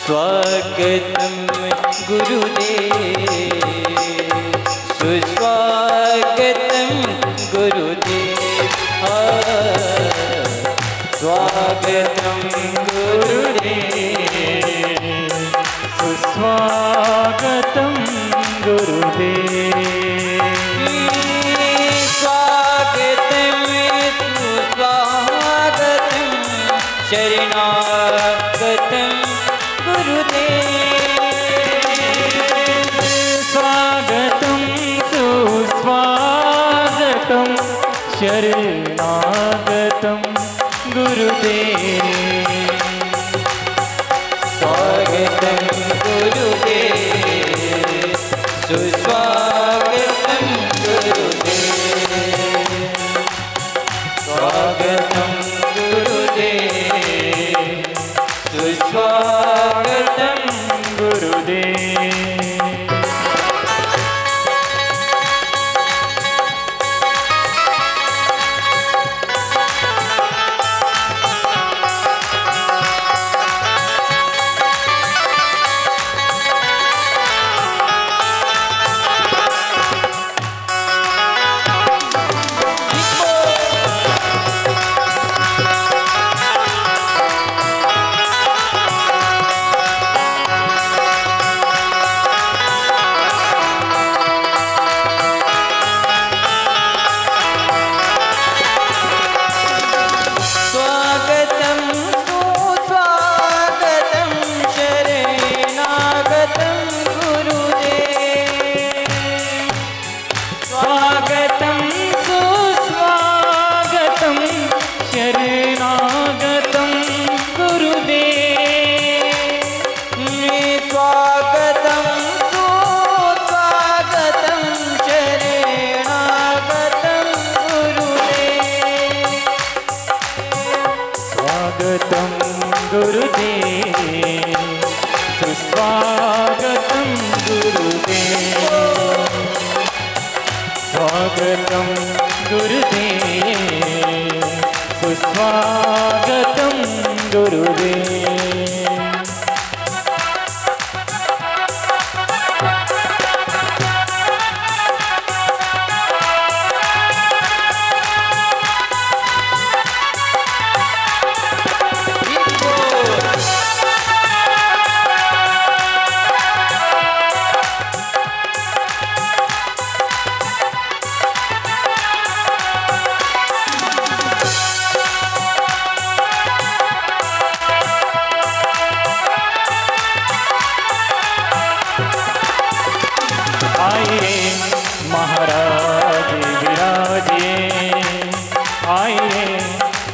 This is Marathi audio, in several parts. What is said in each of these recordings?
स्वागतम गुरुदेव, सुस्वागतम गुरुदेव, स्वागतम गुरुदेव, सुस्वागतम गुरुदेव, स्वागतम सुस्वागतम शरणागतम गुरुदेव, स्वागतम सुस्वागतम शरणागतम गुरुदेव, स्वागतम गुरुदेव, सुस्वागतम गुरुदेव, स्वागतम गुरुदेव, सुस्वागतम गुरुदेव। स्वागतम गुरुदेव, सुस्वागतम गुरुदेव।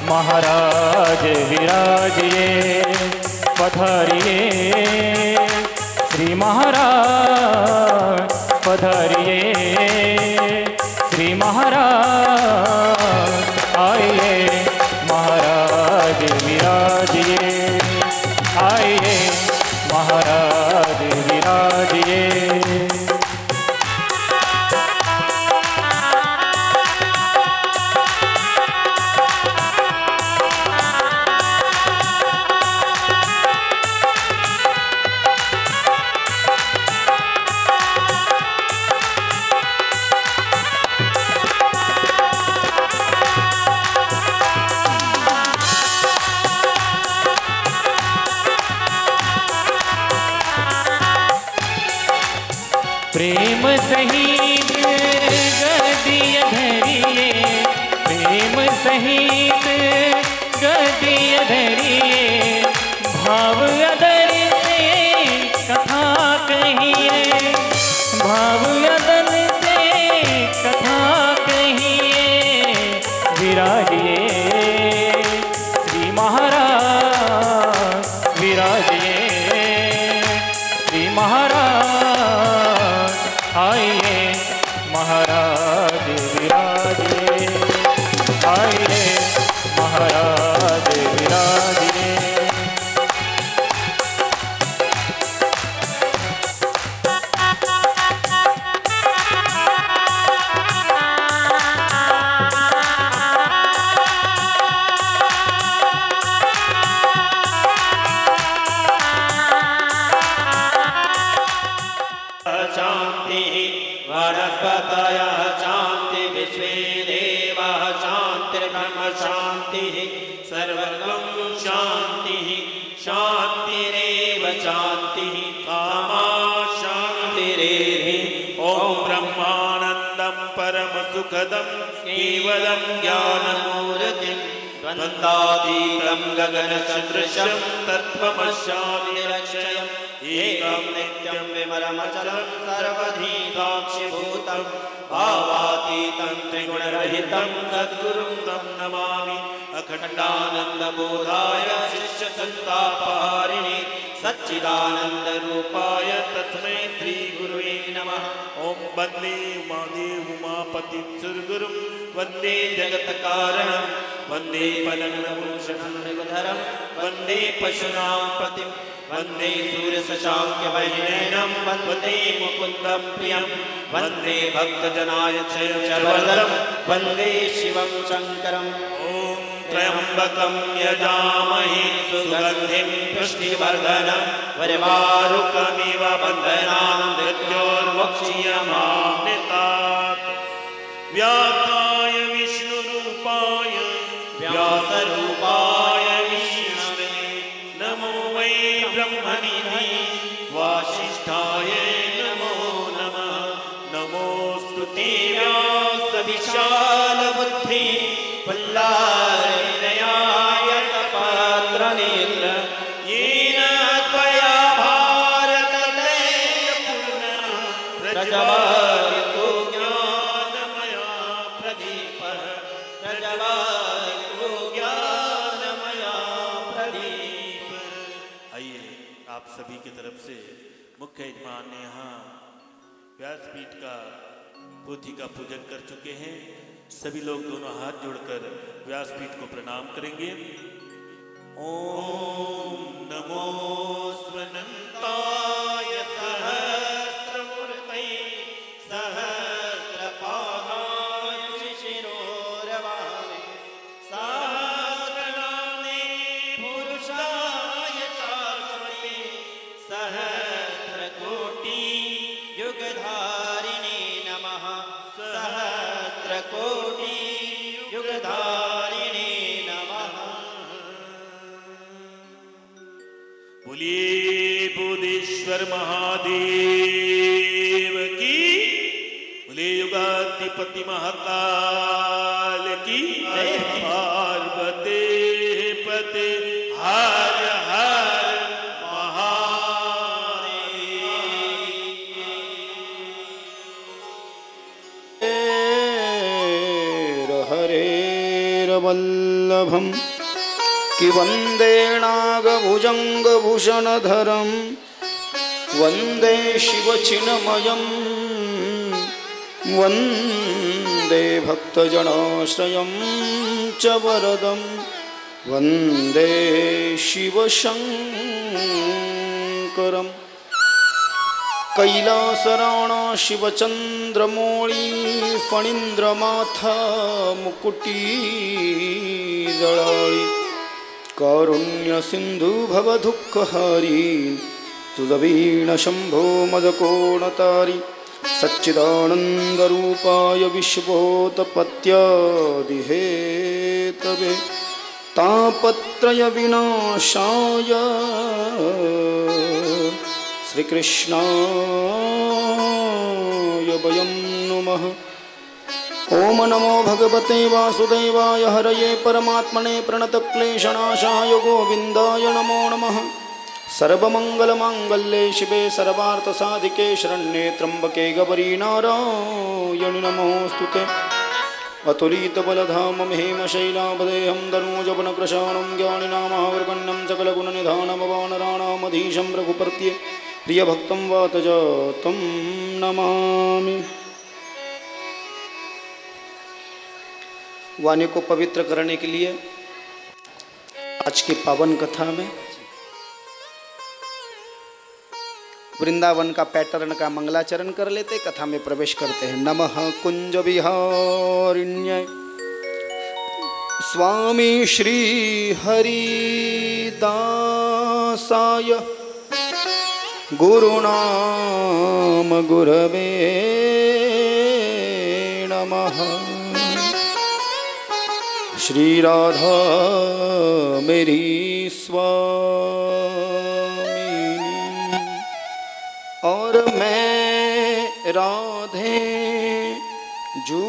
महाराज विराजिए, पधारिए श्री महाराज, पधारिए श्री महाराज, आइए महाराज विराजिए, आइए महाराज विराजिए। प्रेम सहित गदिय धरिए, प्रेम सहित गदिय धरिए, भाव अदर से कथा कहिए, भाव अदर से कथा कहिए, विराजिए श्री महाराज, विराजिए श्री महाराज, आइए महाराज विराजिए, आइए महाराज विराजिए। शान्तिः सर्वं शान्तिः शान्तिरेव शान्तिः कामा शान्तिरेधि ॐ ब्रह्मानन्दं परमसुखदं केवलं ज्ञानमूर्तिं द्वन्द्वातीतं गगनसदृशं तत्त्वमस्यादिलक्ष्यम् एकं नित्यं विमलमचलं सर्वधी साक्षिभूतं भावातीतं त्रिगुणरहितं सद्गुरुं तं नमामि अखण्डानन्दबोधाय शिष्यसन्तापहारिणे सच्चिदानन्दरूपाय तस्मै श्रीगुरुवे नमः ॐ वन्दे उमादेव उमापतिं सुरगुरुं वन्दे जगत्कारणं वन्दे पलङ्गभूषणं मृगधरं वन्दे पशूनां पतिं वन्दे सूर्यशशाङ्कवैनयनं वन्दे मुकुन्दं प्रियं वन्दे भक्तजनाय चरवरदं वन्दे शिवं शङ्करम् ॐ त्र्यम्बकं यजामहे सुगन्धिं पुष्टिवर्धनं वरवारुकमिव बन्धनान् मृत्योर्मुक्षीयमामृतात् व्यासाय विष्णुरूपाय व्यासरूपाय विष्णवे नमो वै ब्रह्मनिधे वासिष्ठाय नमो नमः नमोऽस्तु ते व्यासविशालबुद्धि वल्लालयाय पात्रनेत्र येन त्वया भारतत्रयपूर्णः प्रज्वलितो ज्ञानमया प्रदीपः प्रज्वलितो ज्ञानमया प्रदीपः। आइए आप सभी की तरफ से मुख्य यजमान ने यहाँ व्यासपीठ का पोथी का पूजन कर चुके हैं। सभी लोग दोनों हाथ जोड़कर व्यासपीठ को प्रणाम करेंगे। ओम नमो स्वनंताय सहस्रमूर्तये सहस्रपादाय शिशिरोरवाणे सहस्रनाम्ने पुरुषाय शाश्वते सहस्रकोटि युगधारिणे नमः सहस्रकोटि युगधारिणे नमः। बोलिए बुद्धेश्वर महादेव की, बोले युगाधिपति महाकाल की जय। पार्वती पते हर हर महादेव। हरेर्वल्लभं कि वन्दे नागभुजङ्गभूषणधरं वन्दे शिवचिन्मयं वन्दे भक्तजनाश्रयं च वरदं वन्दे शिवशङ्करम् कैलासराणा शिवचन्द्रमौळी फणीन्द्रमाथा मुकुटी जळाळी कारुण्य सिंधु भवदुःखहारी तुझवीण शंभो मदकोणतारी सच्चिदानन्दरूपाय विश्वोत्पत्त्यादिहेतवे तापत्रय विनाशाय श्रीकृष्णाय वयं नुमः। ओम नमो भगवते वासुदेवाय हरये परमात्मने प्रणतक्लेशनाशाय गोविन्दाय नमो नमः। सर्वमङ्गलमाङ्गल्ये शिवे सर्वार्थसाधिके शरण्ये त्र्यम्बके गौरी नारायणि नमोऽस्तुते। अतुलितबलधामं हेमशैलाभदेहं दनूजवनकृशाणं ज्ञानिनामावर्गण्यं सकलगुणनिधानमवानराणामधीशं रघुपत्ये प्रियभक्तं वातजातं नमामि। वाणी को पवित्र करने के लिए आज की पावन कथा में वृंदावन का पैटर्न का मंगलाचरण कर लेते, कथा में प्रवेश करते हैं। नमः कुंज विहारिण्य स्वामी श्री हरिदासाय गुरुनाम गुरवे नमः। श्री राधा मेरी स्वामिनी और मैं राधे जू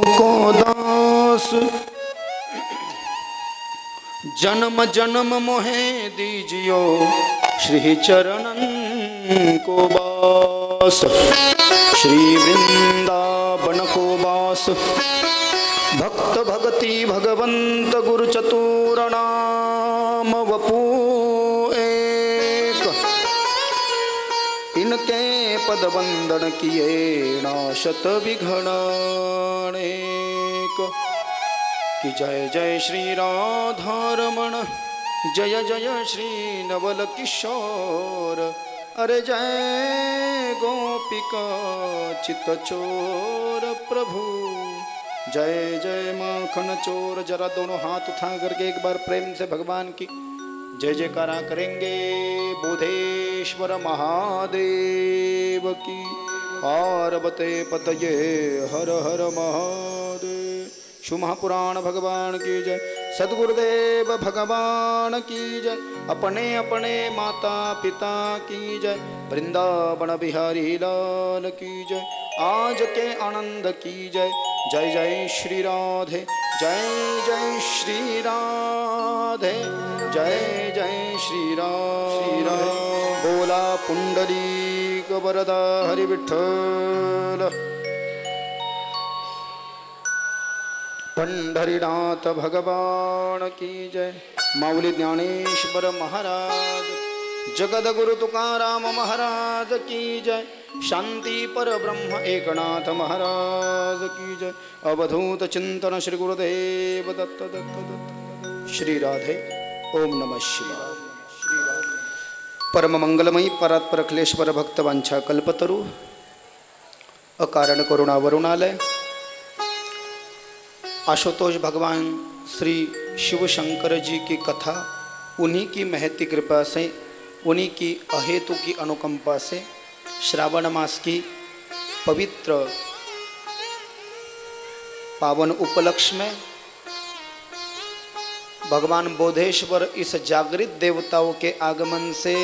को दास जन्म जन्म मोहे दीजियो श्री चरणन को बास श्री वृंदावन को बास भक्त भगति भगवंत गुरु चतुर नाम वपू एक इनके पद वंदन किए नाशत विघ्नेक कि जय जय श्री राधारमण जय जय श्री नवल किशोर अरे जय गोपिका चित चोर प्रभु जय जय माखन चोर। जरा दोनों हाथ उठा करके एक बार प्रेम से भगवान की जय जयकारा करेंगे। बोधेश्वर महादेव की पार्वते पतये हर हर महादेव। शिव महापुराण भगवान की जय। सद्गुरुदेव भगवान की जय। अपने अपने माता पिता की जय। वृंदावन बिहारी लाल की जय। आज के आनंद की जय। जय जय श्री राधे जय जय श्री राधे जय जय श्री राधे। बोला पुंडलीक वरदा हरि विठ्ठल। पंढरीनाथ भगवान की जय। माऊली ज्ञानेश्वर महाराज जगदगुरु तुकाराम महाराज की जय। शांति पर ब्रह्म एकनाथ महाराज की जय। अवधूत चिंतन श्री गुरुदेव दत्त दत्त दत्त। श्री राधे ओम नमः शिवाय। परम मंगलमयी परात्पर अखिलेश्वर भक्त वांछा कल्पतरु अकारण करुणा वरुणालय आशुतोष भगवान श्री शिव शंकर जी की कथा उन्हीं की महती कृपा से उन्हीं की अहेतु की अनुकंपा से श्रावण मास की पवित्र पावन उपलक्ष्य में भगवान बोधेश्वर इस जागृत देवताओं के आगमन से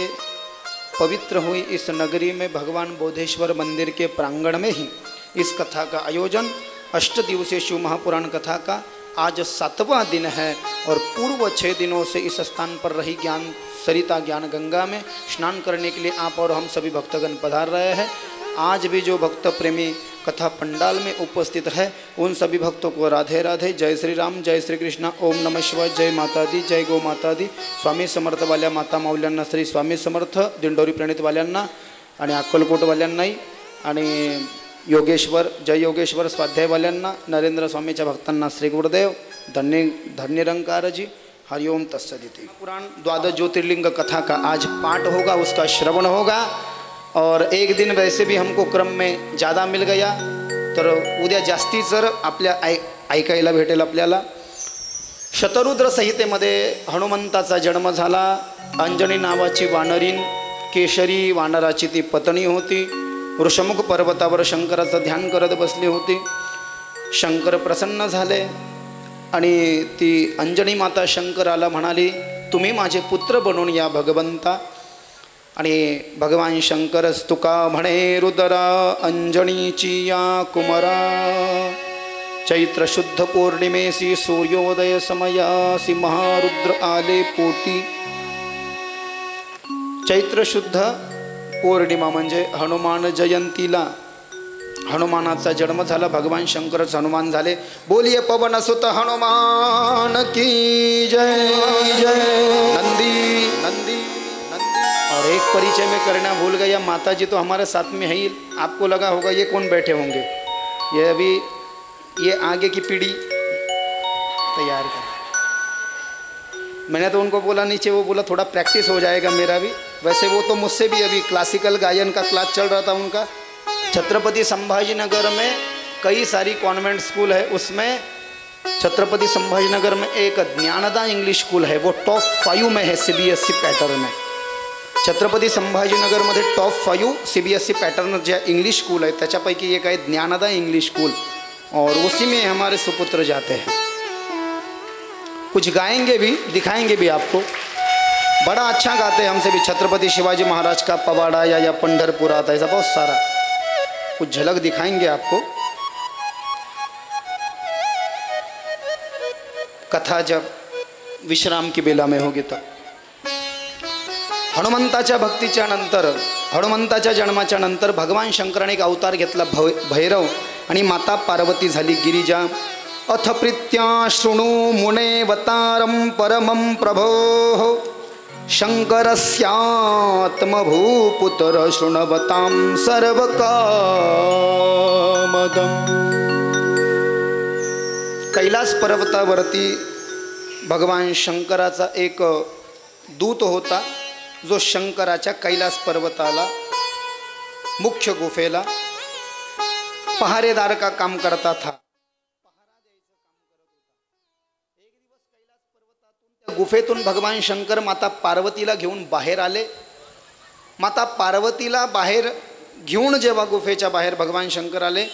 पवित्र हुई इस नगरी में भगवान बोधेश्वर मंदिर के प्रांगण में ही इस कथा का आयोजन अष्ट दिवसीय शिव महापुराण कथा का आज 7वां दिन है। और पूर्व 6 दिनों से इस स्थान पर रही ज्ञान सरिता ज्ञान गंगा में स्नान करने के लिए आप और हम सभी भक्तगण पधार रहे हैं। आज भी जो भक्त प्रेमी कथा पंडाल में उपस्थित है उन सभी भक्तों को राधे राधे। जय श्री राम जय श्री कृष्ण ओम नमः शिवाय। जय माता दी जय गो माता दी। स्वामी समर्थ वाल्या माता माऊल्यांना श्री स्वामी समर्थ दिंडोरी प्रणित वाल्यांना आणि अक्कलकोट वाल्यांनाही आणि योगेश्वर जय योगेश्वर स्वाध्यायवाल्यांना नरेंद्र स्वामीच्या भक्तांना श्री गुरुदेव धन्य धन्यरंकारजी हरिओम तत्सदिति। पुराण द्वादश ज्योतिर्लिंग कथा का आज पाठ होगा उसका श्रवण होगा। और एक दिन वैसे भी हमको क्रम में ज़्यादा मिल गया तर उद्या जास्ती जर आपल्या ऐकायला भेटेल आपल्याला। शतरुद्र संहितेमध्ये हनुमंताचा जन्म झाला। अंजनी नावाची वानरीन केशरी वानराची ती पत्नी होती। ऋषमुख पर्वतावर शंकराचं ध्यान करत बसली होती। शंकर प्रसन्न झाले आणि ती अंजनी माता शंकराला म्हणाली तुम्ही माझे पुत्र बनून या भगवंता। आणि भगवान शंकरच तुका म्हणे रुद्रा अंजनीची या कुमारा। चैत्र शुद्ध पौर्णिमेसी सूर्योदय समयासी महारुद्र आले पोटी। चैत्र शुद्ध पौर्णिमा म्हणजे हनुमान जयंतीला हनुमानाचा जन्म झाला। भगवान शंकरच हनुमान झाले। बोलिए पवन सुत हनुमान की जय जय। नंदी नंदी नंदी। और एक परिचय में करना भूल गया, माता जी तो हमारे साथ में है। आपको लगा होगा ये कौन बैठे होंगे, ये अभी ये आगे की पीढ़ी तैयार कर। मैंने तो उनको बोला नीचे, वो बोला थोड़ा प्रैक्टिस हो जाएगा मेरा भी। वैसे वो तो मुझसे भी अभी क्लासिकल गायन का क्लास चल रहा था उनका। छत्रपति संभाजीनगर में कई सारी कॉन्वेंट स्कूल है, उसमें छत्रपति संभाजीनगर में एक ज्ञानदा इंग्लिश स्कूल है, वो टॉप 5 में है CBSE पैटर्न में। छत्रपति संभाजीनगरमध्ये टॉप 5 CBSE पैटर्न जो इंग्लिश स्कूल है त्याच्यापैकी एक है ज्ञानदा इंग्लिश स्कूल, और उसी में हमारे सुपुत्र जाते हैं। कुछ गाएंगे भी, दिखाएंगे भी आपको। बड़ा अच्छा गाते हैं, हमसे भी छत्रपति शिवाजी महाराज का पवाड़ा या पंढरपुर आता है, ऐसा बहुत सारा कुछ झलक दिखाएंगे आपको। कथा जब विश्राम की बेला में होगी तर हनुमंताच्या भक्तीच्या नंतर, हनुमंताच्या जन्माच्या नंतर भगवान शंकराने एक अवतार घेतला भैरव, आणि माता पार्वती झाली गिरिजा। अथ प्रीत्या शृणु मुने वतारं परमं प्रभो शंकरस्यात्मभूपुत्र शृण्वतां सर्वकामदम्। कैलास पर्वतावरती भगवान शंकराचा एक दूत होता, जो शंकराच्या कैलास पर्वताला मुख्य गुफेला पहारेदार का काम करता था। गुफेतून भगवान शंकर माता पार्वतीला घेऊन बाहेर आले। माता पार्वतीला बाहेर घेऊन जेव्हा गुफेच्या बाहेर भगवान शंकर आले,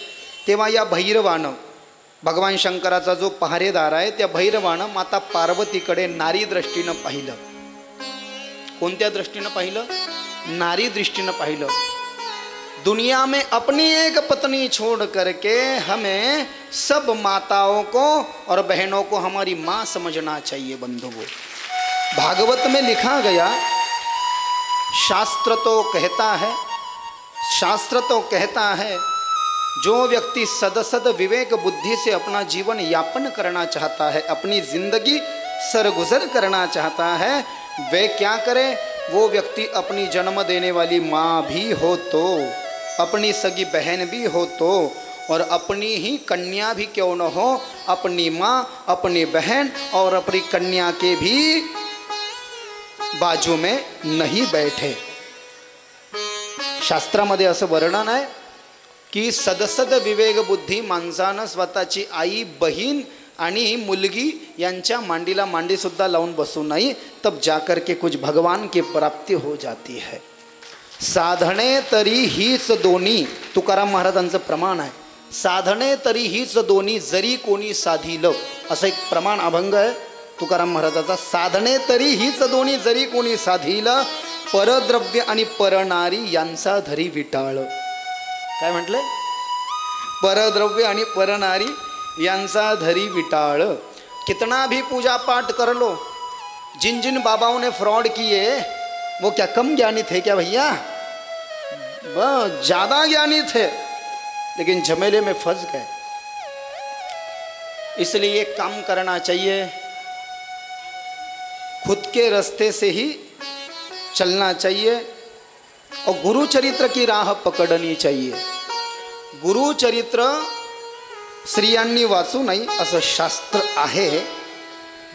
तेव्हा या भैरवानं, भगवान शंकराचा जो पहारेदार आहे त्या भैरवानं माता पार्वतीकडे नारी दृष्टीनं पाहिलं। कोणत्या दृष्टीनं पाहिलं? नारी दृष्टीनं पाहिलं। दुनिया में अपनी एक पत्नी छोड़ करके हमें सब माताओं को और बहनों को हमारी माँ समझना चाहिए बंधुओं। भागवत में लिखा गया, शास्त्र तो कहता है जो व्यक्ति सदसद विवेक बुद्धि से अपना जीवन यापन करना चाहता है, अपनी जिंदगी सरगुजर करना चाहता है, वे क्या करे? वो व्यक्ति अपनी जन्म देने वाली माँ भी हो तो, अपनी सगी बहन भी हो तो, और अपनी ही कन्या भी क्यों न हो, अपनी माँ, अपनी बहन और अपनी कन्या के भी बाजू में नहीं बैठे। शास्त्रामध्ये असं वर्णन आहे की सदसद विवेक बुद्धी माणसानं स्वतःची आई, बहीण आणि मुलगी यांच्या मांडीला मांडी सुद्धा लावून बसू नाही, तब जाकर के कुछ भगवान की प्राप्ति हो जाती है। साधने तरी हीच दोन्ही, तुकाराम महाराजांचं प्रमाण आहे, साधने तरी हीच दोन्ही जरी कोणी साधिलं, असं एक प्रमाण अभंग आहे तुकाराम महाराजाचा। साधने तरी हीच दोन्ही जरी कोणी साधिलं, परद्रव्य आणि परनारी यांचा धरी विटाळ। काय म्हटलंय? परद्रव्य आणि परनारी यांचा धरी विटाळ। कितना भी पूजा पाठ कर लो, जिन जिन बाबाओं ने फ्रॉड किए वो क्या कम ज्ञानी थे क्या भैया? ज़्यादा ज्ञानी थे, लेकिन झमेले में फंस गए। इसलिए एक काम करना चाहिए, खुद के रास्ते से ही चलना चाहिए और गुरु चरित्र की राह पकडनी चाहिए। गुरु चरित्र स्त्रियांनी वाचू नाही असं शास्त्र आहे।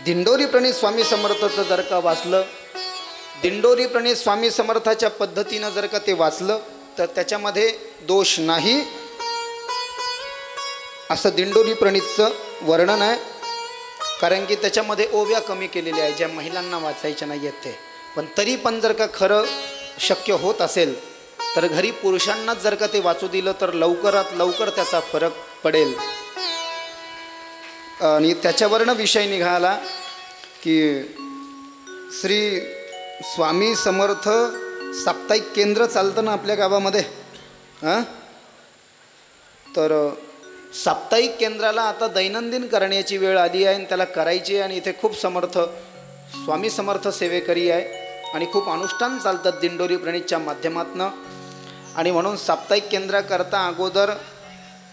दिंडोरी प्रणीत स्वामी समर्थाचं जर का वाचलं, दिंडोरी प्रणीत स्वामी समर्थाच्या पद्धतीनं जर का ते वाचलं तर त्याच्यामध्ये दोष नाही असं दिंडोरी प्रणीतचं वर्णन आहे। कारण की त्याच्यामध्ये ओव्या कमी केलेल्या आहे, ज्या महिलांना वाचायच्या नाही आहेत ते। पण तरी पण जर का खरं शक्य होत असेल तर घरी पुरुषांनाच जर का ते वाचू दिलं तर लवकरात लवकर त्याचा फरक पडेल। आणि त्याच्यावरनं विषय निघाला की श्री स्वामी समर्थ साप्ताहिक केंद्र चालतं ना आपल्या गावामध्ये, हां, तर साप्ताहिक केंद्राला आता दैनंदिन करण्याची वेळ आली आहे आणि त्याला करायची आहे। आणि इथे खूप स्वामी समर्थ सेवेकरी आहे आणि खूप अनुष्ठान चालतात दिंडोरी प्रणीतच्या माध्यमातून। आणि म्हणून साप्ताहिक केंद्राकरता अगोदर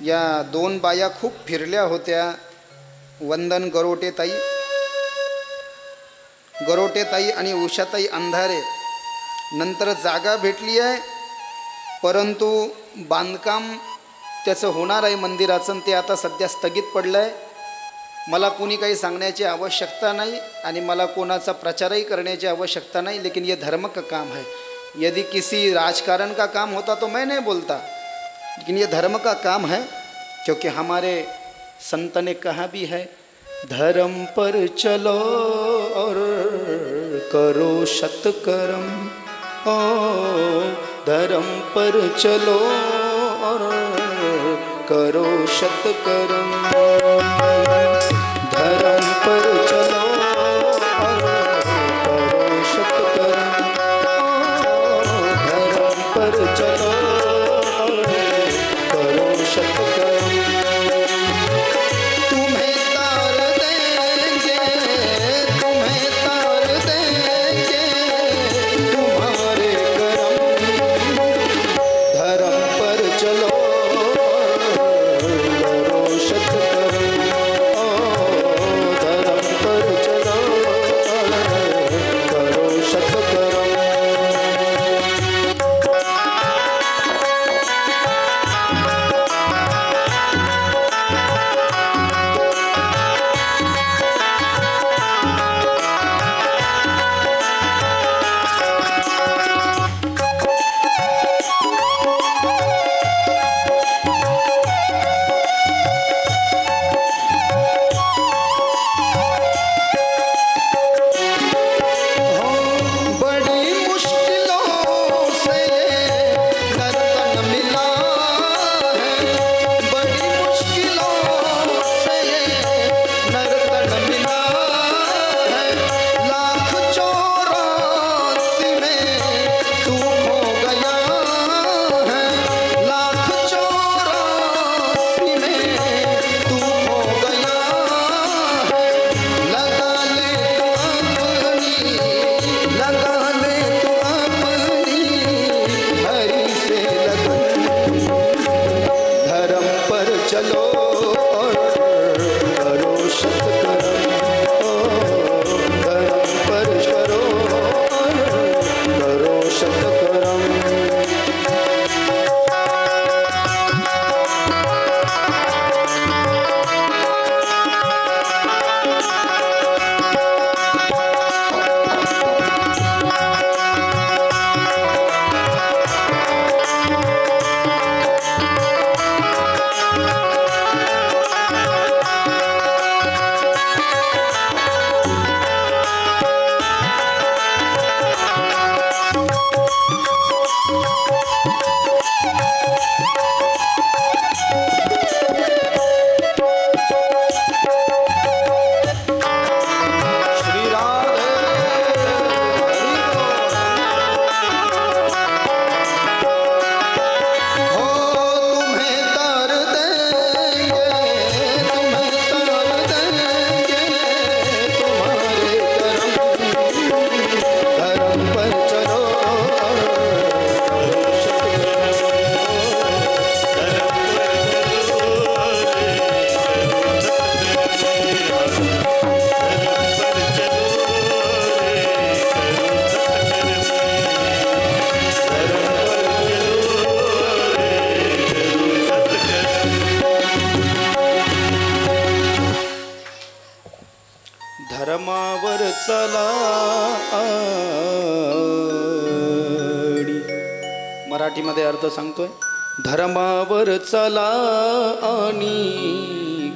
या दोन बाया खूप फिरल्या होत्या, वंदन गरोटेताई आणि उषाताई अंधारे। नंतर जागा भेटली आहे, परंतु बांधकाम त्याचं होणार आहे मंदिराचं, ते आता सध्या स्थगित पडलं आहे। मला कोणी काही सांगण्याची आवश्यकता नहीं आणि मला कोणाचा प्रचारही करने की आवश्यकता नहीं, लेकिन ये धर्म का काम है। यदि किसी राजकारण का काम होता तो मैं नहीं बोलता, लेकिन ये धर्म का काम है, क्योंकि हमारे संत ने कहा भी है, धर्म पर चलो और करो सत्कर्म, ओ धर्म पर चलो और करो सत्कर्म, धर्म पर चलो पर चलो करो सत्कर्म। तुम्हें तार देंगे, तुम्हें तार देंगे तुम्हारे कर्म। धर्म पर चलो करो सत्कर्म। धर्म पर चलो करो सत्कर्म। धर्मावर चला आणि मराठीमध्ये अर्थ सांगतोय। धर्मावर चला आणि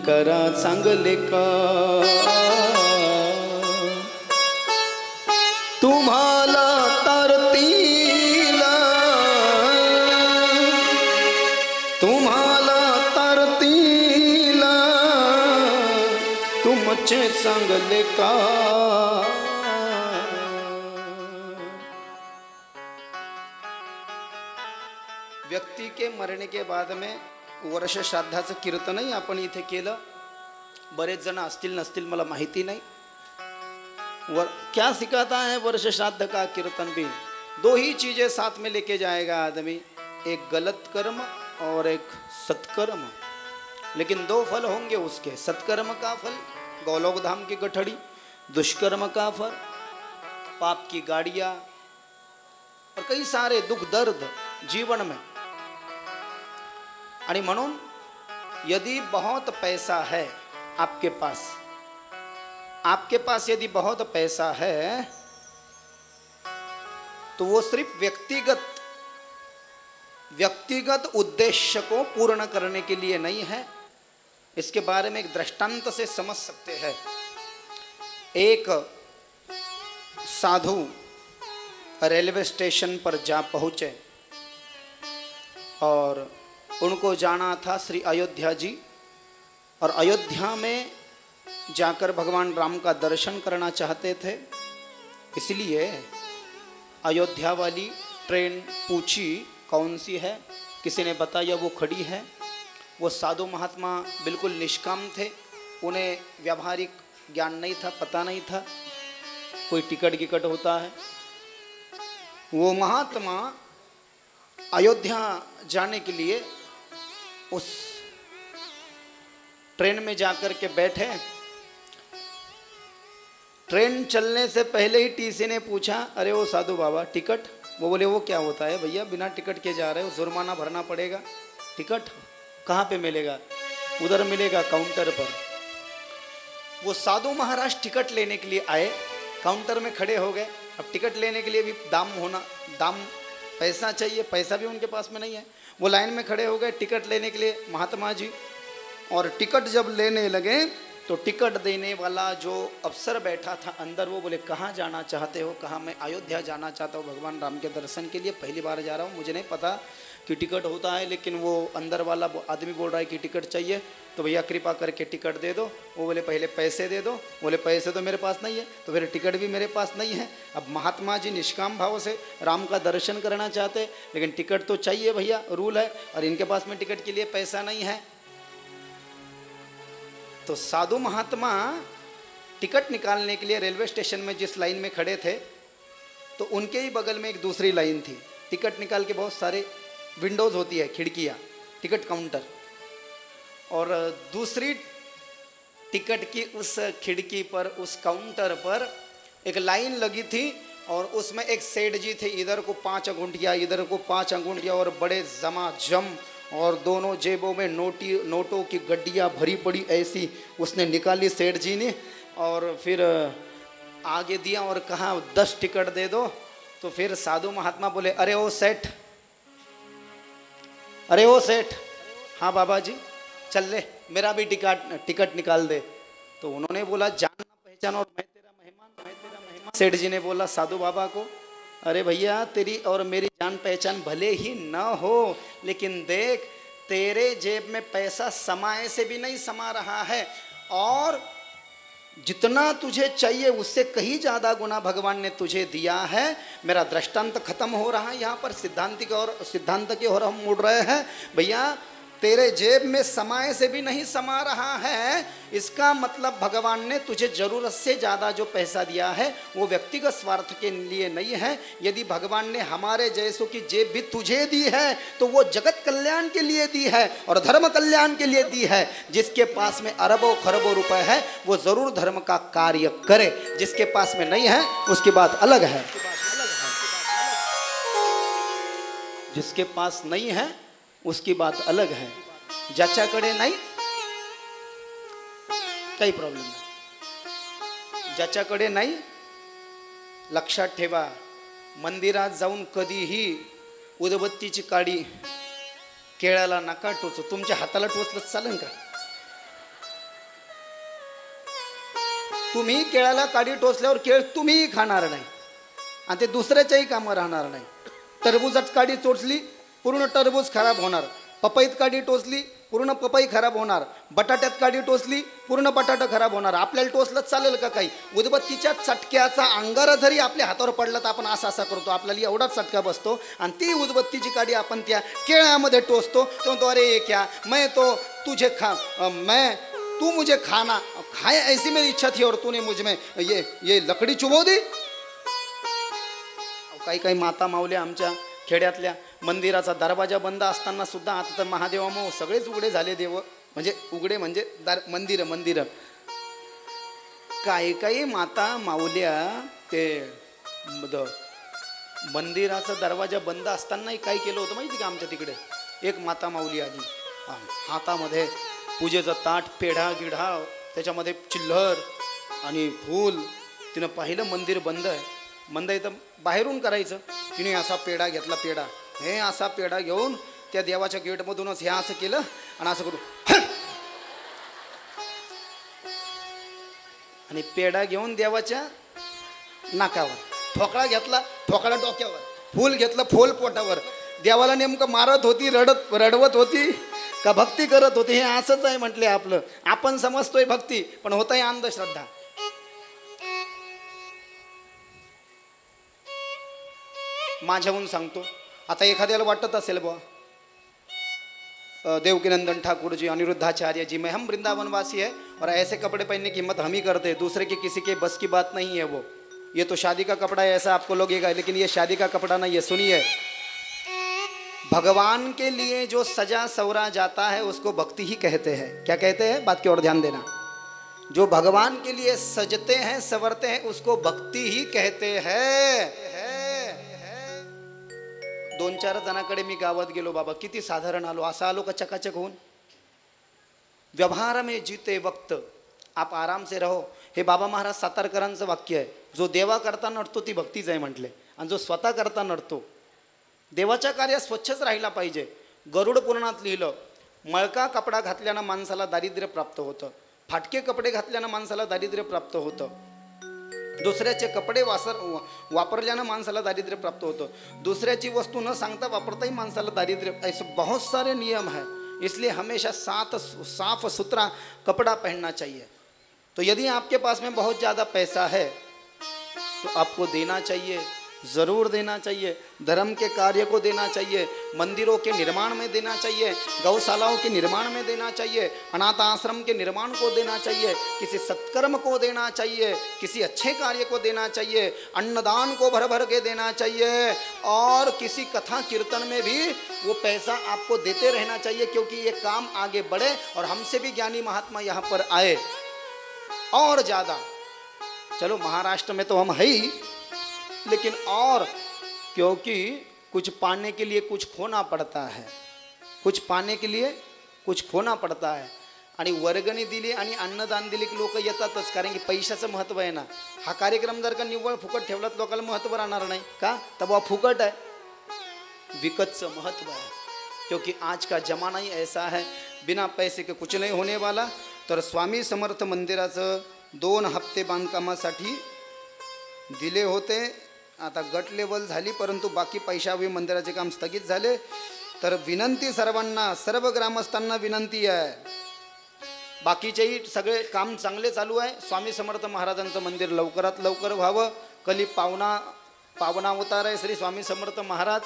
करा चांगले काम, तुम्हाला तरतील, तुम्हाला तरतील तुमचे चांगले काम। व्यक्ति के मरने के बाद में वर्ष श्राद्धाचं कीर्तनही आपण इथे केलं। बरेच जण असतील नसतील मला माहिती नाही। क्या सिखाता है वर्ष श्राद्ध का कीर्तन भी? दो ही चीजें साथ में लेके जाएगा आदमी, एक गलत कर्म और एक सत्कर्म, लेकिन दो फल होंगे उसके। सत्कर्म का फल गोलोक धाम की गठड़ी, दुष्कर्म का फल पाप की गाड़ियाँ और कई सारे दुख दर्द जीवन में। आणि म्हणून यदि बहुत पैसा है आपके पास यदि बहुत पैसा है तो वो सिर्फ व्यक्तिगत उद्देश्य को पूर्ण करने के लिए नहीं है। इसके बारे में एक दृष्टांत से समझ सकते हैं। एक साधु रेलवे स्टेशन पर जा पहुँचे और उनको जाना था श्री अयोध्या जी, और अयोध्या में जाकर भगवान राम का दर्शन करना चाहते थे। इसलिए अयोध्या वाली ट्रेन पूछी कौन सी है, किसी ने बताया वो खड़ी है। वो साधु महात्मा बिल्कुल निष्काम थे, उन्हें व्यावहारिक ज्ञान नहीं था, पता नहीं था कोई टिकट गिकट होता है। वो महात्मा अयोध्या जाने के लिए उस ट्रेन में जाकर के बैठे। ट्रेन चलने से पहले ही टीसी ने पूछा, अरे वो साधु बाबा टिकट? वो बोले वो क्या होता है भैया, बिना टिकट के जा रहे हो, जुर्माना भरना पड़ेगा। टिकट कहाँ पे मिलेगा? उधर मिलेगा काउंटर पर। वो साधु महाराज टिकट लेने के लिए आए, काउंटर में खड़े हो गए। अब टिकट लेने के लिए भी दाम पैसा चाहिए, पैसा भी उनके पास में नहीं है। वो लाइन में खड़े हो गए टिकट लेने के लिए महात्मा जी। और टिकट जब लेने लगे तो टिकट देने वाला जो अफसर बैठा था अंदर, वो बोले कहाँ जाना चाहते हो? कहाँ? मैं अयोध्या जाना चाहता हूँ भगवान राम के दर्शन के लिए, पहली बार जा रहा हूँ, मुझे नहीं पता कि टिकट होता है। लेकिन वो अंदर वाला आदमी बोल रहा है कि टिकट चाहिए, तो भैया कृपा करके टिकट दे दो। वो बोले पहले पैसे दे दो। बोले पैसे तो मेरे पास नहीं है, तो फिर टिकट भी मेरे पास नहीं है। अब महात्मा जी निष्काम भाव से राम का दर्शन करना चाहते, लेकिन टिकट तो चाहिए भैया, रूल है, और इनके पास में टिकट के लिए पैसा नहीं है। तो साधु महात्मा टिकट निकालने के लिए रेलवे स्टेशन में जिस लाइन में खड़े थे, तो उनके ही बगल में एक दूसरी लाइन थी। टिकट निकाल के बहुत सारे विंडोज़ होती है, खिड़कियाँ, टिकट काउंटर, और दूसरी टिकट की उस खिड़की पर, उस काउंटर पर एक लाइन लगी थी, और उसमें एक सेठ जी थे, इधर को 5 अंगूठियाँ, इधर को 5 अंगूठियाँ, और बड़े जमाजम, और दोनों जेबों में नोटों की गड्डियाँ भरी पड़ी ऐसी उसने निकाली सेठ जी ने, और फिर आगे दिया और कहा 10 टिकट दे दो। तो फिर साधु महात्मा बोले, अरे ओ सेठ, अरे ओ सेठ, हाँ बाबा जी चल ले, मेरा भी टिकट निकाल दे। तो उन्होंने बोला जानना पहचान और मैं तेरा मेहमान। सेठ जी ने बोला साधु बाबा को, अरे भैया तेरी और मेरी जान पहचान भले ही न हो, लेकिन देख तेरे जेब में पैसा समाए से भी नहीं समा रहा है, और जितना तुझे चाहिए उससे कहीं ज़्यादा गुना भगवान ने तुझे दिया है। मेरा दृष्टांत खत्म हो रहा है यहाँ पर, सिद्धांत की ओर हम मुड़ रहे हैं। भैया तेरे जेब में समाए से भी नहीं समा रहा है, इसका मतलब भगवान ने तुझे ज़रूरत से ज़्यादा जो पैसा दिया है वो व्यक्तिगत स्वार्थ के लिए नहीं है। यदि भगवान ने हमारे जैसों की जेब भी तुझे दी है तो वो जगत कल्याण के लिए दी है और धर्म कल्याण के लिए दी है। जिसके पास में अरबों खरबों रुपए है वो ज़रूर धर्म का कार्य करे, जिसके पास में नहीं है उसकी बात अलग है। जिसके पास नहीं है उसकी बात अलग है। ज्याच्याकडे नाही काही प्रॉब्लेम नाही, ज्याच्याकडे नाही लक्षात ठेवा, मंदिरात जाऊन कधीही उदबत्तीची काडी केळाला नका टोचू। तुमच्या हाताला टोचलं चालेल का? तुम्ही केळाला काडी टोचल्यावर केळ तुम्हीही खाणार नाही आणि ते दुसऱ्याच्याही कामं राहणार नाही। टरबूजात काडी टोचली पूर्ण टरबूज खराब होणार, पपईत काडी टोचली पूर्ण पपई खराब होणार, बटाट्यात काडी टोचली पूर्ण बटाटा खराब होणार। आपल्याला टोचलं चालेल का काही? उदबत्तीच्या चटक्याचा अंगारा जरी आपल्या हातावर पडला तर आपण असा असा करतो, आपल्याला एवढाच चटका बसतो आणि ती उदबत्तीची काडी आपण त्या केळ्यामध्ये टोचतो। तो म्हणतो अरे क्या मैं तो तुझे तू मुझे खाए ऐसी मेरी इच्छा थी और तूने मुझ में ये लकड़ी चुभो दी। काही काही माता माऊल्या आमच्या खेड्यातल्या मंदिराचा दरवाजा बंद असताना सुद्धा, आता तर महादेवामो सगळेच उघडे झाले देव, म्हणजे उघडे म्हणजे मंदिर काही काही माता माऊल्या ते मंदिराचा दरवाजा बंद असतानाही काय केलं होतं माहिती का? आमच्या तिकडे एक माता माऊली आली, हातामध्ये पूजेचं ताट, पेढा गिढा, त्याच्यामध्ये चिल्लर आणि फूल। तिनं पाहिलं मंदिर बंद आहे तर बाहेरून करायचं। तिने असा पेढा घेतला, पेढा हे असा पेढा घेऊन त्या देवाच्या गेटमधूनच हे असं केलं आणि असं करून आणि पेढा घेऊन देवाच्या नाकावर, ठोकळा घेतला, ठोकळा डोक्यावर, फूल घेतलं, फूल पोटावर। देवाला नेमकं मारत होती, रडवत होती का भक्ती करत होती? हे असंच आहे म्हटले आपलं। आपण समजतोय भक्ती, पण होत आहे अंधश्रद्धा। माझ्याहून सांगतो. आता एखाद्याला वाटत असेल बुवा देवकीनंदन ठाकुर जी, अनिरुद्धाचार्य जी, मैं हम वृंदावनवासी है और ऐसे कपड़े पहनने की हिम्मत हम ही करते हैं, दूसरे की किसी के बस की बात नहीं है वो. ये तो शादी का कपड़ा है ऐसा आपको लगेगा, लेकिन ये शादी का कपड़ा नहीं है. सुनिए, भगवान के लिए जो सजा सवरा जाता है उसको भक्ति ही कहते हैं. क्या कहते हैं? बात की ओर ध्यान देना. जो भगवान के लिए सजते हैं संवरते हैं उसको भक्ति ही कहते हैं. 2-4 जणांकडे मी गावात गेलो, बाबा किती साधारण आलो, असा आलो का चकाचक होऊन. व्यवहार में जीते वक्त आप आराम से रहो, हे बाबा महाराज सातारकरांचं वाक्य आहे. जो देवा करता नडतो ती भक्तीच आहे म्हटले, आणि जो स्वतः करता नडतो देवाच्या कार्यात स्वच्छच राहिला पाहिजे. गरुड पुराणात लिहिलं, मळका कपडा घातल्यानं माणसाला दारिद्र्य प्राप्त होतं, फाटके कपडे घातल्यानं माणसाला दारिद्र्य प्राप्त होतं, दुसऱ्याचे कपडे वापरल्यानं माणसाला दारिद्र्य प्राप्त होतं, दुसऱ्याची वस्तू न सांगता वापरताही माणसाला दारिद्र्य. ऐसे बहुत सारे नियम है, इसलिए हमेशा साफ सुथरा कपड़ा पहनना चाहिए. तो यदि आपके पास में बहुत ज़्यादा पैसा है तो आपको देना चाहिए, ज़रूर देना चाहिए. धर्म के कार्य को देना चाहिए, मंदिरों के निर्माण में देना चाहिए, गौशालाओं के निर्माण में देना चाहिए, अनाथ आश्रम के निर्माण को देना चाहिए, किसी सत्कर्म को देना चाहिए, किसी अच्छे कार्य को देना चाहिए, अन्नदान को भर भर के देना चाहिए, और किसी कथा कीर्तन में भी वो पैसा आपको देते रहना चाहिए, क्योंकि ये काम आगे बढ़े और हमसे भी ज्ञानी महात्मा यहाँ पर आए. और ज़्यादा चलो महाराष्ट्र में तो हम है ही, लेकिन और क्योंकि कुछ पाने के लिए कुछ खोना पड़ता है, कुछ पाने के लिए कुछ खोना पड़ता है. आणि वर्गणी दिली आणि अन्नदान दिले की लोक येतातच, कारण की पैशाचं महत्त्व आहे ना. हा कार्यक्रम जर का निव्वळ फुकट ठेवलात लोकांना महत्त्व राहणार नाही का, तर बुवा फुकट आहे, विकतचं महत्त्व आहे. क्योंकि आज का जमाना ही ऐसा है, बिना पैसे के कुछ नहीं होने वाला. तर स्वामी समर्थ मंदिराचं 2 हप्ते बांधकामासाठी दिले होते, आता गट लेवल झाली, परंतु बाकी पैशावी मंदिराचे काम स्थगित झाले. तर विनंती सर्वांना, सर्व ग्रामस्थांना विनंती आहे, बाकीचेही सगळे काम चांगले चालू आहे. स्वामी समर्थ महाराजांचं मंदिर लवकरात लवकर व्हावं. कली पावनावतार आहे श्री स्वामी समर्थ महाराज,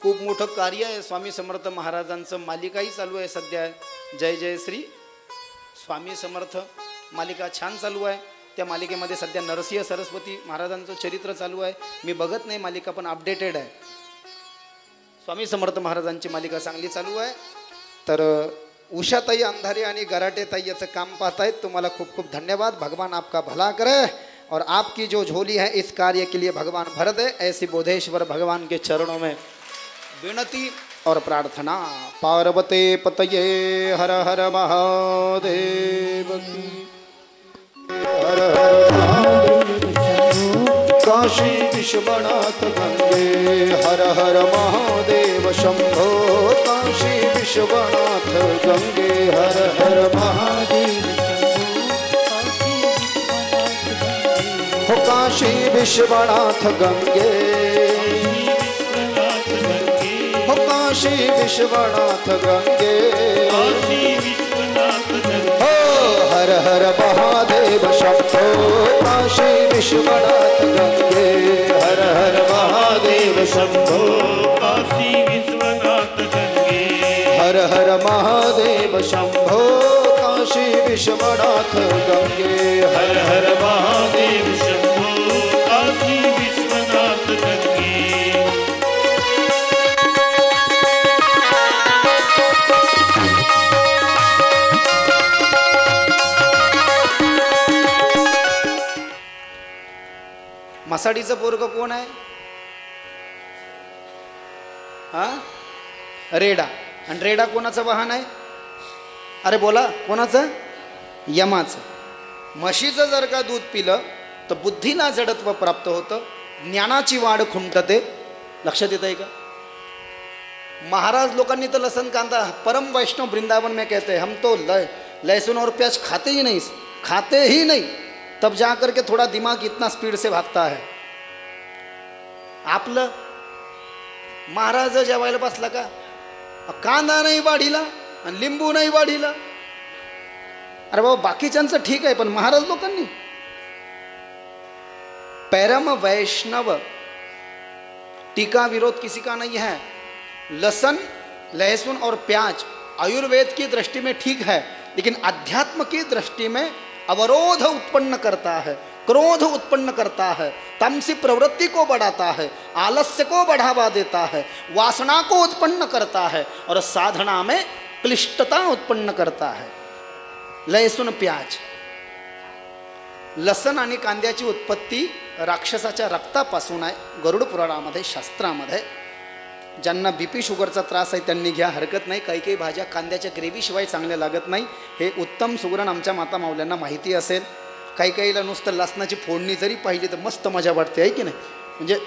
खूप मोठं कार्य आहे स्वामी समर्थ महाराजांचं. मालिकाही चालू आहे सध्या, जय जय श्री स्वामी समर्थ मालिका छान चालू आहे. त्या मालिकेमध्ये सध्या नरसिंह सरस्वती महाराजांचं चरित्र चालू आहे. मी बघत नाही मालिका, पण अपडेटेड आहे. स्वामी समर्थ महाराजांची मालिका चांगली चालू आहे. तर उषाताई अंधारे आणि गराटेताई याचं काम पाहतायत, तुम्हाला खूप खूप धन्यवाद. भगवान आपका भला करे और आपकी जो झोली है इस कार्य के लिए भगवान भर दे. ऐसी बोधेश्वर भगवान के चरणों में विनती और प्रार्थना. पार्वते पतये हर हर महादेव की हर हर महादेव. काशी विश्वनाथ गंगे हर हर महादेव शंभो. काशी विश्वनाथ गंगे हर हर महादेव. हो काशी विश्वनाथ गंगे, हो काशी विश्वनाथ गंगे, हर हर महादेव शंभो. काशी विश्वनाथ गंगे हर हर महादेव शंभो. काशी विश्वनाथ गंगे हर हर महादेव शंभो. काशी विश्वनाथ गंगे हर हर महादेव शंभो. काशी विश्वनाथ गंगे. मसाडीचं पोरग कोण आहे? हा, रेडा. आणि रेडा कोणाचं वाहन आहे? अरे बोला, कोणाचं? यमाचं. म्हशीचं जर का दूध पिलं तर बुद्धीला जडत्व प्राप्त होतं, ज्ञानाची वाढ खुंटते. लक्षात येत आहे का? महाराज लोकांनी तर लसन कांदा, परम वैष्णव वृंदावन में कहते हैं हम तो लहसुन और प्याज खाते ही नहीं, तब जा करके थोड़ा दिमाग इतना स्पीड से भागता है. आपलं महाराज जेवायला बसला का कांदा नाही वाढीला आणि लिंबू नाही वाढीला. अरे बाबा बाकीच्यांचं ठीक आहे, पण महाराज लोकांनी. परम वैष्णव टीका विरोध किसी का नहीं है। लहसुन लहसुन और प्याज आयुर्वेद की दृष्टि में ठीक है, लेकिन अध्यात्म की दृष्टि में अवरोध उत्पन्न करता है, क्रोध उत्पन्न करता है, तामसी प्रवृत्ति को बढ़ाता है, आलस्य को बढ़ावा देता है, वासना को उत्पन्न करता है और साधना में क्लिष्टता उत्पन्न करता है। लहसुन प्याज, लसण आणि कांद्याची उत्पत्ती राक्षसाच्या रक्तापासून आहे। गरुड पुराणामध्ये शास्त्रामध्ये ज्यांना बीपी शुगरचा त्रास आहे त्यांनी घ्या, हरकत नाही। काही काही भाज्या कांद्याच्या ग्रेव्हीशिवाय चांगल्या लागत नाही, हे उत्तम सुगरण आमच्या माता माऊल्यांना माहिती असेल। काही काहीला नुसतं लसणाची फोडणी जरी पाहिली तर मस्त मजा वाटते, आहे की नाही? म्हणजे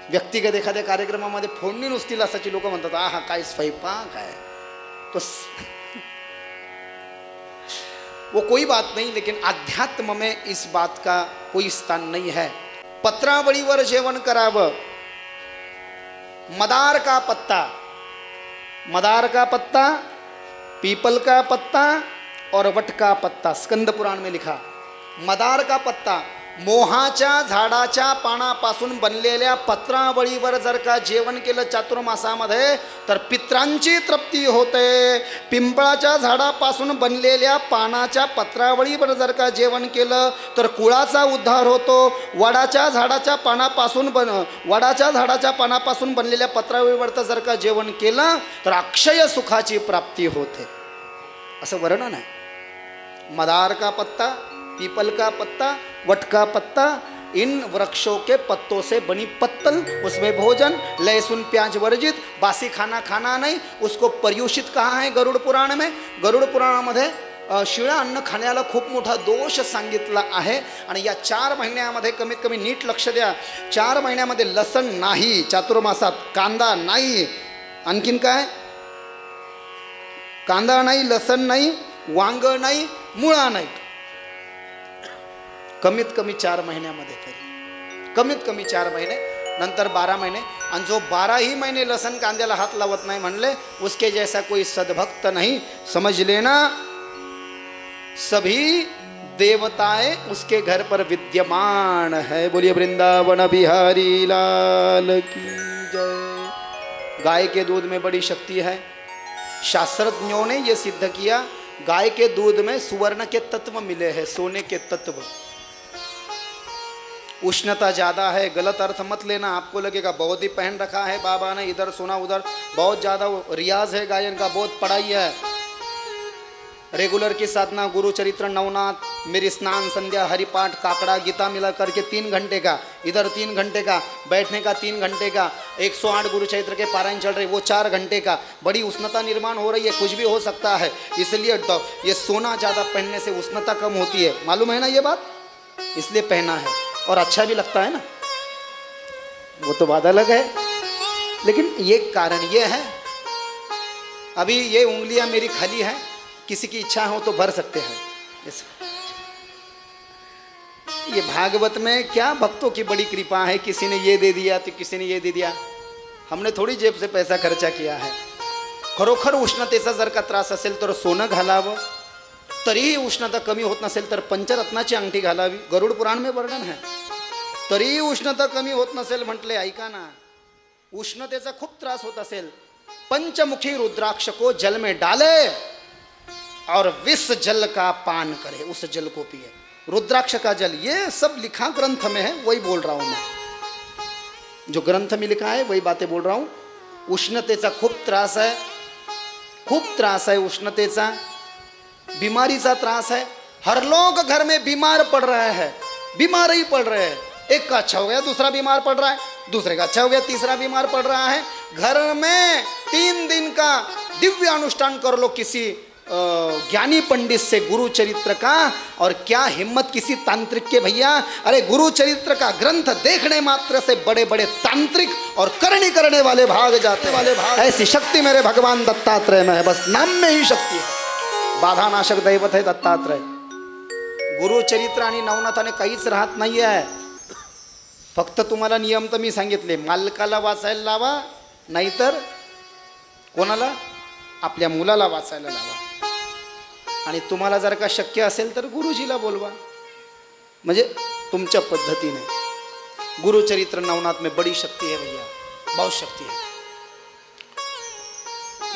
व्यक्तिगत एखाद्या कार्यक्रमामध्ये फोडणी नुसती लसाची लोक म्हणतात आहा काय स्वयंपाक आहे तो वो कोई बात नहीं, लेकिन अध्यात्म में इस बात का कोई स्थान नहीं है। पत्रावळीवर जेवण करावं। मदार का पत्ता, मदार का पत्ता, पीपल का पत्ता और वट का पत्ता, स्कंद पुराण में लिखा। मदार का पत्ता, मोहाच्या झाडाच्या पानापासून बनलेल्या पत्रावळीवर जर का जेवण केलं चातुर्मासामध्ये तर पित्रांची तृप्ती होते। पिंपळाच्या झाडापासून बनलेल्या पानाच्या पत्रावळीवर जर का जेवण केलं तर कुळाचा उद्धार होतो। वडाच्या झाडाच्या पानापासून बनलेल्या पत्रावळीवर जर का जेवण केलं तर अक्षय सुखाची प्राप्ती होते, असं वर्णन आहे। मदार का पत्ता, पीपल का पत्ता, वट का पत्ता, इन वृक्षों के पत्तों से बनी पत्तल, उसमें भोजन। लहसुन प्याज वर्जित, बासी खाना खाना नहीं, उसको पर्युषित कहा है गरुड़ पुराण में। गरुड़ पुराणामध्ये शिळं अन्न खाण्याला खूप मोठा दोष सांगितला आहे। आणि या 4 महिन्यामध्ये कमीत कमी नीट लक्ष द्या, 4 महिन्यामध्ये लसण नाही, चातुर्मासात कांदा नाही, आणखीन काय? कांदा नाही, लसण नाही, वांग नाही, मुळा नाही, कमीत कमी 4 महिन्यामध्ये तरी, कमीत कमी 4 महिने, नंतर 12 महिने। आणि जो 12 महिने लसन कांद्याला हात लावत नाही म्हणले उसके जैसा कोई सद्भक्त नहीं। समझ लेना सभी देवताएं उसके घर पर विद्यमान है। बोलिए वृंदावन बिहारी लाल की जय। गाय के दूध में बड़ी शक्ति है। शास्त्रज्ञों ने यह सिद्ध किया, गाय के दूध में सुवर्ण के तत्व मिले हैं, सोने के तत्व। उष्णता ज़्यादा है, गलत अर्थ मत लेना, आपको लगेगा बहुत ही पहन रखा है बाबा ने, इधर सोना उधर, बहुत ज़्यादा रियाज है गायन का, बहुत पढ़ाई है। रेगुलर की साधना, गुरु चरित्र, नवनाथ, मेरी स्नान, संध्या, हरिपाठ, काकड़ा, गीता मिला करके 3 घंटे का, इधर 3 घंटे का, बैठने का 3 घंटे का, 108 गुरु चरित्र के पारायण चल रहे वो 4 घंटे का। बड़ी उष्णता निर्माण हो रही है, कुछ भी हो सकता है, इसलिए ये सोना ज़्यादा पहनने से उष्णता कम होती है, मालूम है ना ये बात, इसलिए पहना है और अच्छा भी लगता है ना, वो तो बात अलग है। लेकिन ये कारण ये है, अभी ये उंगलियां मेरी खाली हैं, किसी की इच्छा हो तो भर सकते हैं। ये भागवत में क्या भक्तों की बड़ी कृपा है, किसी ने ये दे दिया तो किसी ने ये दे दिया, हमने थोड़ी जेब से पैसा खर्चा किया है। खरोखर उष्णतेचा जर का त्रास असेल तर सोनं घालावं, तरीही उष्णता कमी होत नसेल तर पंचरत्नाची अंगठी घालावी, गरुड पुराण में वर्णन है। तरीही उष्णता कमी होत नसेल म्हटले, ऐका ना, उष्णतेचा खूप त्रास होत असेल, पंचमुखी रुद्राक्ष को जल में डाले और विष जल का पान करे, उस जल को पिए, रुद्राक्ष का जल। ये सब लिखा ग्रंथ में है, वही बोल रहा हूं मैं, जो ग्रंथ में लिखा है वही बातें बोल रहा हूं। उष्णतेचा खूप त्रास है, खूप त्रास है उष्णतेचा, बीमारी का त्रास है। हर लोग घर में बीमार पड़ रहे हैं, बीमार ही पड़ रहे हैं। एक का अच्छा हो गया दूसरा बीमार पड़ रहा है, दूसरे का अच्छा हो गया तीसरा बीमार पड़ रहा है। घर में 3 दिन का दिव्य अनुष्ठान कर लो किसी ज्ञानी पंडित से गुरु चरित्र का, और क्या हिम्मत किसी तांत्रिक के भैया। अरे गुरु चरित्र का ग्रंथ देखने मात्र से बड़े बड़े तांत्रिक और करनी करने वाले भाग जाते वाले भाग। ऐसी शक्ति मेरे भगवान दत्तात्रेय में है, बस नाम में ही शक्ति है। बाधा नाशक दैवत है दत्तात्रेय। गुरु चरित्र आणि नवनाथाने काहीच राहत नाही आहे, फक्त तुम्हाला नियम तर मी सांगितले, मालकाला वाचायला लावा, नाहीतर कोणाला, आपल्या मुलाला वाचायला लावा, आणि तुम्हाला जर का शक्य असेल तर गुरुजीला बोलवा, म्हणजे तुमच्या पद्धतीने। गुरुचरित्र नवनाथ में बड़ी शक्ती है भैया, बहुत शक्ती आहे.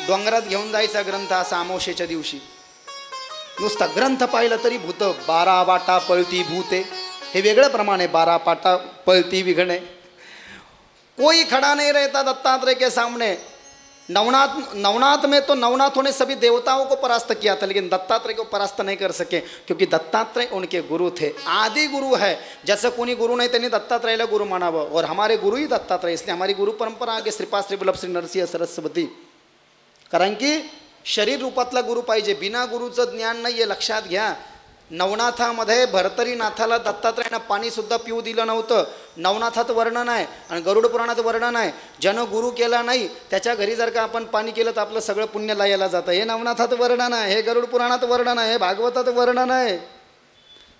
डोंगरात घेऊन जायचा ग्रंथ असा अमावस्येच्या दिवशी. नुसता ग्रंथ पाहिलं तरी भूत 12 वाटा पळती भूते, हे वेगळं प्रमाण आहे. 12 पाटा पळती विघणे. कोई खड़ा नहीं रहता दत्तात्रेय के सामने. नवनाथ में तो नवनाथों ने सभी देवताओं को परास्त किया था, लेकिन दत्तात्रेय को परास्त नहीं कर सके, क्योंकि दत्तात्रेय उनके गुरु थे, आदि गुरु है. जैसे कोणी गुरु नहीं त्यांनी दत्तात्रेयला गुरु मानावं, और हमारे गुरु ही दत्तात्रेय, इसलिए हमारी गुरु परंपरा आगे श्रीपाद श्री वल्लभ श्री नरसिंह सरस्वती. कारण की शरीर रूपातला गुरु पाहिजे, बिना गुरुचं ज्ञान नाही आहे. लक्षात घ्या. नवनाथामध्ये भर्तरीनाथाला दत्तात्रेयानं पाणीसुद्धा पिऊ दिलं नव्हतं. नवनाथात वर्णन आहे आणि गरुड पुराणात वर्णन आहे. ज्यानं गुरु केला नाही त्याच्या घरी जर का आपण पाणी केलं तर आपलं सगळं पुण्य लायाला जातं. हे नवनाथात वर्णन आहे, हे गरुड पुराणात वर्णन आहे, हे भागवतात वर्णन आहे.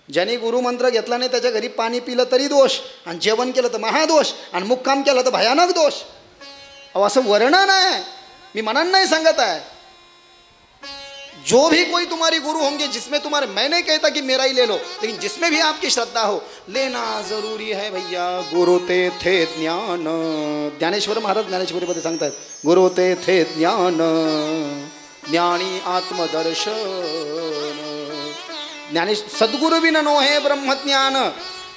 ज्यांनी गुरुमंत्र घेतला नाही त्याच्या घरी पाणी पिलं तरी दोष, आणि जेवण केलं तर महादोष, आणि मुक्काम केलं तर भयानक दोष. अहो असं वर्णन आहे, मी मनानं नाही सांगत आहे. जो भी कोई तुम्हारी गुरु होंगे, जिसमें तुम्हारे, मैं नहीं कहता कि मेरा ही ले लो, लेकिन जिसमें भी आपकी श्रद्धा हो, लेना जरूरी है भैया. गुरु ते थे ज्ञान. ज्ञानेश्वर महाराज ज्ञानेश्वरीमध्ये सांगतात, गुरु ते थे ज्ञान, ज्ञानी आत्मदर्शन. सदगुरु बिना नो है ब्रह्म ज्ञान.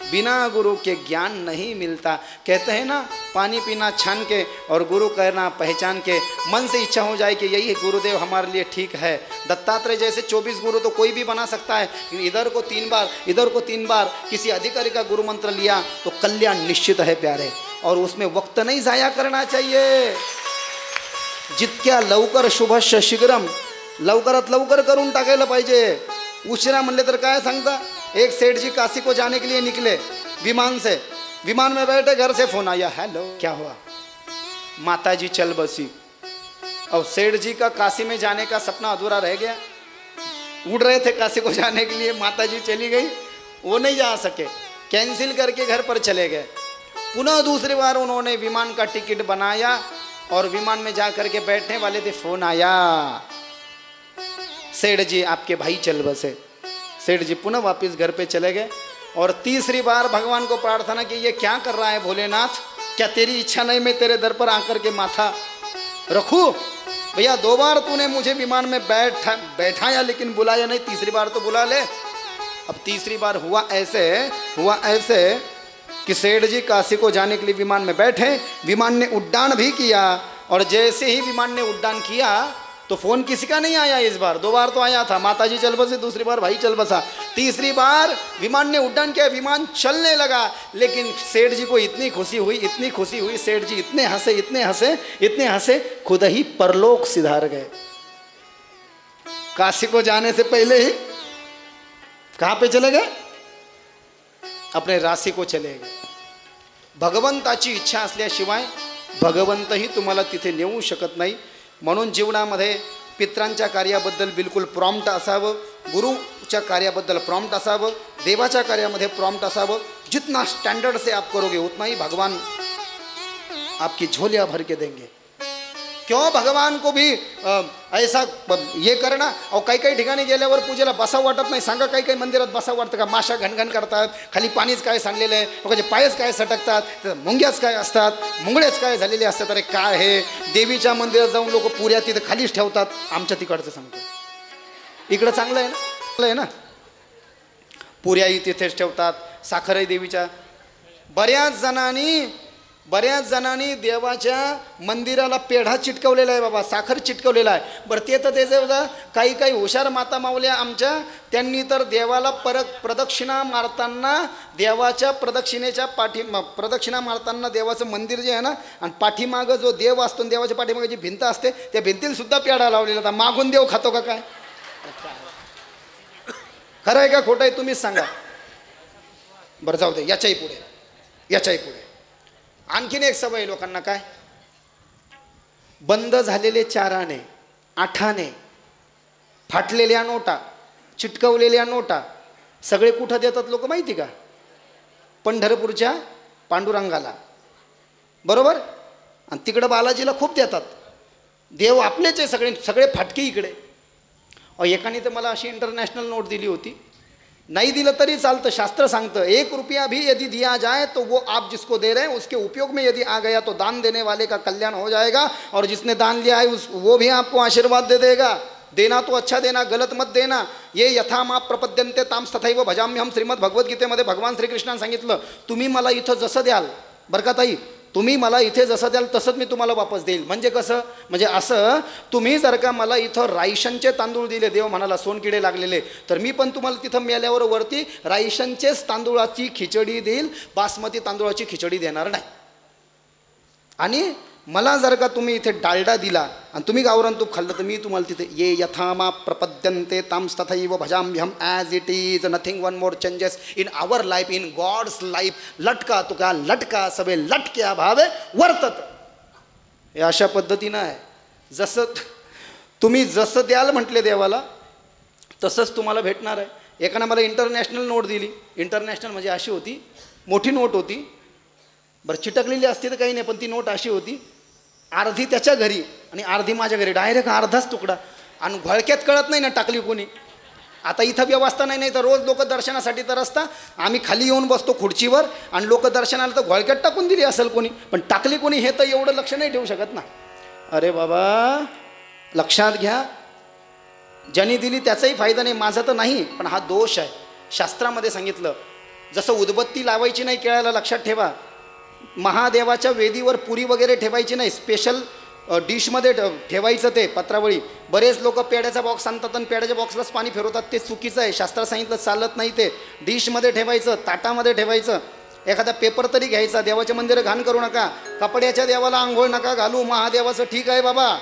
बिना गुरु के ज्ञान नहीं मिलता. कहते हैं ना, पानी पीना छान के और गुरु करना पहचान के. मन से इच्छा हो जाए कि यही गुरुदेव हमारे लिए ठीक है. दत्तात्रेय जैसे 24 गुरु तो कोई भी बना सकता है, इधर को 3 बार, इधर को 3 बार किसी अधिकारी का गुरु मंत्र लिया तो कल्याण निश्चित है प्यारे. और उसमें वक्त नहीं जाया करना चाहिए. जितक्या लवकर शुभस्य शीघ्रम, लवकरात लवकर करून टाकायला पाहिजे. उशिरा म्हणले तर काय सांगता. एक सेठ जी काशी को जाने के लिए निकले विमान से. विमान में बैठे, घर से फोन आया, हेलो क्या हुआ, माता जी चल बसी. और सेठ जी का काशी में जाने का सपना अधूरा रह गया. उड़ रहे थे काशी को जाने के लिए, माता जी चली गई, वो नहीं जा सके, कैंसिल करके घर पर चले गए. पुनः दूसरी बार उन्होंने विमान का टिकट बनाया और विमान में जा करके बैठने वाले थे, फोन आया, सेठ जी आपके भाई चल बसे. सेठ जी पुनः वापस घर पे चले गए. और तीसरी बार भगवान को प्रार्थना की, ये क्या कर रहा है भोलेनाथ, क्या तेरी इच्छा नहीं मैं तेरे दर पर आकर के माथा रखूं. भैया 2 बार तूने मुझे विमान में बैठाया लेकिन बुलाया नहीं, तीसरी बार तो बुला ले. अब तीसरी बार हुआ ऐसे कि सेठ जी काशी को जाने के लिए विमान में बैठे. विमान ने उड्डान भी किया, और जैसे ही विमान ने उड्डान किया तो फोन किसी का नहीं आया. इस बार 2 बार तो आया था, माताजी चल बसी, दूसरी बार भाई चल बसा. तीसरी बार विमान ने उड्डान किया, विमान चलने लगा. लेकिन सेठ जी को इतनी खुशी हुई, सेठ जी इतने हंसे, खुद ही परलोक सिधार गए. काशी को जाने से पहले ही कहाँ पे चले गए, अपने राशि को चले गए. भगवंताची इच्छा असल्याशिवाय भगवंतही तुम्हाला तिथे नेऊ शकत नाही. म्हणून जीवनामध्ये पित्रांच्या कार्याबद्दल बिलकुल प्रॉम्प्ट असावं, गुरुच्या कार्याबद्दल प्रॉम्प्ट असावं, देवाच्या कार्यामध्ये प्रॉम्प्ट असावं. जितना स्टैंडर्ड से आप करोगे उतना ही भगवान आपकी झोलियां भर के देंगे. क्यों भगवान को भी ऐसा ये करना. और काही ठिकाणी गेल्यावर पूजेला बसावं वाटत नाही. सांगा काही मंदिरात बसावं वाटतं का. माशा घनघन करतात, खाली पाणीच काय सांडलेलं आहे, लोकांचे पायच काय सटकतात, मुंग्याच काय असतात, मुंगळेच काय झालेले असतात. अरे काय हे, देवीच्या मंदिरात जाऊन लोक पुऱ्या तिथं खालीच ठेवतात. आमच्या तिकडचं सांगतो, इकडं चांगलं आहे ना, पुऱ्याही तिथेच ठेवतात, साखरही देवीच्या. बऱ्याच जणांनी देवाच्या मंदिराला पेढा चिटकवलेला आहे बाबा, साखर चिटकवलेला आहे. बरं ते तर त्याचं काही हुशार माता मावल्या आमच्या, त्यांनी तर देवाला प्रदक्षिणा मारताना, देवाच्या प्रदक्षिणा मारताना देवाचं मंदिर जे आहे ना, आणि पाठीमागं जो देव असतो, देवाच्या पाठीमागं जी भिंत असते त्या भिंतीला सुद्धा पेढा लावलेला होता. मागून देव खातो का काय, खरं आहे का खोटं आहे तुम्हीच सांगा. बरं जाऊ दे, याच्याही पुढे आणखीन एक सवय लोकांना, काय, बंद झालेले 4 आणे, 8 आणे, फाटलेल्या नोटा, चिटकवलेल्या नोटा सगळे कुठं देतात लोक माहिती का, पंढरपूरच्या पांडुरंगाला, बरोबर. आणि तिकडं बालाजीला खूप देतात. देव आपलेच आहे सगळे फाटके इकडे. एकाने तर मला अशी इंटरनॅशनल नोट दिली होती, नहीं दिलं तरी चालतं, शास्त्र सांगतं 1 रुपया भी यदि दिया जाए तो वो आप जिसको दे रहे हैं उसके उपयोग में यदि आ गया तो दान देने वाले का कल्याण हो जाएगा, और जिसने दान लिया है वो भी आपको आशीर्वाद दे देगा। देना तो अच्छा देना, गलत मत देना। ये यथा माप प्रपद्यंते ताम तथैव भजाम्य हम श्रीमद भगवद्गीतेमध्ये भगवान श्रीकृष्णाने सांगितलं, तुम्ही मला इथं जसं द्याल, बरं का ताई, तुम्ही मला इथे जसं द्याल तसंच मी तुम्हाला वापस देईल. म्हणजे कसं, म्हणजे असं, तुम्ही जर का मला इथं राईशनचे तांदूळ दिले, देव म्हणाला सोनकिडे लागलेले, तर मी पण तुम्हाला तिथं मेल्यावर वरती राईशनचेच तांदूळाची खिचडी देईल, बासमती तांदूळाची खिचडी देणार नाही. आणि मला जर का तुम्ही इथे डालडा दिला आणि तुम्ही गावरान तूप खाल्लं तर मी तुम्हाला तिथे ये यथामा प्रपद्यन्ते ताम तथैव भजाम्यहम as it is, nothing one more changes in our life, in God's life. लटका तुका लटका सवे लटक्या भावे वर्तत. हे अशा पद्धतीनं आहे. जसं तुम्ही जसं द्याल म्हटले देवाला तसंच तुम्हाला भेटणार आहे. एकानं मला इंटरनॅशनल नोट दिली. इंटरनॅशनल म्हणजे अशी होती, मोठी नोट होती, बरं चिटकलेली असते तर काही नाही, पण ती नोट अशी होती, अर्धी त्याच्या घरी आणि अर्धी माझ्या घरी, डायरेक्ट अर्धाच तुकडा. आणि घोळक्यात कळत नाही ना टाकली कोणी. आता इथं व्यवस्था नाही, नाही तर रोज लोक दर्शनासाठी तर असता, आम्ही खाली येऊन बसतो खुर्चीवर आणि लोक दर्शनाला तर घोळक्यात टाकून दिली असेल कोणी, पण टाकली कोणी हे तर एवढं लक्ष नाही ठेवू शकत ना. अरे बाबा लक्षात घ्या, ज्यांनी दिली त्याचाही फायदा नाही, माझा तर नाही, पण हा दोष आहे. शास्त्रामध्ये सांगितलं जसं उदबत्ती लावायची नाही केळाला, लक्षात ठेवा. महादेवाच्या वेदीवर पुरी वगैरे ठेवायची नाही, स्पेशल डिशमध्ये ठेवायचं ते पत्रावळी. बरेच लोक पेड्याचा बॉक्स आणतात आणि पेड्याच्या बॉक्सलाच पाणी फिरवतात, ते चुकीचं आहे. शास्त्रात सांगितलं चालत नाही. ते डिशमध्ये ठेवायचं, ताटामध्ये ठेवायचं. एखादा पेपर तरी घ्यायचा. देवाचे मंदिर घाण करू नका, कपड्याच्या देवाला आंघोळ नका घालू. महादेवाचं ठीक आहे बाबा,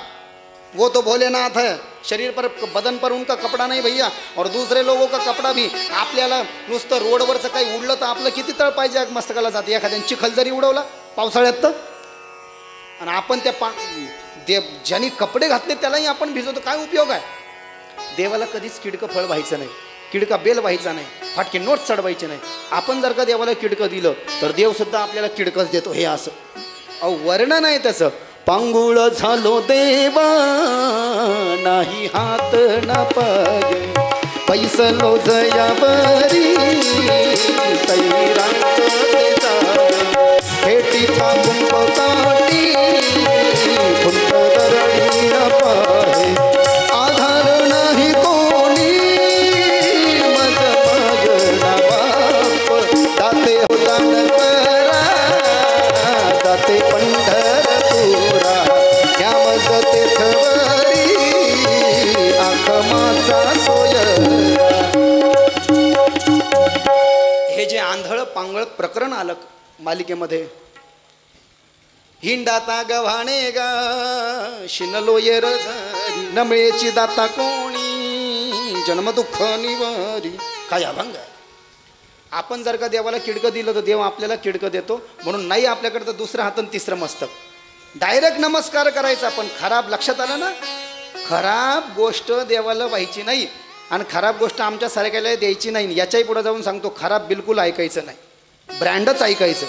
वो तो भोलेनाथ है, शरीर पर बदन पर उनका कपड़ा नहीं भैया, और दूसरे लोगों का कपड़ा भी. आपल्याला नुसतं रोडवरचं काही उडलं तर आपलं किती तळ पाहिजे मस्तकाला जाते. एखाद्याने चिखल जरी उडवला पावसाळ्यात तर, आणि आपण त्या ज्यांनी कपडे घातले त्यालाही आपण भिजवतो, काय उपयोग आहे. देवाला कधीच किडकं फळ व्हायचं नाही, किडका बेल व्हायचा नाही, फाटके नोट चढवायचे नाही. आपण जर का देवाला किडकं दिलं तर देवसुद्धा आपल्याला किडकंच देतो. हे असं अहो वर्णन आहे त्याचं. पांगुळ झालो देवा नाही हात ना पाय, पैसलो जयावरी तैरात हेटी थांबून पताटी दरडी न पाहे, आधार नाही कोणी मज मगना बाप, दाते होता न करा दाते पंढर हे जे आंधळ पांगळ प्रकरण आलं मालिकेमध्ये, हिंडाता गव्हाणे गा शिनलो येर नमळेची दाता कोणी जन्म दुःख निवारी. काय अभंग आहे. आपण जर का देवाला किडकं दिलं तर देव आपल्याला किडकं देतो. म्हणून नाही आपल्याकडे तर दुसरं हात आणि तिसरं मस्तक, डायरेक्ट नमस्कार करायचा. पण खराब, लक्षात आलं ना, खराब गोष्ट देवाला व्हायची नाही आणि खराब गोष्ट आमच्या सारख्याला द्यायची नाही. याच्याही पुढे जाऊन सांगतो, खराब बिलकुल ऐकायचं नाही, ब्रँडच ऐकायचं.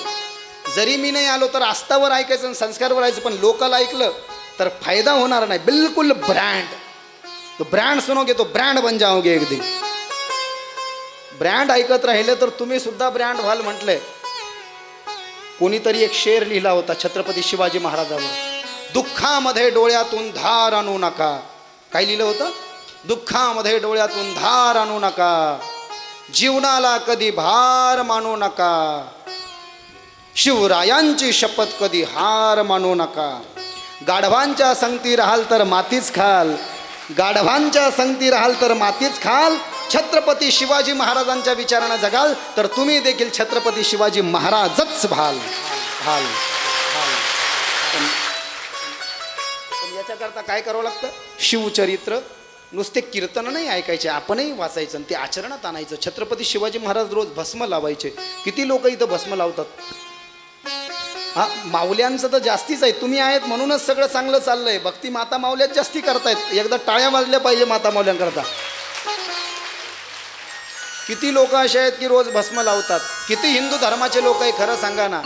जरी मी नाही आलो तर आस्थावर ऐकायचं आणि संस्कारवर ऐकायचं, पण लोकल ऐकलं तर फायदा होणार नाही. बिलकुल ब्रँड, तो ब्रँड सुनोगे तो ब्रँड बन जाओगे एक दिन. ब्रँड ऐकत राहिले तर तुम्ही सुद्धा ब्रँड व्हाल म्हटलंय. कोणीतरी एक शेर लिहिला होता छत्रपती शिवाजी महाराजांवर, दुःखामध्ये डोळ्यातून धार आणू नका. काय लिहिलं होतं? दुःखामध्ये डोळ्यातून धार आणू नका, जीवनाला कधी भार मानू नका, शिवरायांची शपथ कधी हार मानू नका. गाढवांच्या संगती राहाल तर मातीच खाल, गाढवांच्या संगती राहाल तर मातीच खाल. छत्रपती शिवाजी महाराजांच्या विचारानं जगाल तर तुम्ही देखील छत्रपती शिवाजी महाराजच व्हाल. हाल पण याच्याकरता काय करावं लागतं? शिवचरित्र नुसते कीर्तन नाही ऐकायचे, आपणही वाचायचं आणि ते आचरणात आणायचं. छत्रपती शिवाजी महाराज रोज भस्म लावायचे. किती लोक इथं भस्म लावतात? हा, माऊल्यांचं तर जास्तीच आहे. तुम्ही आहेत म्हणूनच सगळं चांगलं चाललंय. भक्ती माता माऊल्यात जास्ती करतायत. एकदा टाळ्या वाजल्या पाहिजे माता माऊल्यांकरता. किती लोक असे आहेत की रोज भस्म लावतात? किती हिंदू धर्माचे लोक आहे खरं सांगा ना.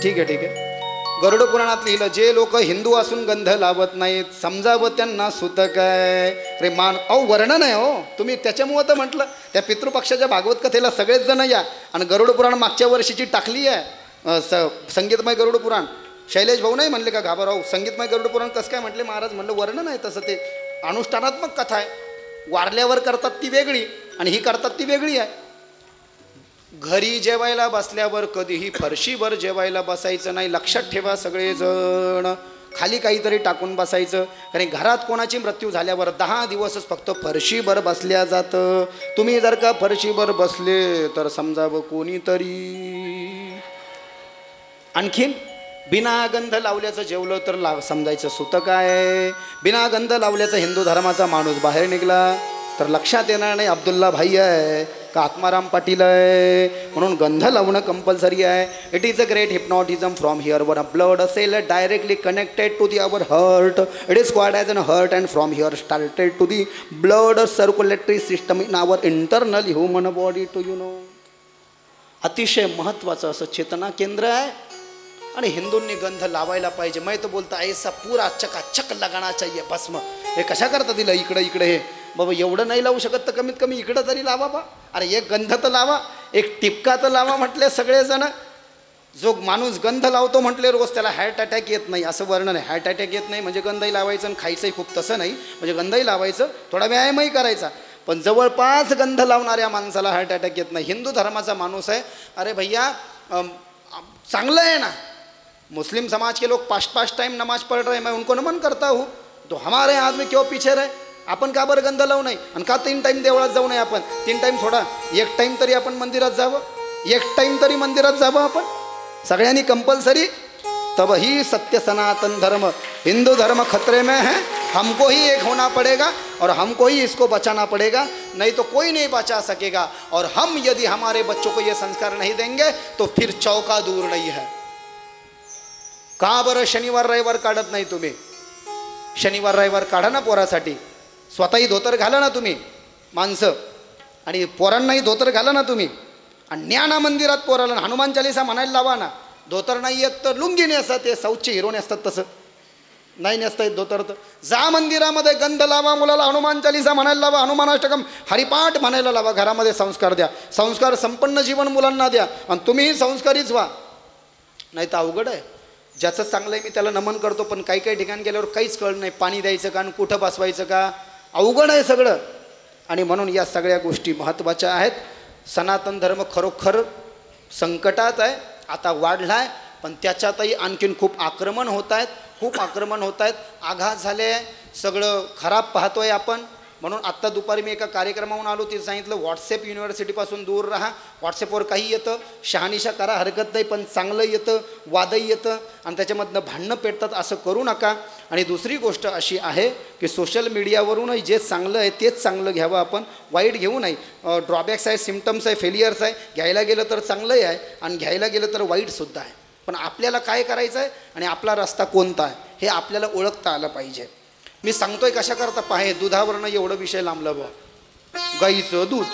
ठीक आहे ठीक आहे, गरुड पुराणात लिहिलं, जे लोक हिंदू असून गंध लावत नाहीत समजावं त्यांना सुत काय रे मान. अहो वर्णन आहे हो, तुम्ही त्याच्यामुळं तर म्हटलं त्या पितृपक्षाच्या भागवत कथेला सगळेच जण या. आणि गरुड पुराण मागच्या वर्षीची टाकली आहे संगीतमय गरुड पुराण. शैलेश भाऊ नाही म्हणले का घाबराव संगीतमय गरुड पुराण कसं काय म्हटले महाराज? म्हणलं वर्णन आहे तसं, ते अनुष्ठानात्मक कथा आहे. वारल्यावर करतात ती वेगळी आणि ही करतात ती वेगळी आहे. घरी जेवायला बसल्यावर कधीही फरशीवर जेवायला बसायचं नाही, लक्षात ठेवा सगळेजण. खाली काहीतरी टाकून बसायचं, कारण घरात कोणाची मृत्यू झाल्यावर 10 दिवसच फक्त फरशीवर बसल्या जातं. तुम्ही जर का फरशीवर बसले तर समजावं कोणीतरी. आणखीन बिना गंध लावल्याचं जेवलं तर समजायचं सुत काय. बिना गंध लावल्याचं हिंदू धर्माचा माणूस बाहेर निघाला तर लक्षात येणार नाही अब्दुल्ला भाई आहे का आत्माराम पाटील आहे. म्हणून गंध लावणं कंपल्सरी आहे. It is a great hypnotism from here वर a blood cell directly connected to the our heart. It is called as an heart and from here started to the blood circulatory system in our internal human body to you know. अतिशय महत्त्वाचं असं चेतना केंद्र आहे. आणि हिंदूंनी गंध लावायला पाहिजे. मैं तो बोलता ऐसा पूरा चकाचक लगाना चाहिए भस्म. हे कशा करता दिलं इकडं इकडे हे बाबा, एवढं नाही लावू शकत तर कमीत कमी इकडं तरी लावा बा. अरे एक गंध तर लावा, एक टिपका तर लावा म्हटले सगळेजण. जो माणूस गंध लावतो म्हटले रोज त्याला हार्ट अटॅक येत नाही असं वर्णन आहे. हार्ट अटॅक येत नाही म्हणजे गंधही लावायचं आणि खायचंही खूप तसं नाही. म्हणजे गंधही लावायचं, थोडा व्यायामही करायचा, पण जवळपास गंध लावणाऱ्या माणसाला हार्ट अटॅक येत नाही. हिंदू धर्माचा माणूस आहे. अरे भैया चांगलं आहे ना, मुस्लिम समाज के लोग 5 टाइम नमाज पढ़ रहे हैं, मैं उनको नमन करता हूँ. तो हमारे आदमी क्यों पीछे रहे? आपण का बरं गंध लावू नाही आणि का 3 टाइम देवळात जाऊ नये? आपण 3 टाइम थोडा 1 टाइम तरी आपण मंदिरात जावं, 1 टाइम तरी मंदिरात जावं आपण सगळ्यांनी कंपल्सरी. तब ही सत्य सनातन धर्म हिंदू धर्म खतरे में है. हमको ही एक होना पड़ेगा और हमको ही इसको बचाना पड़ेगा, नहीं तो कोई नहीं बचा सकेगा. और हम यदि हमारे बच्चों को ये संस्कार नहीं देंगे तो फिर चौका दूर नहीं है. का बरं शनिवार रविवार काढत नाही तुम्ही? शनिवार रविवार काढा ना पोरासाठी. स्वतःही धोतर घाला ना तुम्ही माणसं, आणि पोरांनाही धोतर घाला ना तुम्ही. आणि ज्ञाना मंदिरात पोराला हनुमान चालीसा म्हणायला लावा ना. धोतर नाही येत तर लुंगी नेसतात, ते साऊथचे हिरो नेसतात तसं नाही नेसता येत धोतर तर जा मंदिरामध्ये गंध लावा, मुलाला हनुमान चालीसा म्हणायला लावा, हनुमानाष्टकम हरिपाठ म्हणायला लावा. घरामध्ये संस्कार द्या, संस्कार संपन्न जीवन मुलांना द्या आणि तुम्हीही संस्कारीच व्हा. नाही तर अवघड आहे. ज्याचं चांगलं आहे मी त्याला नमन करतो, पण काही काही ठिकाणी गेल्यावर काहीच कळलं नाही. पाणी द्यायचं का आणि कुठं बसवायचं का, अवघड आहे सगळं. आणि म्हणून या सगळ्या गोष्टी महत्त्वाच्या आहेत. सनातन धर्म खरोखर संकटात आहे, आता वाढला आहे, पण त्याच्यातही आणखीन खूप आक्रमण होत आहेत, खूप आक्रमण होत आहेत, आघात झाले आहे, सगळं खराब पाहतो आहे आपण. म्हणून आत्ता दुपारी मी एका कार्यक्रमाहून आलो, तिथे सांगितलं व्हॉट्सॲप युनिव्हर्सिटीपासून दूर राहा. व्हॉट्सॲपवर काही येतं, शहानिशा करा हरकत नाही, पण चांगलं येतं, वादही येतं आणि त्याच्यामधनं भांडणं पेटतात, असं करू नका. आणि दुसरी गोष्ट अशी आहे की सोशल मीडियावरूनही जे चांगलं आहे तेच चांगलं घ्यावं आपण, वाईट घेऊ नाही. ड्रॉबॅक्स आहे, सिम्पटम्स आहे, फेलियर्स आहे. घ्यायला गेलं तर चांगलंही आहे आणि घ्यायला गेलं तर वाईटसुद्धा आहे. पण आपल्याला काय करायचं आहे आणि आपला रस्ता कोणता आहे हे आपल्याला ओळखता आलं पाहिजे. मी सांगतोय कशा करता पाहे, दुधावरनं एवढं विषय लांबला बा. गाईचं दूध,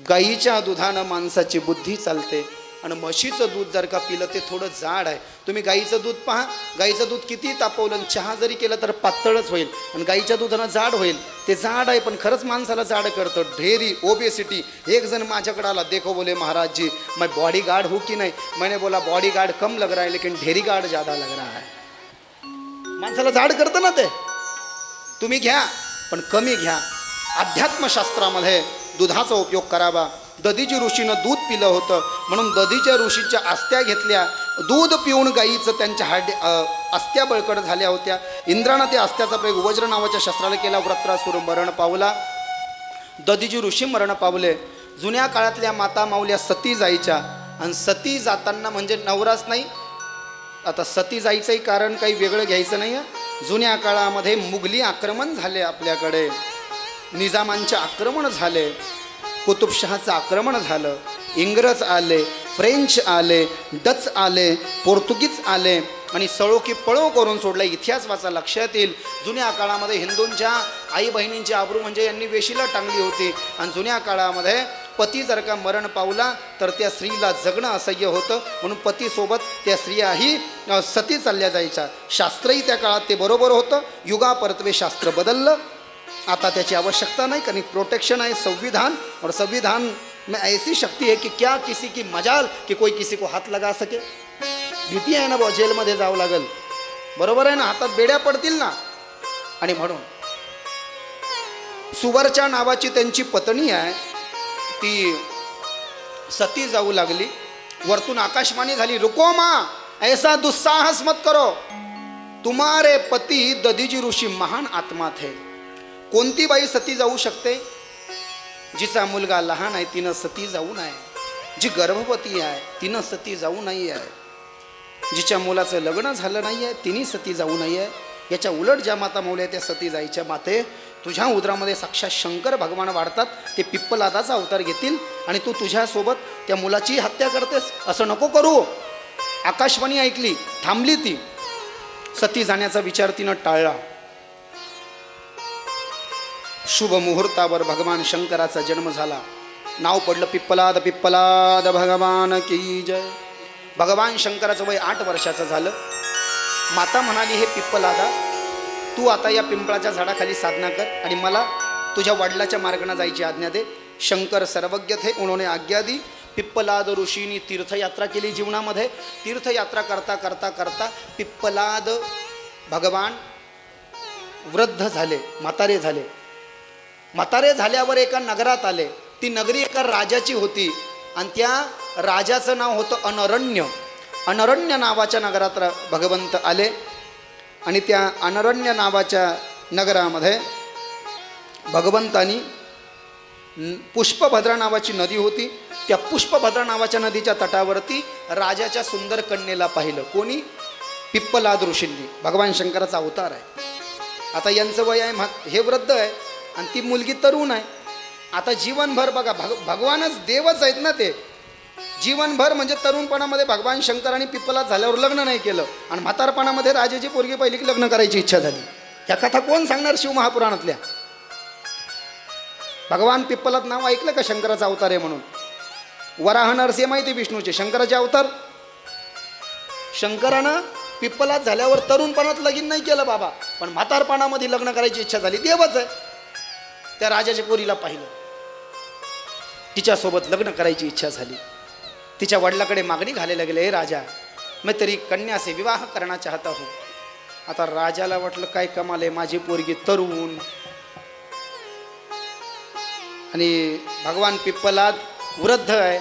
गाईच्या दुधानं माणसाची बुद्धी चालते आणि म्हशीचं दूध जर का पिलं ते थोडं जाड आहे. तुम्ही गाईचं दूध पहा, गाईचं दूध किती तापवलं चहा जरी केलं तर पातळच होईल आणि गाईच्या दुधानं जाड होईल. ते जाड आहे पण खरंच माणसाला जाड करतं. ढेरी ओबेसिटी. एक जण माझ्याकडे आला, देखो बोले महाराज जी मैं बॉडी गार्ड हूँ कि नहीं. मैंने बोला बॉडी गार्ड कम लग रहा है लेकिन ढेरी गार्ड ज़्यादा लग रहा है. माणसाला जाड करतं ना ते. तुम्ही घ्या पण कमी घ्या. अध्यात्मशास्त्रामध्ये दुधाचा उपयोग करावा. दधीची ऋषीनं दूध पिलं होतं म्हणून दधीच्या ऋषीच्या अस्त्या घेतल्या. दूध पिऊन गाईचं त्यांच्या अस्त्या बळकट झाल्या होत्या. इंद्रानं त्या अस्त्याचा प्रयोग वज्र नावाच्या शस्त्राला केला. वृत्रासुर मरण पावला, दधीची ऋषी मरण पावले. जुन्या काळातल्या माता माऊल्या सती जायच्या आणि सती जाताना म्हणजे नवराच नाही, आता सती जायचंही कारण काही वेगळं घ्यायचं नाही. जुन्या काळामध्ये मुघली आक्रमण झाले आपल्याकडे, निजामांचे आक्रमण झाले, कुतुबशहाचं आक्रमण झालं, इंग्रज आले, फ्रेंच आले, डच आले, पोर्तुगीज आले आणि सळो की पळो करून सोडला. इतिहास वाचा लक्षात येईल. जुन्या काळामध्ये हिंदूंच्या आई बहिणींची आबरू म्हणजे यांनी वेशीला टांगली होती आणि जुन्या काळामध्ये पती जर का मरण पावला तर त्या स्त्रीला जगणं असह्य होतं, म्हणून पतीसोबत त्या स्त्रियाही सती चालल्या जायच्या. शास्त्रही त्या काळात ते बरोबर होतं. युगापरत्वे शास्त्र बदललं, आता त्याची आवश्यकता नाही, कारण प्रोटेक्शन आहे संविधान. और संविधान में ऐसी शक्ति है कि क्या किसी की मजाल कि कोई किसी को हात लगा सके. भीती आहे ना बुवा, जेलमध्ये जावं लागेल, बरोबर आहे ना, हातात बेड्या पडतील ना. आणि म्हणून सुवर्चा नावाची त्यांची पत्नी आहे, ती सती जाऊ लागली. वरतून आकाशवाणी झाली, रुको माँ, ऐसा दुस्साहस मत करो, तुम्हारे पती दधीजी ऋषी महान आत्मा थे. कोणती बाई सती जाऊ शकते? जिचा मुलगा लहान आहे तिनं सती जाऊ नये, जी गर्भवती आहे तिनं सती जाऊ नाही आहे, जिच्या मुलाचं लग्न झालं नाही आहे तिने सती जाऊ नये. याच्या उलट ज्या माता मौल्या त्या सती जायच्या. माते, तुझ्या उदरामध्ये साक्षात शंकर भगवान वाढतात, ते पिप्पलादाचा अवतार घेतील आणि तू तुझ्यासोबत त्या मुलाची हत्या करतेस, असं नको करू. आकाशवाणी ऐकली, थांबली. ती सती जाण्याचा विचार तिनं टाळला. शुभ मुहूर्तावर भगवान शंकराचा जन्म झाला. नाव पडलं पिप्पलाद. पिप्पलाद भगवान की जय. भगवान शंकराचं वय 8 वर्षाचं झालं. माता म्हणाली, हे पिप्पलादा, तू आता या पिंपळाच्या झाडाखाली साधना कर आणि मला तुझ्या वडिलाच्या मार्गाने जायची आज्ञा दे. शंकर सर्वज्ञ थे, उन्होंने आज्ञा दी. पिप्पलाद ऋषींनी तीर्थयात्रा केली जीवनामध्ये. तीर्थयात्रा करता करता करता पिप्पलाद भगवान वृद्ध झाले, म्हातारे झाले. म्हातारे झाल्यावर एका नगरात आले. ती नगरी एका राजाची होती आणि त्या राजाचं नाव होतं अनरण्य. अनरण्य नावाच्या नगरात भगवंत आले आणि त्या अनरण्य नावाच्या नगरामध्ये भगवंतानी पुष्पभद्रा नावाची नदी होती. त्या पुष्पभद्रा नावाच्या नदीच्या तटावरती राजाच्या सुंदर कन्येला पाहिलं. कोणी? पिप्पलाद ऋषींनी. भगवान शंकराचा अवतार आहे. आता यांचं वय आहे, हे वृद्ध आहे आणि ती मुलगी तरुण आहे. आता जीवनभर बघा, भगवानच देवच आहेत ना ते. जीवनभर म्हणजे तरुणपणामध्ये भगवान शंकरांनी पिप्पलाद झाल्यावर लग्न नाही केलं आणि म्हातारपणामध्ये राजाची पोरगी पहिली की लग्न करायची इच्छा झाली. ह्या कथा कोण सांगणार शिवमहापुराणातल्या? भगवान पिप्पलाद नाव ऐकलं का शंकराचा अवतार आहे म्हणून? वराह नरसिंह माहिती विष्णूचे, शंकराचे अवतार. शंकरानं पिप्पलाद झाल्यावर तरुणपणात लगीन नाही केलं बाबा, पण म्हातारपणामध्ये लग्न करायची इच्छा झाली. देवच आहे. त्या राजाच्या पोरीला पाहिलं, तिच्यासोबत लग्न करायची इच्छा झाली. तिच्या वडिलाकडे मागणी घालायला गेले, हे राजा, मैं तेरी कन्या से विवाह करना चाहता हूँ. आता राजाला वाटलं काय कमाल आहे, माझी पोरगी तरुण आणि भगवान पिप्पलाद वृद्ध आहे.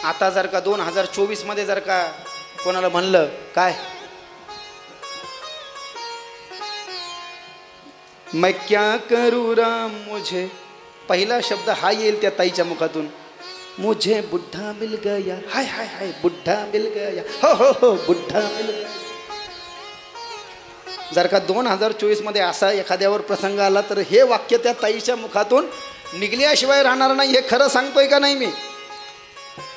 आता जर का 2024 मध्ये जर का कोणाला म्हणलं काय, मैं क्या करूँ राम मुझे, पहिला शब्द हा येईल त्या ताईच्या मुखातून, मुझे बुढ़ा मिल गया, हाय हाय हाय बुढ़ा मिल गया, हो हो हो बुढ़ा मिल गया. जर का 2024 मध्ये असा एखाद्यावर प्रसंग आला तर हे वाक्य त्या ताईच्या मुखातून निघल्याशिवाय राहणार नाही. हे खरं सांगतोय का नाही मी?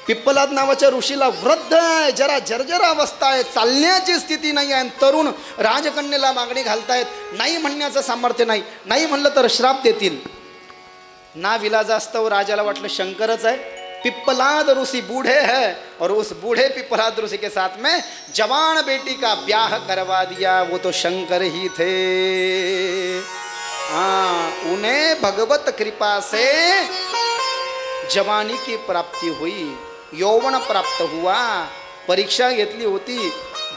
पिप्पलाद नावाच्या ऋषीला वृद्ध आहे, जरा जर्जर अवस्था आहे, चालण्याची स्थिती नाही आहे, तरुण राजकन्येला मागणी घालतायत. नाही म्हणण्याचं सामर्थ्य नाही. नाही म्हणलं तर श्राप देतील. ना विलाजास्तव राजाला वाटलं शंकरच आहे. पिप्पलाद ऋषि बूढ़े हैं और उस बूढ़े पिप्पलाद ऋषि के साथ में जवान बेटी का ब्याह करवा दिया. वो तो शंकर ही थे. हाँ, उन्हें भगवत कृपा से जवानी की प्राप्ति हुई, यौवन प्राप्त हुआ. परीक्षा घेतली होती,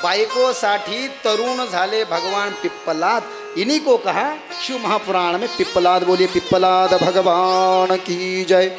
बायकोसाठी तरुण झाले भगवान पिप्पलाद. इन्हीं को कहा शिव महापुराण में पिप्पलाद. बोलिए पिप्पलाद भगवान की जय.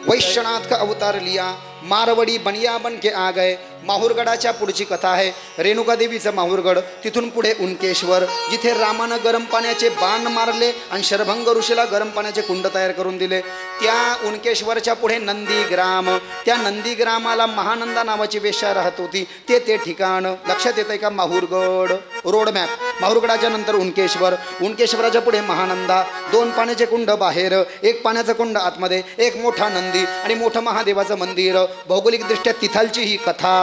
वैश्यनाथ का अवतार लिया, मारवडी बनिया बन के आ गए. माहुरगडाच्या पुढची कथा आहे. रेणुका देवीचं माहुरगड, तिथून पुढे उनकेश्वर, जिथे रामानं गरम पाण्याचे बाण मारले आणि शरभंग ऋषीला गरम पाण्याचे कुंड तयार करून दिले. त्या उनकेश्वरच्या पुढे नंदीग्राम. त्या नंदीग्रामाला महानंदा नावाची वेश्या राहत होती. ते ठिकाण लक्षात येतंय का? Mahurgad road map. माहुरगडाच्या नंतर उनकेश्वर, उनकेश्वराच्या पुढे महानंदा. 2 पाण्याचे कुंड बाहेर, 1 पाण्याचं कुंड आतमध्ये, एक मोठा नंदी आणि मोठं महादेवाचं मंदिर. भौगोलिकदृष्ट्या तिथालची ही कथा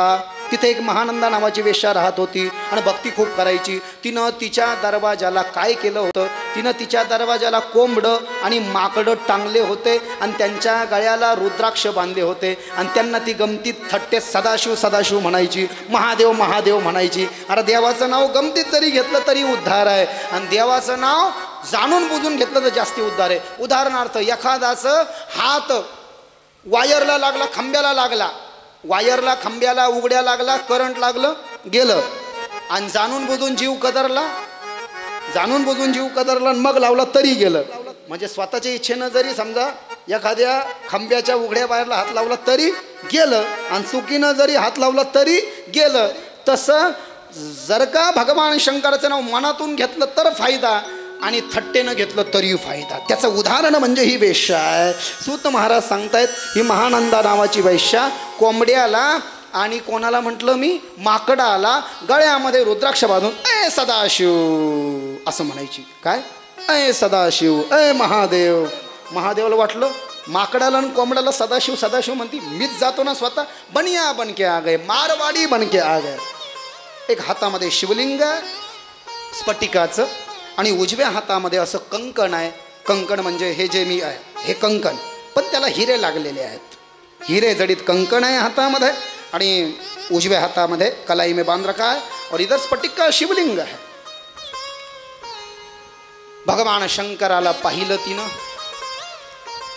तिथे एक महानंदा नावाची वेश्या राहत होती आणि भक्ती खूप करायची. तिनं तिच्या दरवाजाला काय केलं होतं, तिनं तिच्या दरवाजाला कोंबडं आणि माकडं टांगले होते आणि त्यांच्या गळ्याला रुद्राक्ष बांधले होते आणि त्यांना ती गमतीत थट्टे सदाशिव सदाशिव म्हणायची, महादेव महादेव म्हणायची. अरे देवाचं नाव गमतीत जरी घेतलं तरी उद्धार आहे आणि देवाचं नाव जाणून बुजून घेतलं तर जास्ती उद्धार आहे. उदाहरणार्थ एखादाचं हात वायरला लागला, खांब्याला लागला, वायरला खांब्याला उघड्या लागला, करंट लागलं, गेलं आणि जाणून बुजून जीव कदरला, जाणून बुजून जीव कदरला मग लावला तरी गेलं. म्हणजे स्वतःच्या इच्छेनं जरी समजा एखाद्या खांब्याच्या उघड्या वायरला हात लावला तरी गेलं आणि चुकीनं जरी हात लावला तरी गेलं. तसं जर का भगवान शंकराचं नाव मनातून घेतलं तर फायदा आणि थट्टेनं घेतलं तरी फायदा. त्याचं उदाहरण म्हणजे ही वेश्या आहे. सूत महाराज सांगतायत ही महानंदा नावाची वेश्या कोंबड्याला आणि कोणाला म्हटलं मी, माकडाला गळ्यामध्ये रुद्राक्ष बांधून ए सदाशिव असं म्हणायची. काय ए सदाशिव, ए महादेव. महादेवाला वाटलं माकडाला आणि कोंबड्याला सदाशिव सदाशिव म्हणती, मीच जातो ना स्वतः, बनिया बनके आ गए, मारवाडी बनके आ गए. एक हातामध्ये शिवलिंग स्फटिकाचं आणि उजव्या हातामध्ये असं कंकण आहे. कंकण म्हणजे हे जे मी आहे हे कंकण, पण त्याला हिरे लागलेले आहेत. हिरे जडित कंकण आहे हातामध्ये आणि उजव्या हातामध्ये कलाई में बांध रखा है और इधर स्फटिक का शिवलिंग है. भगवान शंकराला पाहिलं तिनं.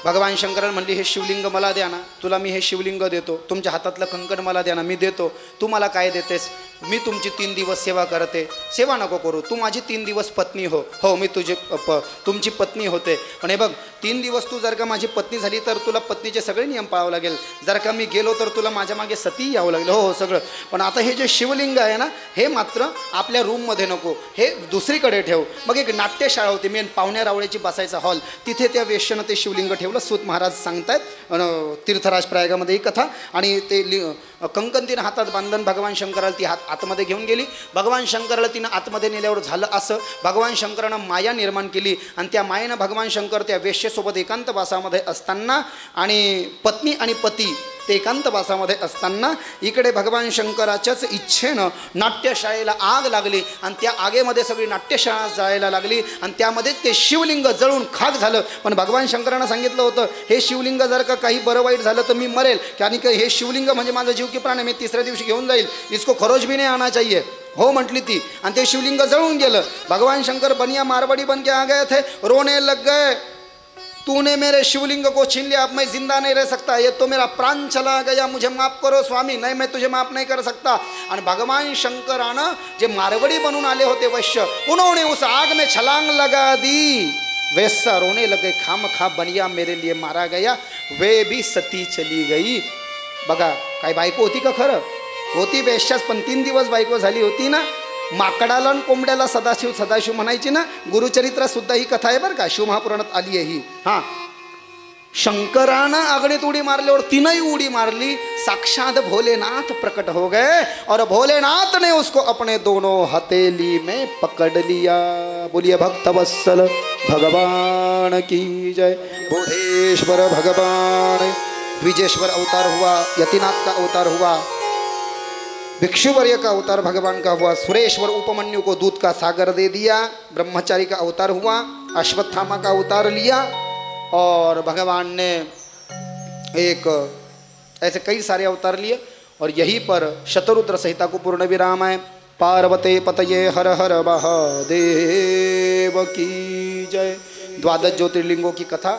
भगवान शंकराला म्हणली हे शिवलिंग मला द्या ना, तुला मी हे शिवलिंग देतो. तुमच्या हातातलं कंकण मला द्या ना, मी देतो. तू मला काय देतेस, मी तुमची 3 दिवस सेवा करते. सेवा नको करू, तू माझी 3 दिवस पत्नी हो. हो मी तुमची पत्नी होते, पण हे बघ 3 दिवस तू जर का माझी पत्नी झाली तर तुला पत्नीचे सगळे नियम पाळावं लागेल. जर का मी गेलो तर तुला माझ्या मागे सती यावं लागेल. हो हो सगळं. पण आता हे जे शिवलिंग आहे ना हे मात्र आपल्या रूममध्ये नको, हे दुसरीकडे ठेव. मग एक नाट्यशाळा होती मेन पाहुण्या रावळ्याची बसायचा हॉल, तिथे त्या वेश्यानं ते शिवलिंग ठेवलं. सूत महाराज सांगतायत तीर्थराज प्रयागामध्ये ही कथा. आणि ते कंकण तिनं हातात बांधून भगवान शंकराला ती हात आतमध्ये घेऊन गेली. भगवान शंकराला तिनं आतमध्ये नेल्यावर झालं असं, भगवान शंकरानं माया निर्माण केली आणि त्या मायेनं भगवान शंकर त्या वेश्येसोबत एकांतवासामध्ये असताना आणि पत्नी आणि पती ते एकांतवासामध्ये असताना इकडे भगवान शंकराच्याच इच्छेनं नाट्यशाळेला आग लागली आणि त्या आगेमध्ये सगळी नाट्यशाळा जायला लागली आणि त्यामध्ये ते शिवलिंग जळून खाक झालं. पण भगवान शंकरानं सांगितलं होतं हे शिवलिंग जर का काही बरं वाईट झालं तर मी मरेल, कारण की हे शिवलिंग म्हणजे माझा जीव की प्राण आहे, मी 3ऱ्या दिवशी घेऊन जाईल, इसको खरोच भी नहीं आना चाहिए. हो म्हटली ती आणि ते शिवलिंग जळून गेलं. भगवान शंकर बनिया मारवाड़ी बन के आ गए थे, रोने लग गए, तूने मेरे शिवलिंग को छीन लिया, अब मैं जिंदा नहीं रह सकता, ये तो मेरा प्राण चला गया, मुझे माफ करो स्वामी. नहीं मैं तुझे माफ नहीं कर सकता. आणि भगवान शंकरानं जे मारवाड़ी बनून आले होते वैश्य, उन्होंने उस आग में छलांग लगा दी. वैसा रोने लगे, खाम खा बनिया मेरे लिए मारा गया, वे भी सती चली गई. बघा काय बायको होती का, खरं होती वेश्याच, पण 3 दिवस बायको झाली होती ना. माकडाला आणि कोंबड्याला सदाशिव सदाशिव म्हणायची ना. गुरुचरित्रात सुद्धा ही कथा आहे बरं का, शिवमहापुराणात आली आहे ही. हां, शंकरानं अग्नीत उडी मारल्यावर तिनंही उडी मारली, साक्षात भोलेनाथ प्रकट हो गए और भोलेनाथ ने उसको अपने दोनों हथेली में पकड़ लिया. बोलिए भक्तवत्सल भगवान की जय. बोधेश्वर भगवान, द्विजेश्वर अवतार हुआ, यतिनाथ का अवतार हुआ, भिक्षुवर्य का अवतार भगवान का हुआ, सुरेश्वर उपमन्यु को दूध का सागर दे दिया, ब्रह्मचारी का अवतार हुआ, अश्वत्थामा का अवतार लिया और भगवान ने एक ऐसे कई सारे अवतार लिए. और यहीं पर शतरुद्र संहिता को पूर्ण विराम है. पार्वते पतये हर हर महादेव की जय. 12 ज्योतिर्लिंगों की कथा.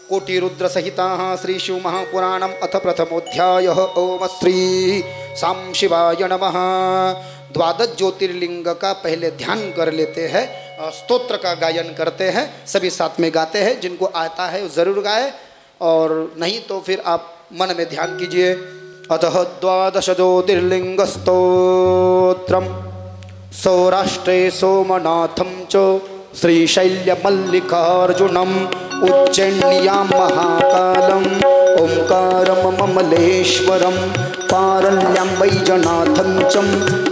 कोटि रुद्र संहिता श्री शिव महापुराणम अथ प्रथमोध्याय. ओम श्री साम शिवाय नमः. 12 ज्योतिर्लिंग का पहले ध्यान कर लेते हैं, स्तोत्र का गायन करते हैं, सभी साथ में गाते हैं. जिनको आता है ज़रूर गाए और नहीं तो फिर आप मन में ध्यान कीजिए. अतः 12 ज्योतिर्लिंग स्तोत्रम. सौराष्ट्रे सोमनाथम च श्रीशैल्य मल्लिकार्जुनम उज्जैन्यां महाकालम ओंकारम ममलेश्वरम पारल्यां वैजनाथं च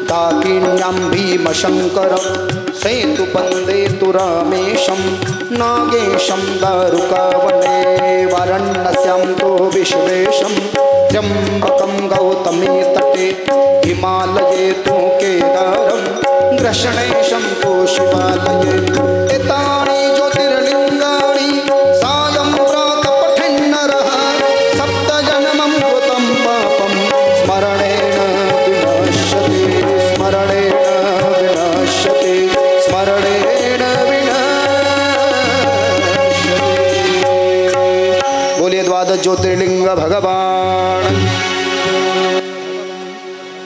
दाकिन्यां भीमशंकरं सेतुबन्धे तु रामेशं नागेशं दारुकावने वाराणस्यां तो विश्वेशं त्र्यंबकं गौतमी तटे हिमालये तु केदारं ग्रशणेशं तु शिवालये एतानि ज्योतिर्लिङ्गानि सायं प्रातः पठेन्नरः सप्तजन्मं कृतं पापं स्मरणेन विनश्यति स्मरणेन विनश्यति स्मरणेन विनश्यति। बोलिए द्वादश ज्योतिर्लिंग भगवान।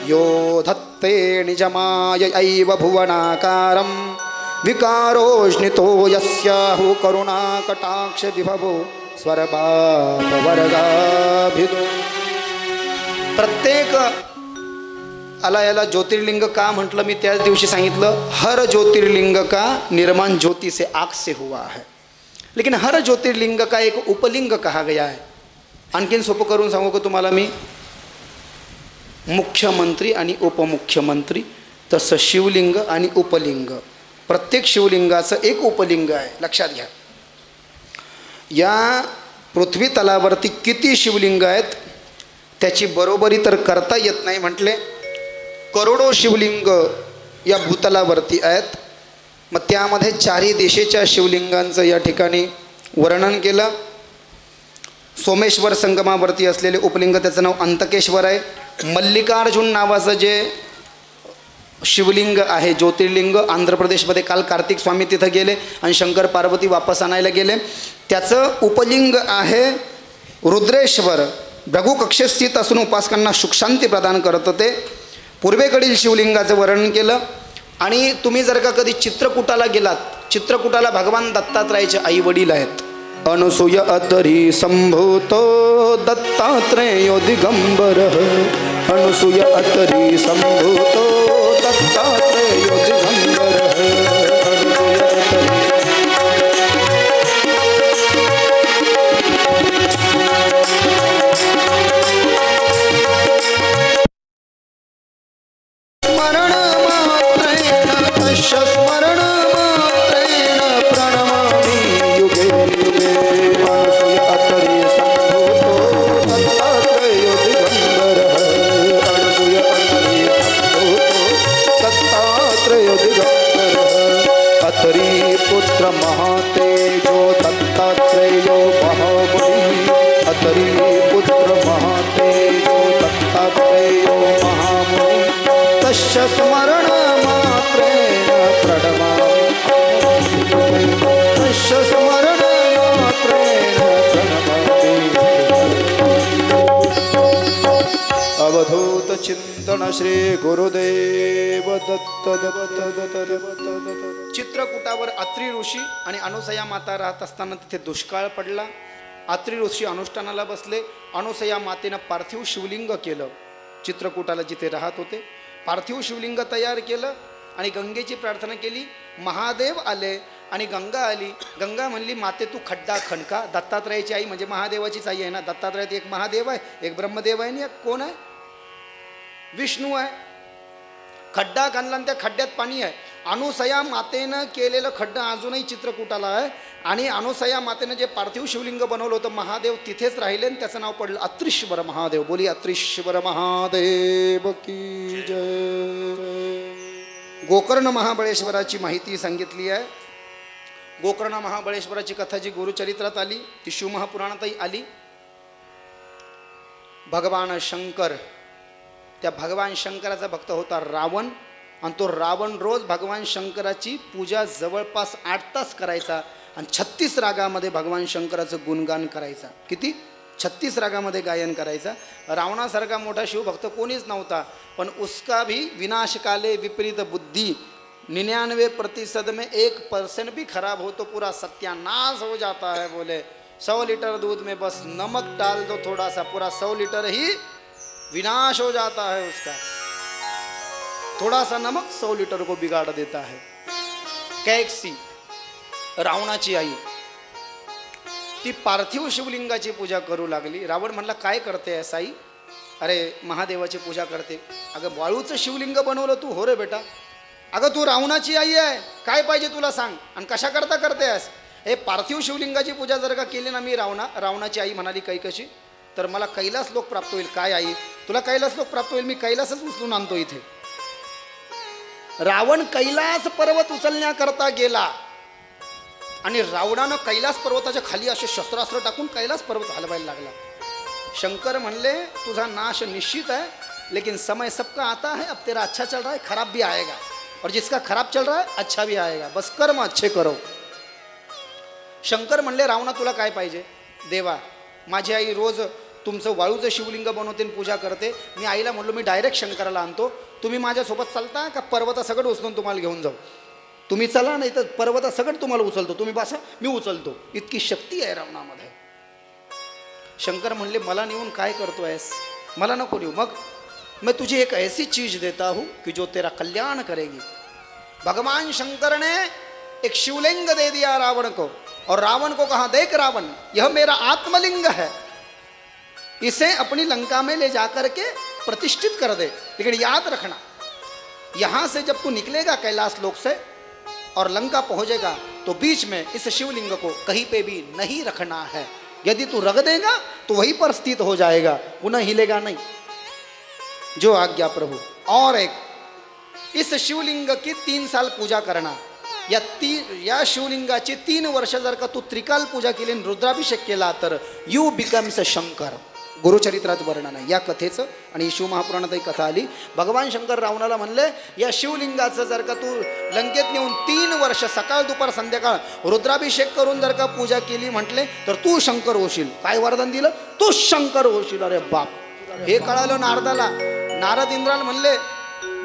यो धत्ते निजमायैव भुवनाकारं विकारोऽश्नितो यस्याहु करुणाकटाक्ष विभवो स्वरभाववर्गाभिदो। प्रत्येक याला ज्योतिर्लिंग का म्हटलं मी त्याच दिवशी सांगितलं, हर ज्योतिर्लिंग का निर्माण ज्योति से आग से हुआ है, लेकिन हर ज्योतिर्लिंग का एक उपलिंग कहा गया है। आणखीन सोपं करून सांगू का तुम्हाला मी, मुख्यमंत्री आणि उपमुख्यमंत्री, तसं शिवलिंग आणि उपलिंग, प्रत्येक शिवलिंगाचं एक उपलिंग आहे, लक्षात घ्या। या पृथ्वी तलावरती किती शिवलिंग आहेत त्याची बरोबरी तर करता येत नाही, म्हटले करोडो शिवलिंग या भूतलावरती आहेत। मग त्यामध्ये चारही दिशेच्या शिवलिंगांचं या ठिकाणी वर्णन केलं। सोमेश्वर संगमावरती असलेले उपलिंग त्याचं नाव अंतकेश्वर आहे। मल्लिकार्जुन नावाचं जे शिवलिंग आहे ज्योतिर्लिंग, आंध्र प्रदेशमध्ये काल कार्तिक स्वामी तिथं गेले आणि शंकर पार्वती वापस आणायला गेले, त्याचं उपलिंग आहे रुद्रेश्वर। भृगुकक्षेत स्थित असून उपासकांना सुखशांती प्रदान करत होते। पूर्वेकडील शिवलिंगाचं वर्णन केलं। आणि तुम्ही जर का कधी चित्रकूटाला गेलात, चित्रकूटाला भगवान दत्तात्रयाचे आई वडील आहेत। अनुसूय अतरी संभूतो दत्तात्रेयो दिगंबरः, अनुसूय अतरी संभूतो दत्तात्रेयो दिगंबरः, अनुसूय अतरी स्मरण मात्रेण तस्य स्मरण मात्रेण प्रणमामि युगे युगे। अनुसूय अतरी संभूतो दत्तात्रेयो दिगंबरः, अनुसूय अतरी संभूतो दत्तात्रेयो दिगंबरः। अतरी पुत्र महातेजो दत्तात्रेयो महामुनि, अतरी पुत्र महातेजो दत्तात्रेयो महामुनि, तस्य स्मरण मात्रेण प्रणमामि, तस्य स्मरण मात्रेण प्रणमामि। अवधूत चिंतन श्री गुरुदेव दत्त दत्त। चित्रकूटावर अत्री ऋषी आणि अनुसया माता राहत असताना तिथे दुष्काळ पडला। अत्री ऋषी अनुष्ठानाला बसले। अनुसया मातेनं पार्थिव शिवलिंग केलं चित्रकूटाला जिथे राहत होते। पार्थिव शिवलिंग तयार केलं आणि गंगेची प्रार्थना केली। महादेव आले आणि गंगा आली। गंगा म्हणली माते तू खड्डा खणका। दत्तात्रयाची आई म्हणजे महादेवाचीच आई आहे ना। दत्तात्रयात एक महादेव आहे, एक ब्रह्मदेव आहे आणि एक कोण आहे, विष्णू आहे। खड्डा खणला आणि त्या खड्ड्यात पाणी आहे। अनुसया मातेनं केलेलं खड्डा अजूनही चित्रकूटाला आहे। आणि अनुसया मातेनं जे पार्थिव शिवलिंग बनवलं होतं महादेव तिथेच राहिले आणि त्याचं नाव पडलं अत्रीश्वर महादेव। बोली अत्रीश्वर महादेव की जय। गोकर्ण महाबळेश्वराची माहिती सांगितली आहे। गोकर्ण महाबळेश्वराची कथा जी गुरुचरित्रात आली ती शिवमहापुराणातही आली। भगवान शंकर, त्या भगवान शंकराचा भक्त होता रावण आणि तो रावण रोज भगवान शंकराची पूजा जवळपास 8 तास करायचा आणि 36 रागामध्ये भगवान शंकराचं गुणगान करायचा। किती? 36 रागामध्ये गायन करायचा। रावणासारखा मोठा शिवभक्त कोणीच नव्हता, पण उसका भी विनाशकाले विपरीत बुद्धि 99% में 1% भी खराब हो तो पूरा सत्यानाश हो जाता है। बोले 100 लीटर दूध में बस नमक डाल दो थोड़ा सा, पूरा 100 लीटर ही विनाश हो जाता है उसका। थोड़ा सा नमक 100 लीटर को बिगाड़ देता है। कैकसी रावणाची आई ती पार्थिव शिवलिंगाची पूजा करू लागली। रावण म्हणला काय करते आहे साई? अरे महादेवाची पूजा करते। अगं वाळूचं शिवलिंग बनवलं तू? हो रे बेटा। अगं तू रावणाची आई आहे, काय पाहिजे तुला सांग आणि कशा करता करते आहेस? हे पार्थिव शिवलिंगाची पूजा जर का केली ना मी रावणाची आई म्हणाली काही कशी तर मला कैलास लोक प्राप्त होईल. काय आई, तुला कैलास लोक प्राप्त होईल, मी कैलासच उचलून आणतो इथे. रावण कैलास पर्वत उचलण्याकरता गेला आणि रावणानं कैलास पर्वताच्या खाली असे शस्त्रास्त्र टाकून कैलास पर्वत हलवायला लागला. शंकर म्हणले तुझा नाश निश्चित है, लेकिन समय सबका आता है, अब तेरा अच्छा चल रहा है, खराब भी आएगा, और जिसका खराब चल रहा है अच्छा भी आएगा, बस कर्म अच्छे करो. शंकर म्हणले रावणा तुला काय पाहिजे. देवा, माझी आई रोज तुमचं वाळूचं शिवलिंग बनवते आणि पूजा करते. मी आईला म्हणलो मी डायरेक्ट शंकराला आणतो, तुम्ही माझ्यासोबत चालता का पर्वतासकट उचलून तुम्हाला घेऊन जाऊ. तुम्ही चला, नाही तर पर्वतासकट तुम्हाला उचलतो, तुम्ही बसा मी उचलतो. इतकी शक्ती आहे रावणामध्ये. शंकर म्हणले मला नेऊन काय करतो आहेस, मला नको नेऊ. मग मैं तुझे एक ऐसी चीज देता हूँ कि जो तेरा कल्याण करेगी. भगवान शंकर ने एक शिवलिंग दे दिया रावण को, और रावण को कहा देख रावण, यह मेरा आत्मलिंग है, इसे अपनी लंका में ले जाकर के प्रतिष्ठित कर दे. लेकिन याद रखना, यहाँ से जब तू निकलेगा कैलाश लोक से और लंका पहुँचेगा तो बीच में इस शिवलिंग को कहीं पे भी नहीं रखना है. यदि तू रख देगा तो वहीं पर स्थित हो जाएगा, पुनः हिलेगा नहीं. जो आज्ञा प्रभु. और एक, इस शिवलिंग की 3 साल पूजा करना. या शिवलिंगाची 3 वर्ष जर का तू त्रिकाल पूजा केली, रुद्राभिषेक केला तर यू बिकम्स शंकर. गुरुचरित्रात वर्णन आहे या कथेचं, आणि शिवमहापुराणात एक कथा आली. भगवान शंकर रावणाला म्हणले या शिवलिंगाचं जर का तू लंकेत नेऊन 3 वर्ष सकाळ दुपार संध्याकाळ रुद्राभिषेक करून जर का पूजा केली म्हटले तर तू शंकर होशील. काय वरदान दिलं, तू शंकर होशील. अरे बाप, हे कळालं नारदाला. नारद इंद्राला म्हणले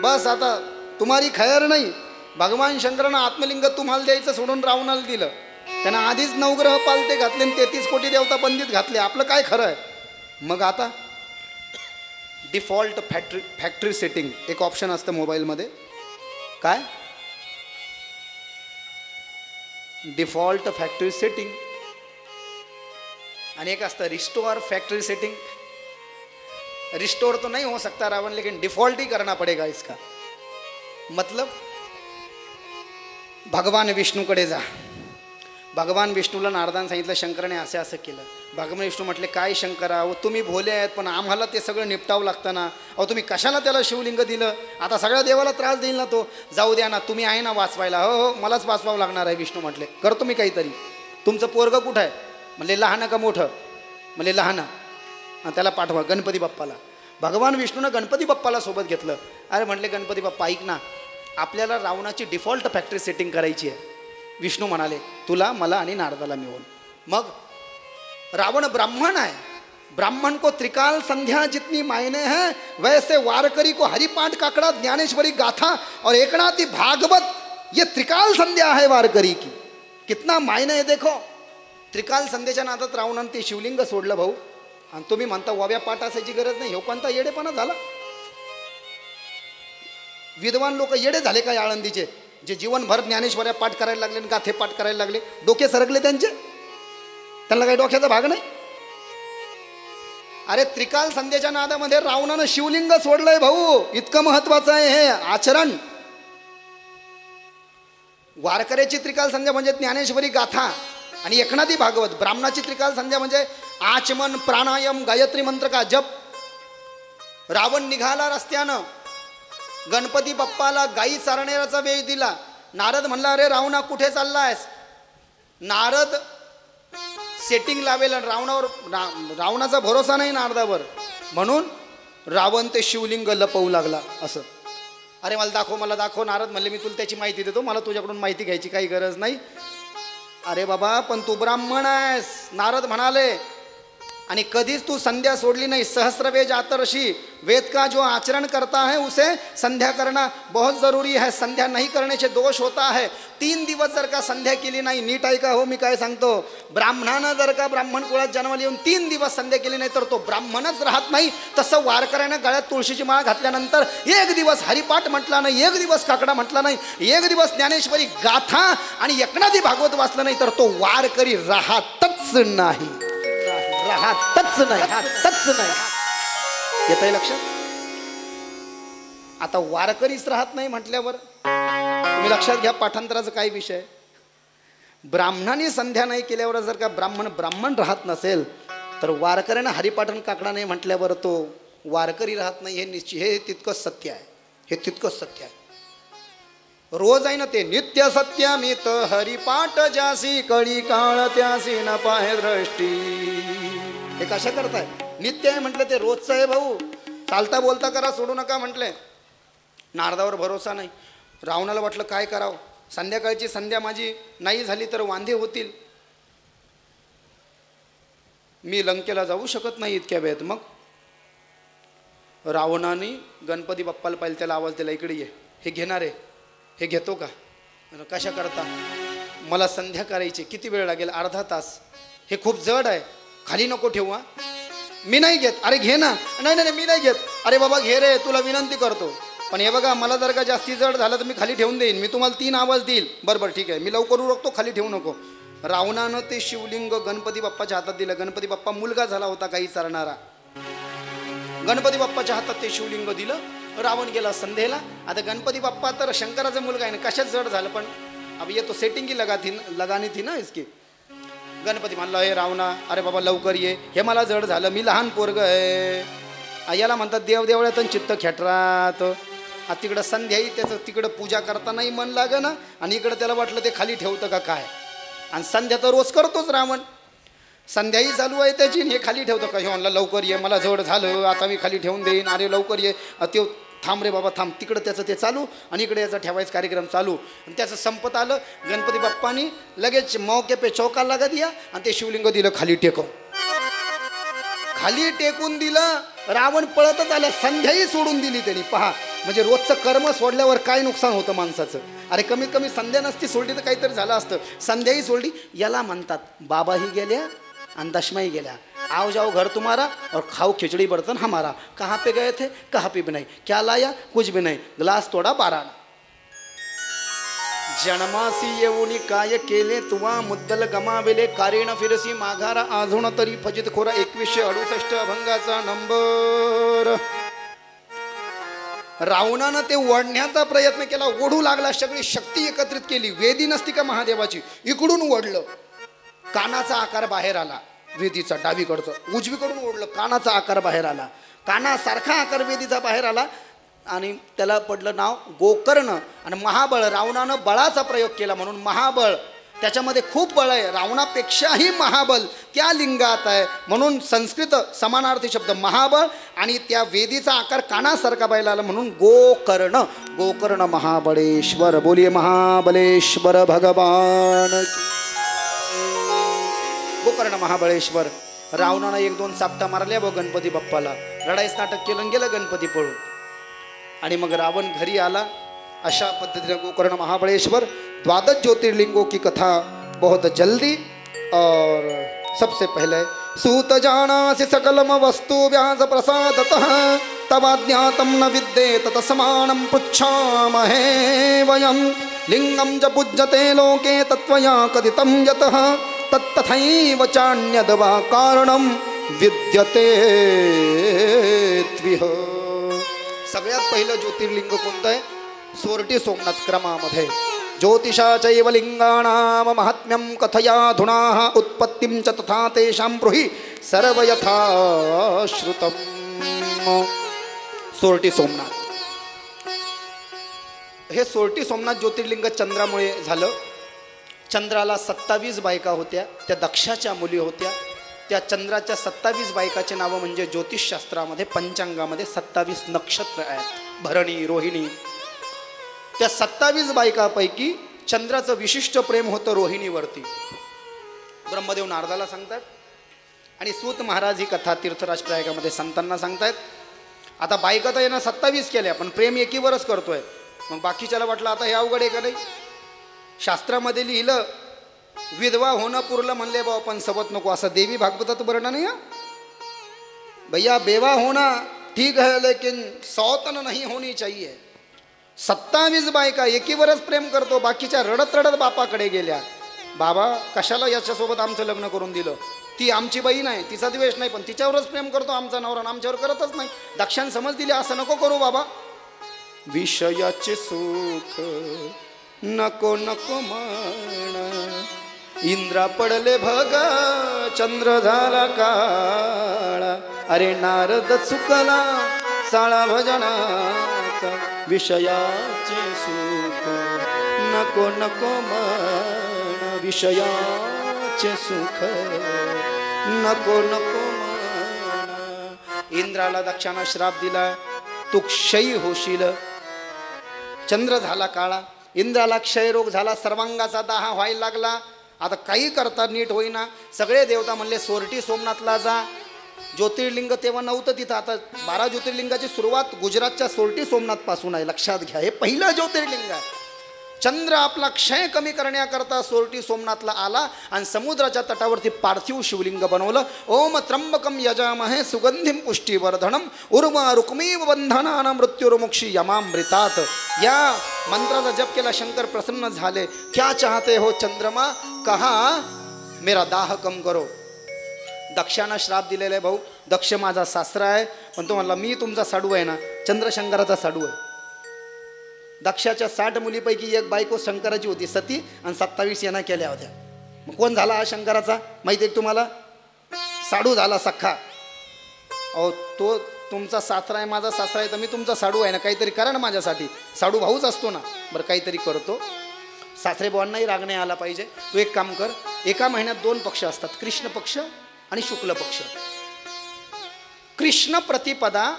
बस आता तुम्हारी खैर नाही. भगवान शंकरानं आत्मलिंग तुम्हाला द्यायचं सोडून रावणाला दिलं. त्यांना आधीच 9 ग्रह पालते घातले आणि 33 कोटी देवता बंदित घातले. आपलं काय खरं आहे. मग आता डिफॉल्ट फॅक्टरी सेटिंग एक ऑप्शन असतं मोबाईलमध्ये. काय डिफॉल्ट फॅक्टरी सेटिंग, आणि एक असतं रिस्टोर फैक्ट्री सेटिंग. रिस्टोर तो नहीं हो सकता रावण, लेकिन डिफॉल्ट ही करना पड़ेगा इसका. मतलब भगवान विष्णूकडे जा. भगवान विष्णूला नारदान सांगितलं शंकराने असं असं केलं. भगवान विष्णू म्हटले काय शंकरा, अहो तुम्ही भोले आहेत पण आम्हाला ते सगळं निपटावं लागतं ना. अहो तुम्ही कशाला त्याला शिवलिंग दिलं, आता सगळ्या देवाला त्रास देईल ना तो. जाऊ द्या ना, तुम्ही आहे ना वाचवायला. हो हो मलाच वाचवावं लागणार आहे. विष्णू म्हटले करतो मी काहीतरी. तुमचं पोरगं कुठं आहे, म्हणले लहान का मोठं, म्हणले लहान, त्याला पाठवा गणपती बाप्पाला. भगवान विष्णूनं गणपती बाप्पाला सोबत घेतलं. अरे म्हटले गणपती बाप्पा ऐक ना, आपल्याला रावणाची डिफॉल्ट फॅक्टरी सेटिंग करायची आहे. विष्णू म्हणाले तुला मला आणि नारदाला मिळून. मग रावण ब्राह्मण है, ब्राह्मण को त्रिकाल संध्या जितनी मायने हैं वैसे वारकरी को हरिपाठ काकड़ा ज्ञानेश्वरी गाथा और एकनाथी भागवत ये त्रिकाल संध्या है वारकरी की. कितना मायने है देखो. त्रिकाल संध्याच्या नादात रावणानं ते शिवलिंग सोडलं भाऊ, आणि तुम्ही म्हणता वाव्या पाठ असायची गरज नाही. हो कोणता येडेपणा झाला. विद्वान लोक येडे झाले काय आळंदीचे, जे जीवनभर ज्ञानेश्वर्या पाठ करायला लागले आणि गाथे पाठ करायला लागले. डोके सरकले त्यांचे, त्यांना काही डोक्याचा भाग नाही. अरे त्रिकाल संध्याच्या नादामध्ये रावणानं शिवलिंग सोडलंय भाऊ. इतकं महत्वाचं आहे हे आचरण. वारकऱ्याची त्रिकाल संध्या म्हणजे ज्ञानेश्वरी गाथा आणि एकनाथी भागवत. ब्राह्मणाची त्रिकाल संध्या म्हणजे आचमन प्राणायाम गायत्री मंत्र का जप. रावण निघाला रस्त्यानं, गणपती बाप्पाला गाई चारण्याचा वेळ दिला. नारद म्हणला अरे रावणा कुठे चाललायस. नारद सेटिंग लावेल, रावणाचा भरोसा नाही नारदावर, म्हणून रावण ते शिवलिंग लपवू लागला. असं अरे मला दाखव मला दाखव. नारद म्हणले मी तुला त्याची माहिती देतो, मला तुझ्याकडून माहिती घ्यायची काही गरज नाही. अरे बाबा पण तू ब्राह्मण आहेस, नारद म्हणाले, आणि कधीच तू संध्या सोडली नाही. सहस्रवेद आतर्षी वेद का जो आचरण करता है उसे संध्या करना बहुत ज़रूरी है. संध्या नहीं करने से दोष होता है. 3 दिवस जर का संध्या केली नाही, नीट ऐका हो मी काय सांगतो. ब्राह्मणानं जर का ब्राह्मण कुळात जन्माला येऊन 3 दिवस संध्या केली नाही तर तो ब्राह्मणच राहत नाही. तसं वारकऱ्यानं गळ्यात तुळशीची माळ घातल्यानंतर 1 दिवस हरिपाठ म्हटला नाही, 1 दिवस काकडा म्हटला नाही, 1 दिवस ज्ञानेश्वरी गाथा आणि एकनाथी भागवत वाचलं नाही तर तो वारकरी राहतच नाही. राहतच नाही, राहतच नाही. येतंय लक्षात. आता वारकरीच राहत नाही म्हटल्यावर तुम्ही लक्षात घ्या पाठांतराचा काय विषय. ब्राह्मणाने संध्या नाही केल्यावर जर का ब्राह्मण राहत नसेल तर वारकऱ्यानं हरिपाठन काकडा नाही म्हटल्यावर तो वारकरी राहत नाही, हे निश्चित, हे तितकंच सत्य आहे, हे तितकंच सत्य आहे. रोज आहे ना ते नित्य सत्यामित हरिपाठ जासी कळी काळ त्यासी न पाहे दृष्टी. हे कशा करताय? नित्य आहे म्हटलं ते रोजचं आहे भाऊ, चालता बोलता करा, सोडू नका म्हटले. नारदावर भरोसा नाही. रावणाला वाटलं काय करावं, संध्याकाळची संध्या माझी नाही झाली तर वांदे होतील, मी लंकेला जाऊ शकत नाही इतक्या वेळेत. मग रावणाने गणपती बाप्पाला पाहिजे, त्याला आवाज दिला, इकडे ये, हे घेणार आहे, हे घेतो का? कशा करता? मला संध्या करायची, किती वेळ लागेल? अर्धा तास. हे खूप जड आहे, खाली नको ठेवू. मी नाही घेत. अरे घे ना. नाही नाही मी नाही घेत. अरे बाबा घे रे, तुला विनंती करतो, पण हे बघा मला जर का जास्ती जड झालं तर मी खाली ठेवून देईन, मी तुम्हाला 3 आवाज देईल. बरोबर ठीक आहे, मी लवकर उरकतो, खाली ठेवू नको. रावणानं ते शिवलिंग गणपती बाप्पाच्या हातात दिलं. गणपती बाप्पा मुलगा झाला होता काही चालणारा, गणपती बाप्पाच्या हातात ते शिवलिंग दिलं. रावण गेला संध्येला. आता गणपती बाप्पा तर शंकराचा मुलगा आहे ना, कशाच जड झालं, पण अब ये तो सेटिंग की लगानी थी ना इसकी. गणपती म्हणला, हे रावणा अरे बाबा लवकर ये, हे मला जड झालं, मी लहान पोरग आहे. याला म्हणतात देवदेवळ्यातून चित्त खेटरात. तिकडं संध्याही त्याचं तिकडं पूजा करतानाही मन लागे ना, आणि इकडं त्याला वाटलं ते खाली ठेवतं का काय. आणि संध्या तर रोज करतोच रावण, संध्याही चालू आहे त्याची, हे खाली ठेवतं का. हे म्हणला लवकर ये, मला जड झालं, आता मी खाली ठेवून देईन. अरे लवकर ये. ते थांब रे बाबा थांब. तिकडं त्याचं ते चालू, आणि इकडे याचा ठेवायचा कार्यक्रम चालू. आणि त्याचं संपत आलं. गणपती बाप्पानी लगेच मौके पे चौका लगा दिया, आणि ते शिवलिंग दिलं खाली टेकून. खाली टेकून दिलं. रावण पळतच आला. संध्याही सोडून दिली त्यांनी. पहा म्हणजे रोजचं कर्म सोडल्यावर काय नुकसान होतं माणसाचं. अरे कमीत कमी संध्या नसती सोडली तर काहीतरी झालं असतं. संध्याही सोडली. याला म्हणतात बाबाही गेल्या आणि दशमाही गेल्या. आओ जाओ घर तुम्हारा और खाओ खिचड़ी बर्तन हमारा. कहाँ पे गए थे? कहाँ पे भी नहीं. क्या लाया? कुछ भी नहीं. ग्लास तोडा 12. जन्मासी येऊनी काय केले तुवा मुद्दल गमावेले कारेण फिरसी माघारा आझुण तरी फजित खोरा. 2168 अभंगाचा नंबर. रावणानं ते ओढण्याचा प्रयत्न केला, ओढू लागला, सगळी शक्ती एकत्रित केली. वेदी नसती का महादेवाची, इकडून ओढलं, कानाचा आकार बाहेर आला वेदीचा, डावीकडचं. उजवीकडून ओढलं, कानाचा आकार बाहेर आला, कानासारखा आकार वेदीचा बाहेर आला, आणि त्याला पडलं नाव गोकर्ण. आणि महाबळ, रावणानं बळाचा प्रयोग केला म्हणून महाबळ. त्याच्यामध्ये खूप बळ आहे, रावणापेक्षाही महाबल त्या लिंगात आहे, म्हणून संस्कृत समानार्थी शब्द महाबळ. आणि त्या वेदीचा आकार कानासारखा बाहेर आला म्हणून गोकर्ण. गोकर्ण महाबळेश्वर. बोलिये महाबलेश्वर भगवान. गोकर्ण महाबळेश्वर. रावणानं 1-2 चापटा मारल्या व गणपती बाप्पाला. रडाईच नाटक केलं, गेलं गणपती पळून. आणि मग रावण घरी आला. अशा पद्धतीने गोकर्ण महाबळेश्वर 12 ज्योतिर्लिंगों की कथा बहुत जल्दी. और सबसे पहले सूत जानासि सकलम वस्तु व्यास प्रसादतः तवाज्ञातं न विद्येत तस्मानं पृच्छामहे वयं. लिंगं च पूज्यते लोके तत्त्वया कथितं यतः तत्तथैव चान्यद् वा कारणं विद्यते त्विह. सगळ्यात पहिलं ज्योतिर्लिंग कोणतं आहे? सोरटी सोमनाथ क्रमामध्ये. ज्योतिषाचैव लिंगाणाम महात्म्यं कथयाधुनाः उत्पत्तिं च तथा तेषां ब्रूहि सर्व यथा श्रुतम्. सोरटी सोमनाथ. हे सोरटी सोमनाथ ज्योतिर्लिंग चंद्रामुळे झालं. चंद्राला 27 बायका होत्या, त्या दक्षाच्या मुली होत्या. त्या चंद्राच्या 27 बायकाचे नावं म्हणजे ज्योतिषशास्त्रामध्ये पंचांगामध्ये 27 नक्षत्र आहेत. भरणी, रोहिणी. त्या 27 बायकापैकी चंद्राचं विशिष्ट प्रेम होतं रोहिणीवरती. ब्रह्मदेव नारदाला सांगतात, आणि सूत महाराज ही कथा तीर्थराज प्रयागामध्ये संतांना सांगतायत. आता बायका तर यांना 27 केल्या, पण प्रेम एकीवरच करतोय. मग बाकीच्याला वाटलं आता हे अवघड आहे का नाही. शास्त्रामध्ये लिहिलं विधवा होणं पुरलं म्हणले बाबा, पण सबत नको, असं देवी भागवतात वर्णन नाही. भैया बेवा होना ठीक है लेकिन सौतन नहीं होनी चाहिए. 27 बायका एकीवरच प्रेम करतो, बाकीच्या रडत रडत बापाकडे गेल्या. बाबा कशाला याच्यासोबत आमचं लग्न करून दिलं, ती आमची बहीण आहे, तिचा द्वेष नाही, पण तिच्यावरच प्रेम करतो आमचा नवरा, आमच्यावर करतच नाही. दक्षाने समज दिली असं नको करू बाबा. विषयाचे सुख नको नको म्हण इंद्रा पडले भग चंद्र झाला काळा, अरे नारद चुकला साळा भजनाचा, विषयाचे सुख नको नको म्हण, विषयाचे सुख नको नको म्हण. इंद्राला दक्षाना श्राप दिला, तू क्षयी होशील. चंद्र झाला काळा, इंद्राला क्षयरोग झाला, सर्वांगाचा दाह व्हायला लागला. आता काही करता नीट होईना. सगळे देवता म्हणले सोरटी सोमनाथला जा. ज्योतिर्लिंग तेव्हा नव्हतं तिथं. आता 12 ज्योतिर्लिंगाची सुरुवात गुजरातच्या सोरटी सोमनाथ पासून आहे, लक्षात घ्या. हे पहिलं ज्योतिर्लिंग आहे. चंद्र आपला क्षय कमी करण्याकरता सोरटी सोमनाथला आला आणि समुद्राच्या तटावरती पार्थिव शिवलिंग बनवलं. ओम त्र्यंबकम यजामहे सुगंधिम पुष्टिवर्धनम उर्वा रुक्मीव बंधनान मृत्युर्मुक्षी यमामृतात. या मंत्राचा जप केला, शंकर प्रसन्न झाले. क्या चाहते हो चंद्रमा, कहा मेरा दाह कम करो. दक्षाना श्राप दिलेला आहे. भाऊ दक्ष माझा सासरा आहे, पण तो म्हणला मी तुमचा साडू आहे ना. चंद्रशंकराचा साडू आहे. दक्षाच्या 60 मुलीपैकी एक बायको शंकराची होती सती, आणि 27 यांना केल्या होत्या. मग कोण झाला हा शंकराचा माहिती आहे तुम्हाला? साडू झाला सख्खा. अहो तो तुमचा सासरा आहे, माझा सासरा आहे, तर मी तुमचा साडू आहे ना, काहीतरी करा ना माझ्यासाठी. साडू भाऊच असतो ना. बरं काहीतरी करतो. सासरे भावांनाही राग नाही आला पाहिजे. तू एक काम कर, एका महिन्यात 2 पक्ष असतात, कृष्ण पक्ष आणि शुक्ल पक्ष. कृष्ण प्रतिपदा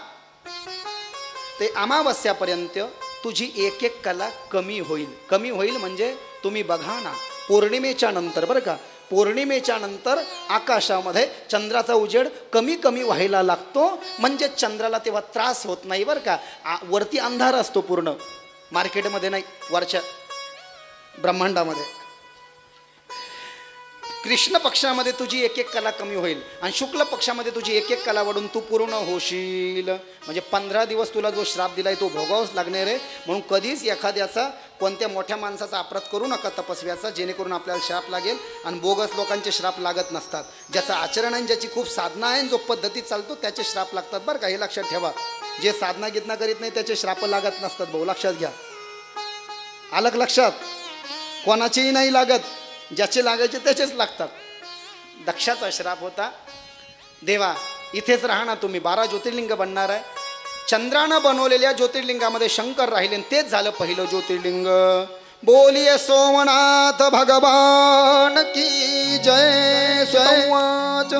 ते अमावस्यापर्यंत तुझी एक एक कला कमी होईल. कमी होईल म्हणजे तुम्ही बघा ना, पौर्णिमेच्या नंतर बरं का, पौर्णिमेच्या नंतर आकाशामध्ये चंद्राचा उजेड कमी कमी व्हायला लागतो. म्हणजे चंद्राला तेव्हा त्रास होत नाही बरं का. वरती अंधार असतो पूर्ण, मार्केटमध्ये नाही, वरच्या ब्रह्मांडामध्ये. कृष्ण पक्षामध्ये तुझी एक एक कला कमी होईल आणि शुक्ल पक्षामध्ये तुझी एक एक कला वाढून तू पूर्ण होशील. म्हणजे 15 दिवस तुला जो श्राप दिलाय तो भोगावंच लागणार आहे. म्हणून कधीच एखाद्याचा, कोणत्या मोठ्या माणसाचा अपराध करू नका तपस्व्याचा, जेणेकरून आपल्याला श्राप लागेल. आणि बोगस लोकांचे श्राप लागत नसतात. ज्याचं आचरण आहे, ज्याची खूप साधना आहे, जो पद्धतीत चालतो त्याचे श्राप लागतात बरं का. हे लक्षात ठेवा. जे साधना गितना करीत नाही त्याचे श्राप लागत नसतात भाऊ, लक्षात घ्या. आलं लक्षात? कोणाचेही नाही लागत, ज्याचे लागायचे त्याचेच लागतात. दक्षाचा श्राप होता, देवा इथेच राहा ना तुम्ही, 12 ज्योतिर्लिंग बनणार आहे. चंद्रानं बनवलेल्या ज्योतिर्लिंगामध्ये शंकर राहिले, तेच झालं पहिलं ज्योतिर्लिंग. बोलिये सोमनाथ भगवान की जय. संवाच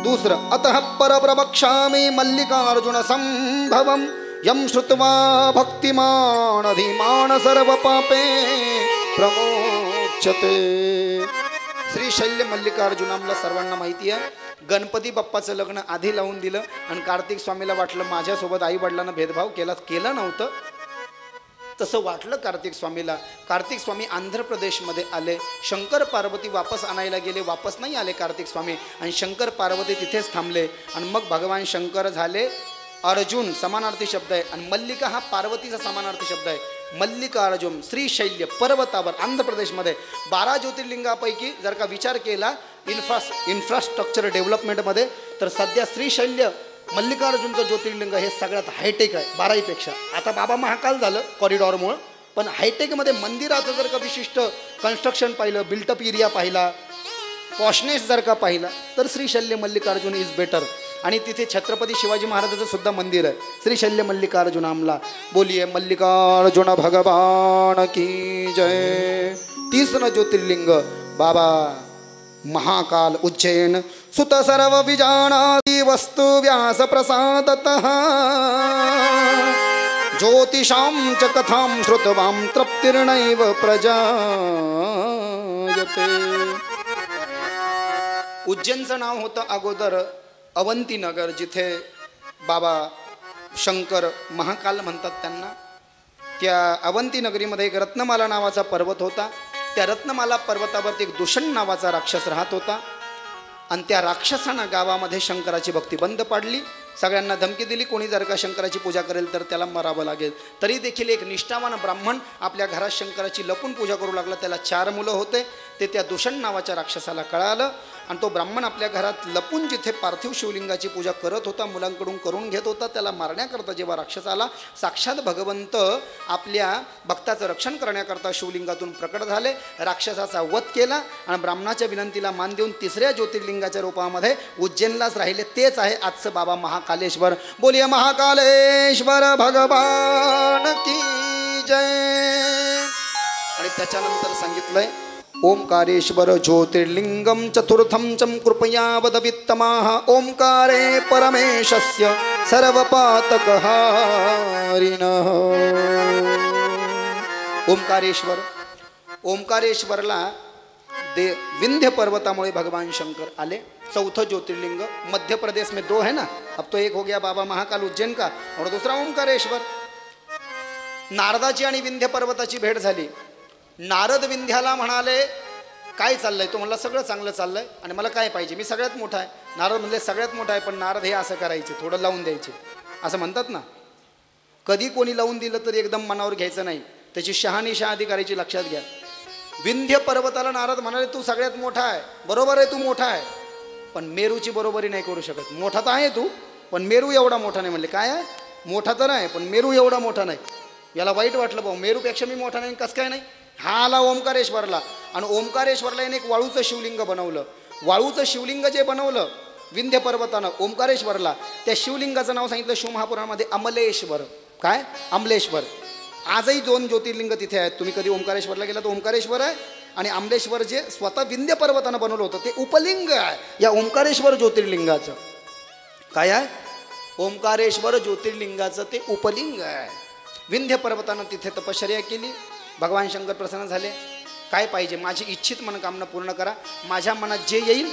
दुसरं, अतः परप्रवक्ष्यामि मल्लिकार्जुन संभवम यम श्रुत्वा भक्तिमान धीमान सर्व पापे प्रमोचते. श्री शैल्य मल्लिकार्जुनामला सर्वांना माहिती आहे. गणपती बाप्पाचं लग्न आधी लावून दिलं आणि कार्तिक स्वामीला वाटलं माझ्यासोबत आई वडिलांना भेदभाव केलं नव्हतं, तसं वाटलं कार्तिक स्वामीला. कार्तिक स्वामी आंध्र प्रदेशमध्ये आले. शंकर पार्वती वापस आणायला गेले, वापस नाही आले कार्तिक स्वामी, आणि शंकर पार्वती तिथेच थांबले. आणि मग भगवान शंकर झाले अर्जुन, समानार्थी शब्द आहे, आणि मल्लिका हा पार्वतीचा समानार्थी शब्द आहे. मल्लिकार्जुन श्रीशैल्य पर्वतावर आंध्र प्रदेशमध्ये 12 ज्योतिर्लिंगापैकी जर का विचार केला इन्फ्रास्ट्रक्चर डेव्हलपमेंटमध्ये, तर सध्या श्रीशैल्य मल्लिकार्जुनचं ज्योतिर्लिंग हे सगळ्यात हायटेक आहे 12पेक्षा. आता बाबा महाकाल झालं कॉरिडॉरमुळं, पण हायटेकमध्ये मंदिराचं जर का विशिष्ट कन्स्ट्रक्शन पाहिलं, बिल्टअप एरिया पाहिला, पॉशनेस जर का पाहिला, तर श्रीशैल्य मल्लिकार्जुन इज बेटर. आणि तिथे छत्रपती शिवाजी महाराजाचं सुद्धा मंदिर आहे, श्रीशैल्य मल्लिकार्जुनामला. बोलिये मल्लिकार्जुन भगवान की जय. तिसरं ज्योतिर्लिंग बाबा महाकाल उज्जैन. सुत सर्व विजानाति वस्तु व्यास प्रसादतः ज्योतिषां च कथां श्रुतवां तृप्तिर्नैव प्रजायते. उज्जैनचं नाव होतं अगोदर अवंतीनगर, जिथे बाबा शंकर महाकाल म्हणतात त्यांना. त्या अवंतीनगरीमध्ये एक रत्नमाला नावाचा पर्वत होता. त्या रत्नमाला पर्वतावरती एक दूषण नावाचा राक्षस राहत होता. आणि त्या राक्षसानं गावामध्ये शंकराची भक्ती बंद पाडली. सगळ्यांना धमकी दिली, कोणी जर का शंकराची पूजा करेल तर त्याला मरावं लागेल. तरी देखील एक निष्ठावान ब्राह्मण आपल्या घरात शंकराची लपून पूजा करू लागला. त्याला 4 मुलं होते. ते त्या दूषण नावाच्या राक्षसाला कळालं आणि तो ब्राह्मण आपल्या घरात लपून जिथे पार्थिव शिवलिंगाची पूजा करत होता, मुलांकडून करून घेत होता, त्याला मारण्याकरता जेव्हा राक्षस आला, साक्षात भगवंत आपल्या भक्ताचं रक्षण करण्याकरता शिवलिंगातून प्रकट झाले, राक्षसाचा वध केला आणि ब्राह्मणाच्या विनंतीला मान देऊन तिसऱ्या ज्योतिर्लिंगाच्या रूपामध्ये उज्जैनलाच राहिले. तेच आहे आजचं बाबा महाकालेश्वर. बोलिये महाकालेश्वर भगवान की जय. आणि त्याच्यानंतर सांगितलंय ओंकारेश्वर ज्योतिर्लिंगम चतुर्थम चं कृपया वद वित्तमाः ओंकारे परमेशस्य सर्वपातकहारिणः. ओंकारेश्वर, ओंकारेश्वरला विंध्य पर्वतामुळे भगवान शंकर आले. चौथा ज्योतिर्लिंग मध्य प्रदेश में 2 है ना, अब तो एक हो गया बाबा महाकाल उज्जैन का और दूसरा ओंकारेश्वर. नारदाची आणि विंध्य पर्वताची भेट झाली. नारद विंध्याला म्हणाले काय चाललंय? तो म्हणला सगळं चांगलं चाललंय आणि मला काय पाहिजे, मी सगळ्यात मोठा आहे. नारद म्हणले सगळ्यात मोठा आहे, पण नारद हे असं करायचे, थोडं लावून द्यायचे, असं म्हणतात ना. कधी कोणी लावून दिलं तर एकदम मनावर घ्यायचं नाही, त्याची शहानिशा अधिकाराची लक्षात घ्या. विंध्य पर्वताला नारद म्हणाले तू सगळ्यात मोठा आहे, बरोबर आहे, तू मोठा आहे, पण मेरूची बरोबरी नाही करू शकत. मोठा तर आहे तू, पण मेरू एवढा मोठा नाही. म्हणले काय आहे? मोठा तर आहे, पण मेरू एवढा मोठा नाही. याला वाईट वाटलं, भाऊ मेरूपेक्षा मी मोठा नाही, कसं काय नाही. हा आला ओंकारेश्वरला आणि ओंकारेश्वरला याने एक वाळूचं शिवलिंग बनवलं. वाळूचं शिवलिंग जे बनवलं विंध्य पर्वतानं ओंकारेश्वरला, त्या शिवलिंगाचं नाव सांगितलं शिवमहापुराणामध्ये अमलेश्वर. काय? अमलेश्वर. आजही 2 ज्योतिर्लिंग तिथे आहेत. तुम्ही कधी ओंकारेश्वरला गेला तर ओंकारेश्वर आहे आणि अमलेश्वर जे स्वतः विंध्य पर्वतानं बनवलं होतं ते उपलिंग आहे या ओंकारेश्वर ज्योतिर्लिंगाचं. काय आहे? ओंकारेश्वर ज्योतिर्लिंगाचं ते उपलिंग आहे. विंध्य पर्वतानं तिथे तपश्चर्या केली. भगवान शंकर प्रसन्न झाले. काय पाहिजे? माझी इच्छित मनोकामना पूर्ण करा, माझ्या मनात जे येईल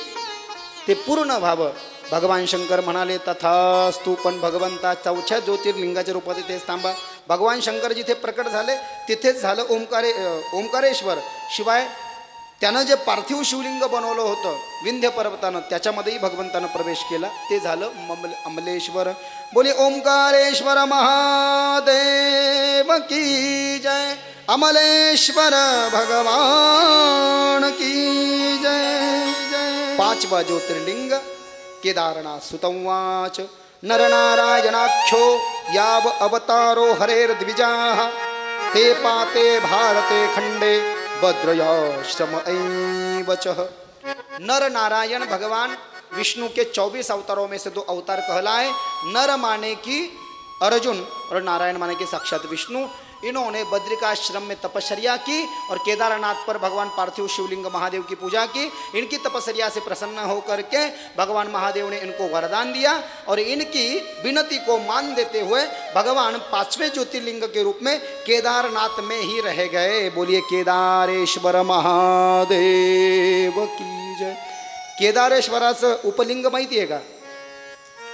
ते पूर्ण व्हावं. भगवान शंकर म्हणाले तथास्तु. पण भगवंता चौथ्या ज्योतिर्लिंगाच्या रूपात तेच थांबा. भगवान शंकर जिथे प्रकट झाले तिथेच झालं ओंकारेश्वर. शिवाय त्यानं जे पार्थिव शिवलिंग बनवलं होतं विंध्य पर्वतानं त्याच्यामध्येही भगवंतानं प्रवेश केला, ते झालं अमलेश्वर. बोले ओंकारेश्वर महादेव की जय. अमलेश्वर भगवान की जय जय. 5वा ज्योतिर्लिंग केदारनाथ. सुतंवाच नरनारायणाख्यो याव अवतारो हरेर्द्विजाः ते पाते भारते खंडे भद्रयाश्रम ऐवचः. नर नारायण भगवान विष्णु के 24 अवतारों में से 2 अवतार कहलाए. नर माने कि अर्जुन और नारायण माने कि साक्षात विष्णु. इन्होंने बद्रिकाश्रम में तपश्चर्या की और केदारनाथ पर भगवान पार्थिव शिवलिंग महादेव की पूजा की. इनकी तपश्चर्या से प्रसन्न होकर के भगवान महादेव ने इनको वरदान दिया और इनकी विनती को मान देते हुए भगवान 5वें ज्योतिर्लिंग के रूप में केदारनाथ में ही रह गए. बोलिए केदारेश्वर महादेव की जय. केदारेश्वराचं उपलिंग माहिती आहे का?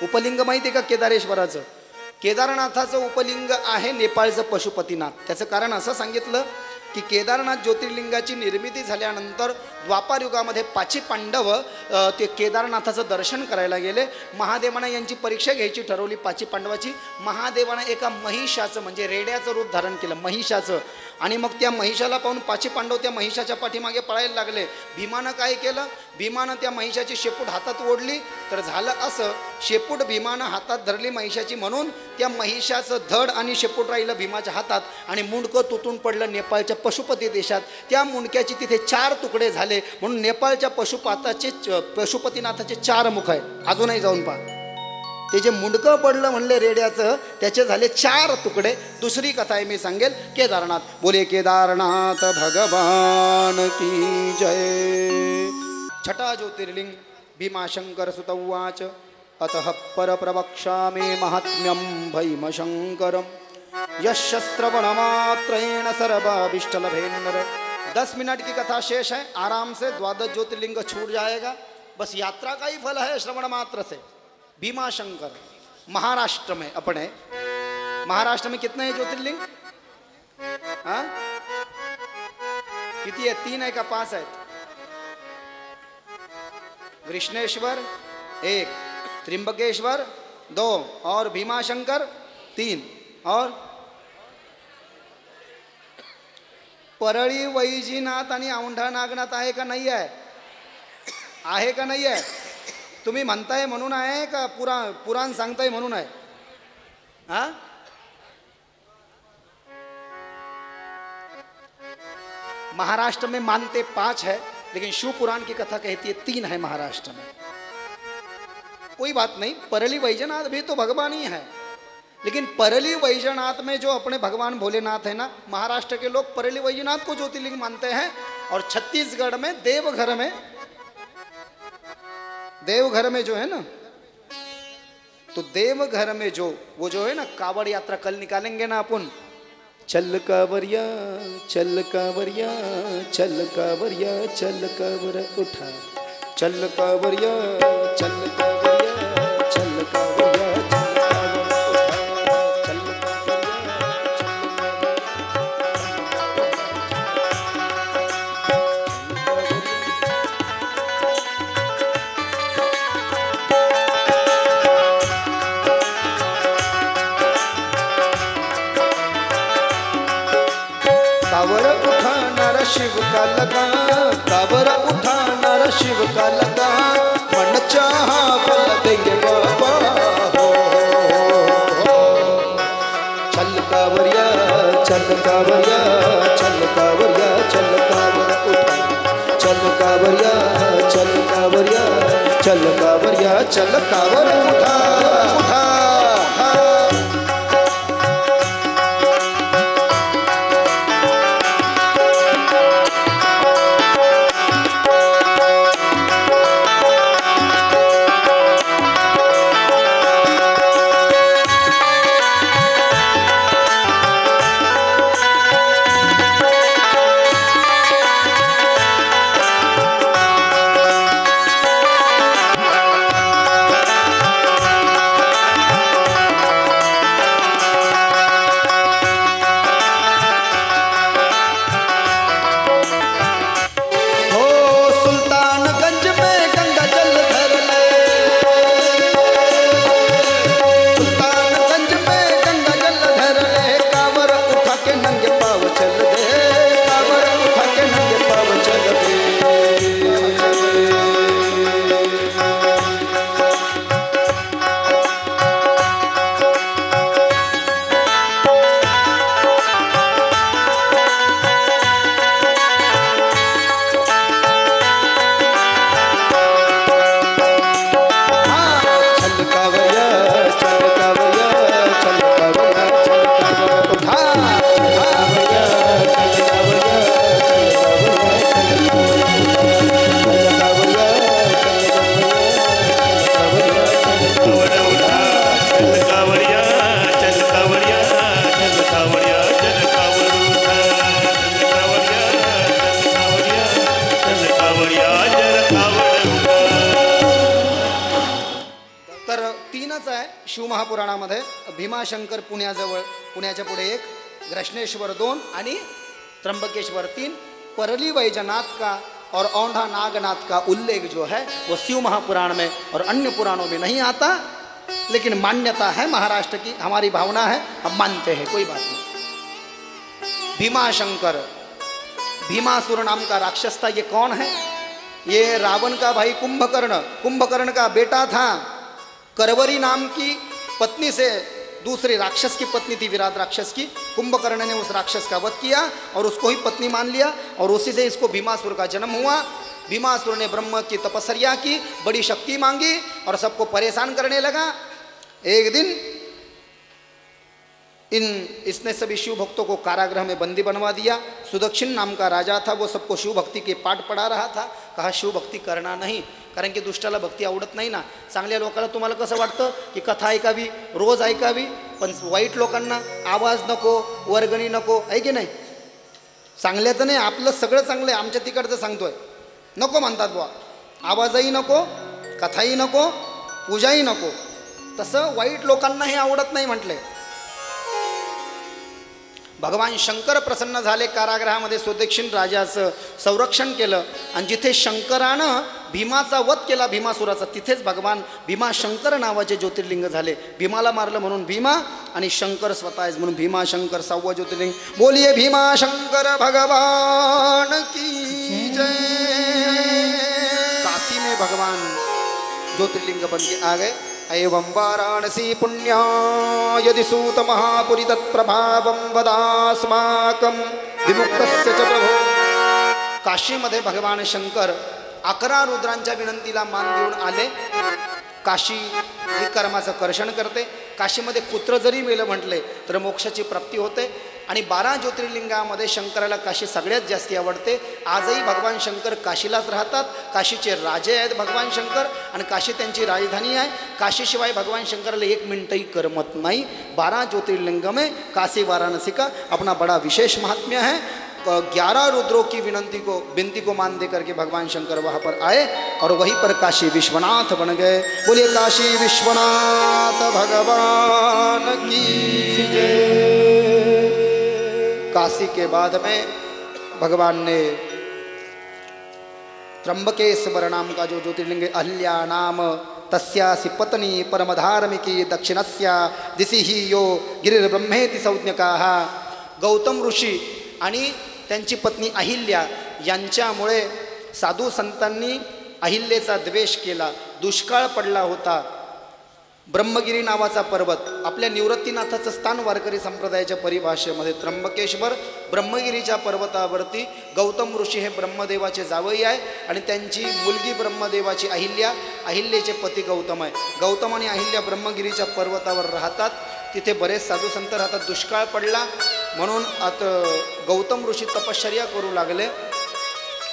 उपलिंग माहिती आहे का केदारेश्वराचं? केदारनाथाचं उपलिंग आहे नेपाळचं पशुपतीनाथ. त्याचं कारण असं सांगितलं की केदारनाथ ज्योतिर्लिंगाची निर्मिती झाल्यानंतर द्वापार युगामध्ये 5 पांडव ते केदारनाथाचं दर्शन करायला गेले. महादेवानं यांची परीक्षा घ्यायची ठरवली 5 पांडवाची. महादेवानं एका महिषाचं म्हणजे रेड्याचं रूप धारण केलं, महिषाचं. आणि मग त्या महिषाला पाहून 5 पांडव त्या महिषाच्या पाठीमागे पळायला लागले. भीमानं काय केलं? भीमानं त्या महिषाची शेपूट हातात ओढली. तर झालं असं, शेपूट भीमानं हातात धरली महिषाची, म्हणून त्या महिषाचं धड आणि शेपूट राहिलं भीमाच्या हातात आणि मुंडकं तुटून पडलं नेपाळच्या पशुपती देशात. त्या मुंडक्याचे तिथे 4 तुकडे झाले, म्हणून नेपाळच्या पशुपतीनाथाचे 4 मुख आहे. अजूनही जाऊन पहा. ते जे मुंडकं पडलं म्हणले रेड्याचं त्याचे झाले 4 तुकडे. दुसरी कथा आहे मी सांगेल. केदारनाथ. बोले केदारनाथ भगवान की जय. 6ठा ज्योतिर्लिंग भीमाशंकर सुतवाच अतः परप्रवक्ष्यामि महात्म्यं भीमशंकरं यश्श्रवणमात्रेण सर्वाभीष्टलभेन्द्र. 10 मिनट की कथा शेष है, आराम से 12 ज्योतिर्लिंग छूट जाएगा. बस यात्रा का ही फल है श्रवण मात्र से. भीमाशंकर महाराष्ट्र में अपने, महाराष्ट्र में कितने हैं ज्योतिर्लिंग? हाँ कितनी है? 3 है का 5 है? कृष्णेश्वर 1, त्र्यंबकेश्वर 2 और भीमाशंकर 3. और परळी वैजीनाथ आणि औंढा नागनाथ आहे का नाही आहे? आहे का नाही आहे? तुम्ही म्हणताय म्हणून आहे का पुराण सांगताय म्हणून आहे? हा, महाराष्ट्र में मानते 5 है, लेकिन शिव पुराण की कथा कहती है 3 है महाराष्ट्र में। कोई बात नहीं, परली वैजनाथ भी तो भगवान ही है, लेकिन परली वैजनाथ में जो अपने भगवान भोलेनाथ है ना, महाराष्ट्र के लोग परली वैजनाथ को ज्योतिर्लिंग मानते हैं। और छत्तीसगढ़ में देवघर में जो है ना, तो देवघर में जो वो जो है ना कावड़ यात्रा कल निकालेंगे ना अपन, चल कावरिया चल कावरिया चल कावरिया चल कावर उठा, चल कावरिया चल कावरिया चल कावरिया चल कावर उठाना शिव का लगा, कावर उठाना शिव का लगा, मन चाहा फल देंगे बाबा हो। चल कावरिया चल कावरिया चल कावरिया चल कावर उठा, चल कावरिया चल कावरिया चल कावरिया चल कावर उठा उठा। शिवमहापुराणामध्ये भीमाशंकर पुण्याजवळ, पुण्याच्या पुढे 1, घृष्णेश्वर 2 आणि त्र्यंबकेश्वर 3, परली वैजनाथ का और औंधा नागनाथ का उल्लेख जो है वो शिव महापुराण में और अन्य पुराणों में नहीं आता, लेकिन मान्यता है महाराष्ट्र की, हमारी भावना है, हम मानते हैं, कोई बात नहीं। भीमाशंकर, भीमासुर नाम का राक्षस था। ये कौन है? ये रावण का भाई कुंभकर्ण, कुंभकर्ण का बेटा था। करवरी नाम की पत्नी से, दूसरे राक्षस की पत्नी थी विराट राक्षस की, कुंभकर्ण ने उस राक्षस का वध किया और उसको ही पत्नी मान लिया और उसी से इसको भीमासुर का जन्म हुआ। भीमासुर ने ब्रह्म की तपस्या की, बड़ी शक्ति मांगी और सबको परेशान करने लगा। एक दिन इसने सभी शिव भक्तों को कारागृह में बंदी बनवा दिया। सुदक्षिण नाम का राजा था, वो सबको शिव भक्ती के पाठ पढ़ा रहा था। कहा शिव भक्ती करना नाही, कारण की दुष्टाला भक्ती आवडत नाही ना। चांगल्या लोकांना तुम्हाला कसं वाटतं की कथा ऐकावी, रोज ऐकावी, पण वाईट लोकांना आवाज नको, वर्गणी नको, आहे की नाही? चांगल्याचं नाही, आपलं सगळं चांगलं आहे, आमच्या तिकडचं सांगतोय, नको म्हणतात बुवा, आवाजही नको, कथाही नको, पूजाही नको। तसं वाईट लोकांना हे आवडत नाही म्हटले। भगवान शंकर प्रसन्न झाले, कारागृहामध्ये सुदक्षिण राजाचं संरक्षण केलं आणि जिथे शंकरानं भीमाचा वध केला, भीमासुराचा, तिथेच भगवान भीमाशंकर नावाचे ज्योतिर्लिंग झाले। भीमाला मारलं म्हणून भीमा आणि शंकर स्वतः आहेच म्हणून भीमाशंकर 6वं ज्योतिर्लिंग। बोलिए भीमाशंकर भगवान की जय। काशी में भगवान ज्योतिर्लिंग बन के आ गए। एवं वाराणसी पुण्या यदि सूत महापुरी तत्प्रभावं वदास्माकं विमुक्तस्य च प्रभो। काशीमध्ये भगवान शंकर 11 रुद्रांच्या विनंतीला मान देऊन आले। काशी ही कर्माचं कर्षण करते। काशीमध्ये कुत्र जरी मेलं म्हटले तर मोक्षाची प्राप्ती होते। आणि 12 ज्योतिर्लिंगामध्ये शंकराला काशी सगळ्यात जास्ती आवडते। आजही भगवान शंकर काशीलाच राहतात। काशीचे राजे आहेत भगवान शंकर आणि काशी त्यांची राजधानी आहे। काशीशिवाय भगवान शंकराला 1 मिनटही करमत नहीं। 12 ज्योतिर्लिंग में काशी वाराणसी का अपना बड़ा विशेष महात्म्य है। 11 रुद्रों की विनती को मान दे करके भगवान शंकर वहाँ पर आए और वहीं पर काशी विश्वनाथ बन गए। बोलिए काशी विश्वनाथ भगवान की जय। काशी के बाद में भगवान ने त्र्यंबकेश्वर नाम का जो ज्योतिर्लिंग अहल्या नाम तस्यासि पत्नी परमधार्मिकी दक्षिणस्या दिशि ही यो गिरिर्ब्रह्मेति संज्ञकाः। गौतम ऋषी आणि त्यांची पत्नी अहिल्या यांच्यामुळे साधू संतांनी अहिल्याचा द्वेष केला। दुष्काळ पडला होता। ब्रह्मगिरी नावाचा पर्वत आपल्या निवृत्तीनाथाचं स्थान वारकरी संप्रदायाच्या परिभाषेमध्ये त्र्यंबकेश्वर ब्रह्मगिरीच्या पर्वतावरती गौतम ऋषी हे ब्रह्मदेवाचे जावई आहे आणि त्यांची मुलगी ब्रह्मदेवाची अहिल्या, अहिल्याचे पती गौतम आहे। गौतम आणि अहिल्या ब्रह्मगिरीच्या पर्वतावर राहतात। तिथे बरेच साधू संत राहतात। दुष्काळ पडला म्हणून आता गौतम ऋषी तपश्चर्या करू लागले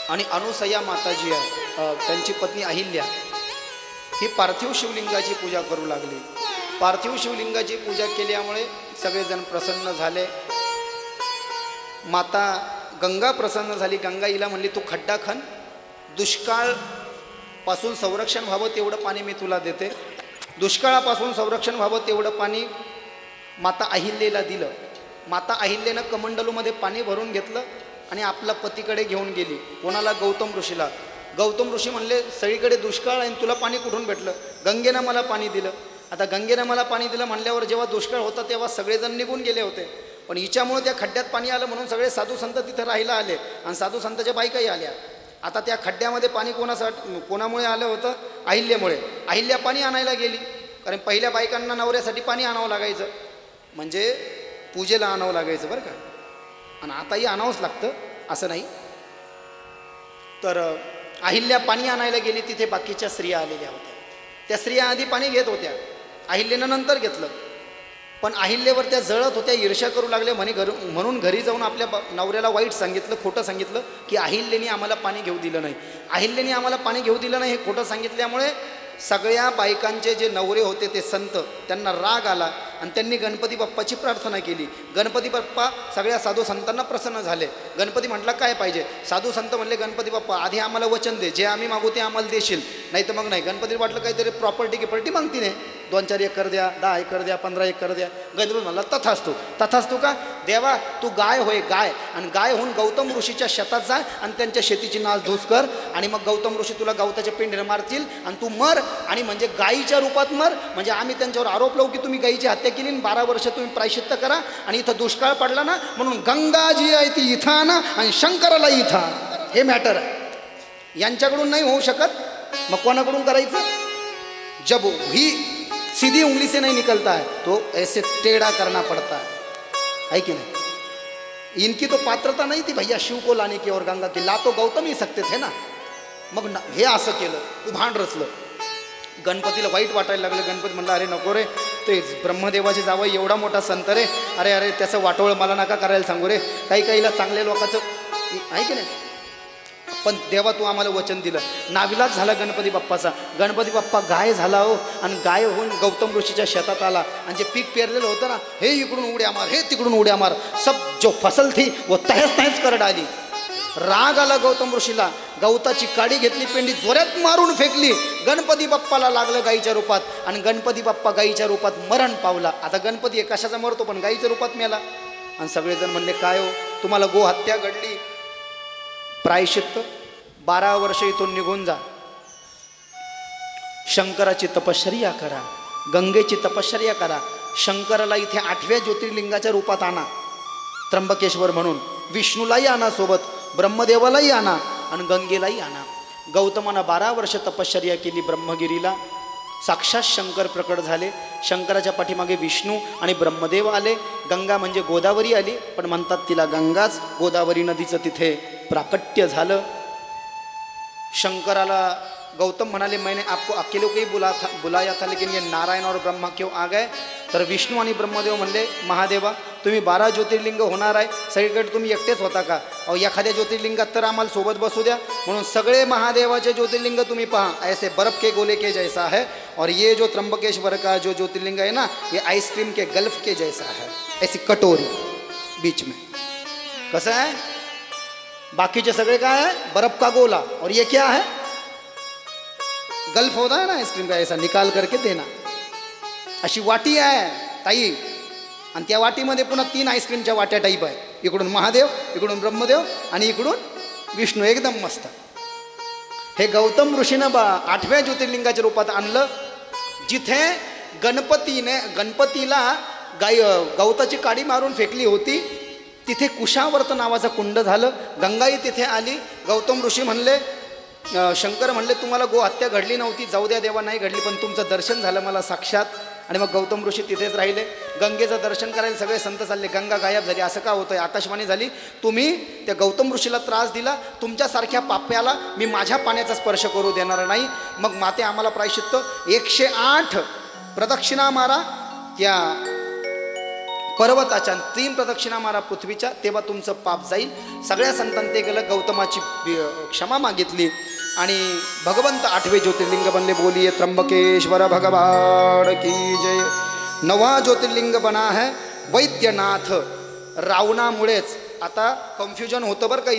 आणि अनुसया माताजी आहे त्यांची पत्नी अहिल्या ही पार्थिव शिवलिंगाची पूजा करू लागली। पार्थिव शिवलिंगाची पूजा केल्यामुळे सगळेजण प्रसन्न झाले। माता गंगा प्रसन्न झाली। गंगा हिला म्हणली तू खड्डा खण, दुष्काळपासून संरक्षण व्हावं तेवढं पाणी मी तुला देते। दुष्काळापासून संरक्षण व्हावं तेवढं पाणी माता अहिल्याला दिलं। माता अहिल्यानं कमंडलूमध्ये पाणी भरून घेतलं आणि आपल्या पतीकडे घेऊन गेली। कोणाला? गौतम ऋषीला। गौतम ऋषी म्हणले सगळीकडे दुष्काळ आहे तुला पाणी कुठून भेटलं? गंगेनं मला पाणी दिलं। आता गंगेनं मला पाणी दिलं म्हणल्यावर जेव्हा दुष्काळ होता तेव्हा सगळेजण निघून गेले होते, पण हिच्यामुळे त्या खड्ड्यात पाणी आलं म्हणून सगळे साधू संत तिथं राहायला आले आणि साधू संतांच्या बायकाही आल्या। आता त्या खड्ड्यामध्ये पाणी कोणामुळे आलं होतं? अहिल्यामुळे। अहिल्या पाणी आणायला गेली, कारण पहिल्या बायकांना नवऱ्यासाठी पाणी आणावं लागायचं, म्हणजे पूजेला आणावं लागायचं बरं का, आणि आताही आणावंच लागतं असं नाही। तर अहिल्या पाणी आणायला गेली, तिथे बाकीच्या स्त्रिया आलेल्या होत्या। त्या स्त्रिया आधी पाणी घेत होत्या, अहिल्यानं नंतर घेतलं, पण अहिल्यावर त्या जळत होत्या, ईर्ष्या करू लागल्या म्हणून घरी जाऊन आपल्या नवऱ्याला वाईट सांगितलं, खोटं सांगितलं की अहिल्याने आम्हाला पाणी घेऊ दिलं नाही, अहिल्याने आम्हाला पाणी घेऊ दिलं नाही। हे खोटं सांगितल्यामुळे सगळ्या बायकांचे जे नवरे होते ते संत त्यांना राग आला आणि त्यांनी गणपती बाप्पाची प्रार्थना केली। गणपती बाप्पा सगळ्या साधू संतांना प्रसन्न झाले। गणपती म्हटला काय पाहिजे? साधू संत म्हणले गणपती बाप्पा आधी आम्हाला वचन दे, जे आम्ही मागू ते आम्हाला देशील, नाही तर मग नाही। गणपती वाटलं काहीतरी प्रॉपर्टी गिपर्टी मागती नाही, 2-4 एकर द्या, 10 एकर द्या, 15 एकर द्या। गणपती म्हणला तथास्तु। तथास्तु का? देवा तू गाय होय गाय, आणि गाय होऊन गौतम ऋषीच्या शेतात जा आणि त्यांच्या शेतीची नासधूस कर, आणि मग गौतम ऋषी तुला गवताच्या पिंडीने मारतील आणि तू मर, आणि म्हणजे गायीच्या रूपात मर, म्हणजे आम्ही त्यांच्यावर आरोप लावू की तुम्ही गायीची हत्या केली, 12 वर्ष तुम्ही प्रायश्चित्त करा, आणि इथं दुष्काळ पडला ना म्हणून गंगाजी आहे ती इथं आणा आणि शंकराला इथं आणा। हे मॅटर आहे, यांच्याकडून नाही होऊ शकत, मग कोणाकडून करायचं? जब ही सीधी उंगली से नहीं निकलता है तो ऐसे टेढ़ा करना पड़ता है कि नहीं? इनकी तो पात्रता नहीं थी भैया शिव को लाने की और गंगा की, ला तो गौतम ही सकते थे ना। मग हे असं केलं, उभाण रचलं। गणपतीला वाईट वाटायला लागलं। गणपती म्हणला अरे नको रे, ते ब्रह्मदेवाचे जावं एवढा मोठा संत रे, अरे अरे त्याचं वाटोळं मला नका करायला सांगू रे, काहीला चांगल्या लोकांचं आहे की नाही, पण देवा तू आम्हाला वचन दिलं। नाविलाज झाला गणपती बाप्पाचा। गणपती बाप्पा गाय झाला हो, आणि गाय होऊन गौतम ऋषीच्या शेतात आला, आणि जे पीक पेरलेलं होतं ना, हे इकडून उड्या मार, हे तिकडून उड्या मार, सब जो फसल थी वो तहस तहस कर डाली। राग आला गौतम ऋषीला, गवताची काडी घेतली, पेंडी जोरात मारून फेकली। गणपती बाप्पाला लागलं गाईच्या रूपात, आणि गणपती बाप्पा गाईच्या रूपात मरण पावला। आता गणपती कशाचा मरतो, पण गाईच्या रूपात मेला। आणि सगळेजण म्हणले काय हो तुम्हाला गोहत्या घडली, प्रायश्चित्त 12 वर्ष इथून निघून जा, शंकराची तपश्चर्या करा, गंगेची तपश्चर्या करा, शंकराला इथे 8व्या ज्योतिर्लिंगाच्या रूपात आणा त्र्यंबकेश्वर म्हणून, विष्णूलाही आणा सोबत, ब्रह्मदेवालाही आणा आणि गंगेलाही आणा। गौतमानं 12 वर्ष तपश्चर्या केली ब्रह्मगिरीला. साक्षात शंकर प्रकट झाले. शंकराच्या पाठीमागे विष्णू आणि ब्रह्मदेव आले. गंगा म्हणजे गोदावरी आली, पण म्हणतात तिला गंगाच. गोदावरी नदीचं तिथे प्राकट्य झालं. शंकराला गौतम म्हणाले, मैंने आपको अकेले को ही बुलाया था, लेकिन ये नारायण और ब्रह्मा क्यों आ गए? तर विष्णू आणि ब्रह्मदेव म्हणले, महादेवा तुम्ही 12 ज्योतिर्लिंग होणार आहे, सगळीकडे तुम्ही एकटेच होता का? अहो एखाद्या ज्योतिर्लिंगात तर आम्हाला सोबत बसू द्या. म्हणून सगळे महादेवाचे ज्योतिर्लिंग तुम्ही पहा, ऐसे बर्फ के गोले के जैसा है. और ये जो त्र्यंबकेश्वर का जो ज्योतिर्लिंग है ना, ये आइसक्रीम के गल्फ के जैसा है, ऐसी कटोरी बीच में. कसं आहे? बाकीचे सगळे काय आहे? बर्फ का गोला. और ये क्या है? गल्फ होता है ना आइसक्रीम का, ऐसा निकाल करके देना. अशी वाटी आहे ताई, आणि त्या वाटीमध्ये पुन्हा 3 आईस्क्रीमच्या वाट्या टाईप आहे. इकडून महादेव, इकडून ब्रह्मदेव आणि इकडून विष्णू. एकदम मस्त. हे गौतम ऋषीनं 8व्या ज्योतिर्लिंगाच्या रूपात आणलं. जिथे गणपतीला गवताची काडी मारून फेकली होती, तिथे कुशावर्त नावाचं कुंड झालं. गंगाई तिथे आली. गौतम ऋषी म्हणले, शंकर म्हणले, तुम्हाला गो हत्या घडली नव्हती, जाऊ द्या देवा, नाही घडली, पण तुमचं दर्शन झालं मला साक्षात. आणि मग गौतम ऋषी तिथेच राहिले. गंगेचं दर्शन करायला सगळे संत चालले. गंगा गायब झाली. असं का होतंय? आकाशवाणी झाली, तुम्ही त्या गौतम ऋषीला त्रास दिला, तुमच्यासारख्या पाप्याला मी माझ्या पाण्याचा स्पर्श करू देणार नाही. मग माते आम्हाला प्रायश्चित्त 108 प्रदक्षिणा मारा त्या पर्वताच्या, 3 प्रदक्षिणा मारा पृथ्वीच्या, तेव्हा तुमचं पाप जाईल. सगळ्या संतांनी ते गेलं, गौतमाची क्षमा मागितली आणि भगवंत 8वे ज्योतिर्लिंग बनले. बोलिये त्र्यंबकेश्वर भगवान की जय. 9वा ज्योतिर्लिंग बना है वैद्यनाथ. रावणामुळेच आता कन्फ्युजन होतं बरं का.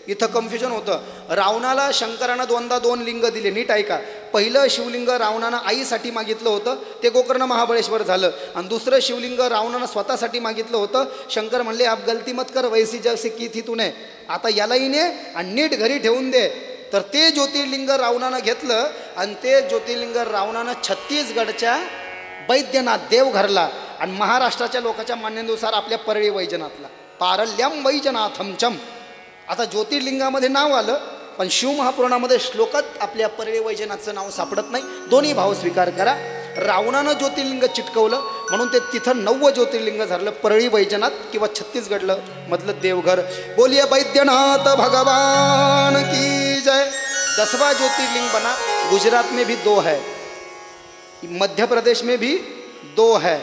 इथं कन्फ्युजन होतं. रावणाला शंकरानं 2 लिंग दिले. नीट ऐका. पहिलं शिवलिंग रावणानं आईसाठी मागितलं होतं, ते गोकर्ण महाबळेश्वर झालं. आणि दुसरं शिवलिंग रावणानं स्वतःसाठी मागितलं होतं. शंकर म्हणले, आप गलती मत कर, वैसी जैसी की थी तूने, आता यालाही ने आणि नीट घरी ठेवून दे. तर ते ज्योतिर्लिंग रावणानं घेतलं आणि ते ज्योतिर्लिंग रावणानं छत्तीसगडच्या वैद्यनाथ देवघरला आणि महाराष्ट्राच्या लोकांच्या मान्यतेनुसार आपल्या परळी वैजनाथला, पारल्यम वैजनाथमचम. आता ज्योतिर्लिंगामध्ये नाव आलं, पण शिवमहापुराणामध्ये श्लोकात आपल्या परळी वैजनाथचं नाव सापडत नाही. दोन्ही भाव स्वीकार करा. रावणानं ज्योतिर्लिंग चिटकवलं म्हणून ते तिथं 9वं ज्योतिर्लिंग झालं, परळी वैजनाथ किंवा छत्तीसगडलं मधलं देवघर. बोलिये वैद्यनाथ भगवान की जय. 10वां ज्योतिर्लिंग बना. गुजरात में भी 2 है, मध्य प्रदेश में भी 2 है,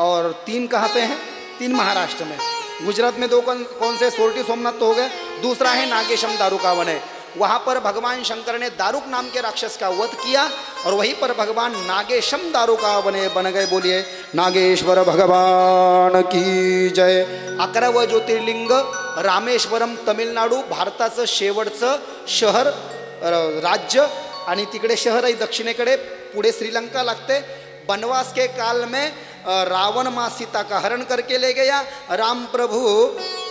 और 3 कहाँ पे हैं? 3 महाराष्ट्र में. गुजरात में 2 कौन से? सोरठी सोमनाथ तो हो गए. दूसरा है नागेशम दारुकावन है. वहाँ पर भगवान शंकर ने दारुक नाम के राक्षस का वध किया और वहीं पर भगवान नागेशम दारुकावन बन गए. बोलिए नागेश्वर भगवान की जय. 11वं ज्योतिर्लिंग रामेश्वरम, तमिळनाडू, भारताचं शेवटचं शहर राज्य. आणि तिकडे शहर आहे दक्षिणेकडे, पुढे श्रीलंका लागते. वनवास के काल में रावण माँ सीता का हरण करके ले गया. राम प्रभु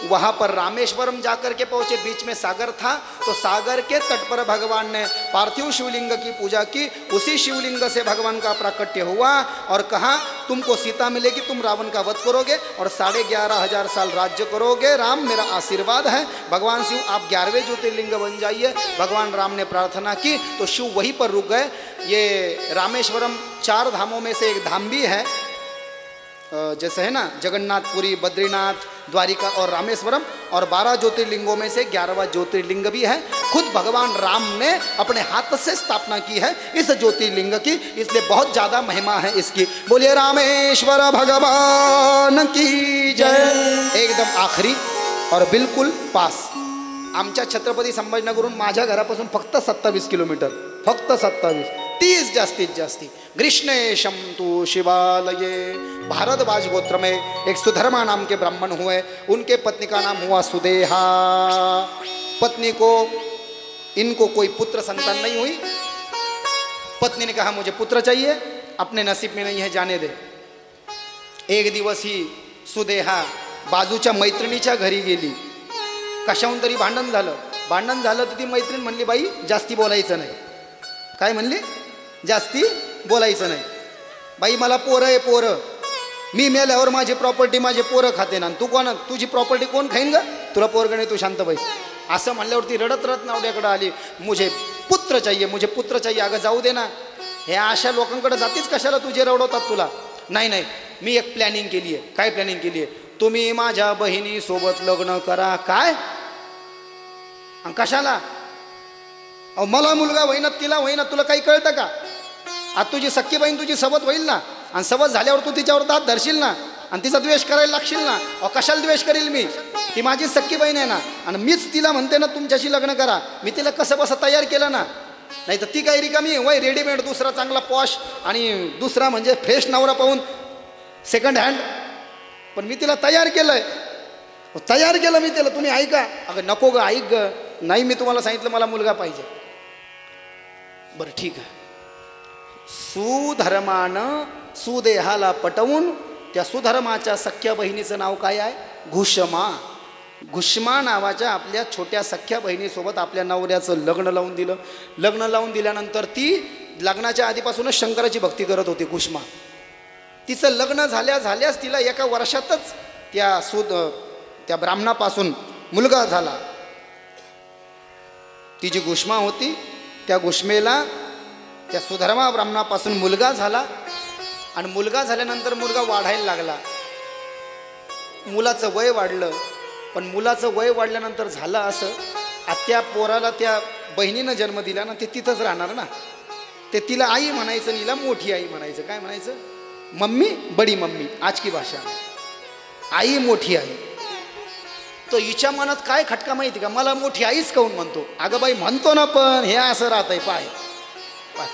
वहाँ पर रामेश्वरम जाकर के पहुँचे. बीच में सागर था, तो सागर के तट पर भगवान ने पार्थिव शिवलिंग की पूजा की. उसी शिवलिंग से भगवान का प्राकट्य हुआ और कहा, तुमको सीता मिलेगी, तुम रावण का वध करोगे और 11,500 साल राज्य करोगे. राम मेरा आशीर्वाद है. भगवान शिव आप 11वें ज्योतिर्लिंग बन जाइए. भगवान राम ने प्रार्थना की तो शिव वहीं पर रुक गए. ये रामेश्वरम 4 धामों में से एक धाम भी है. जैसे है ना जगन्नाथपुरी, बद्रीनाथ, द्वारिका और रामेश्वरम, और 12 ज्योतिर्लिंगों में से 11वां ज्योतिर्लिंग भी है. खुद भगवान राम ने अपने हाथ से स्थापना की है इस ज्योतिर्लिंग की, इसलिए बहुत ज़्यादा महिमा है इसकी. बोलिए रामेश्वर भगवान की जय. एकदम आखरी और बिल्कुल पास. आमच्या छत्रपती संभाजीनगरहून माझ्या घरापासून फक्त 27 किलोमीटर, फक्त 27, 30 जास्तीत जास्ती. कृष्णेशम तू शिवालये. भारद्वाज गोत्र में एक सुधर्मा नाम के ब्राह्मण हुए. उनके पत्नी का नाम हुआ सुदेहा. पत्नी को इनको कोई पुत्र संतान नहीं हुई. पत्नी ने कहा मुझे पुत्र चाहिए, अपने नसीब में नहीं है, जाने दे. एक दिवस ही सुदेहा बाजूच्या मैत्रिणीच्या घरी गेली. कशाहून तरी भांडण झालं तर ती मैत्रीण म्हणली, बाई जास्ती बोलायचं नाही. काय म्हणली? जास्ती बोलायचं नाही. बाई मला पोरं आहे, पोरं. मी मेल्यावर माझी प्रॉपर्टी माझे पोरं खाते ना. तू कोण? तुझी प्रॉपर्टी कोण खाईन ग? तुला पोरगं नाही, तू शांत बैस. असं म्हणल्यावरती रडत रडत नवऱ्याकडे आली, मुझे पुत्र चाहिए, मुझे पुत्र चाहिए. अगं जाऊ दे ना, हे अशा लोकांकडे जातीच कशाला, तुझे रडवतात तुला. नाही नाही, मी एक प्लॅनिंग केली आहे. काय प्लॅनिंग केली आहे? तुम्ही माझ्या बहिणीसोबत लग्न करा. काय? कशाला? अहो मला मुलगा होईना, तिला होईना, तुला काही कळतं का? आता तुझी सख्खी बहीण तुझी सबत होईल ना, आणि सबत झाल्यावर तू तिच्यावर दात धरशील ना, आणि तिचा द्वेष करायला लागशील ना. अहो कशाला द्वेष करील मी? ती माझी सख्खी बहीण आहे ना, आणि मीच तिला म्हणते ना तुमच्याशी लग्न करा. मी तिला कसं बसं तयार केलं ना, नाही तर ती काही रिकामी वय रेडीमेड दुसरा चांगला पॉश आणि दुसरा म्हणजे फ्रेश नवरा पाहून सेकंड हँड. पण मी तिला तयार केलंय, तयार केलं मी तिला. तुम्ही ऐका. अगं नको ग, ऐक ग. नाही, मी तुम्हाला सांगितलं मला मुलगा पाहिजे. बरं ठीक आहे. सुधर्मानं सुदेहाला पटवून त्या सुधर्माच्या सख्या बहिणीचं नाव काय आहे? घुष्मा. घुष्मा नावाच्या आपल्या छोट्या सख्या बहिणीसोबत आपल्या नवऱ्याचं लग्न लावून दिलं. लग्न लावून दिल्यानंतर ती लग्नाच्या आधीपासूनच शंकराची भक्ती करत होती घुष्मा. तिचं लग्न झाल्यास तिला एका वर्षातच त्या ब्राह्मणापासून मुलगा झाला. ती जी घुष्मा होती त्या घुष्मेला त्या सुधर्मा ब्राह्मणापासून मुलगा झाला. आणि मुलगा झाल्यानंतर मुलगा वाढायला लागला. मुलाचं वय वाढलं. पण मुलाचं वय वाढल्यानंतर झालं असं, त्या पोराला त्या बहिणीनं जन्म दिला ना, ते तिथंच राहणार ना. ते तिला आई म्हणायचं, नीला मोठी आई म्हणायचं. काय म्हणायचं? मम्मी, बडी मम्मी, आज की भाषा. आई मोठी आई. तो हिच्या मनात काय खटका माहिती का? मला मोठी आईच काऊन म्हणतो? अगं बाई म्हणतो ना, पण हे असं राहतंय. पाय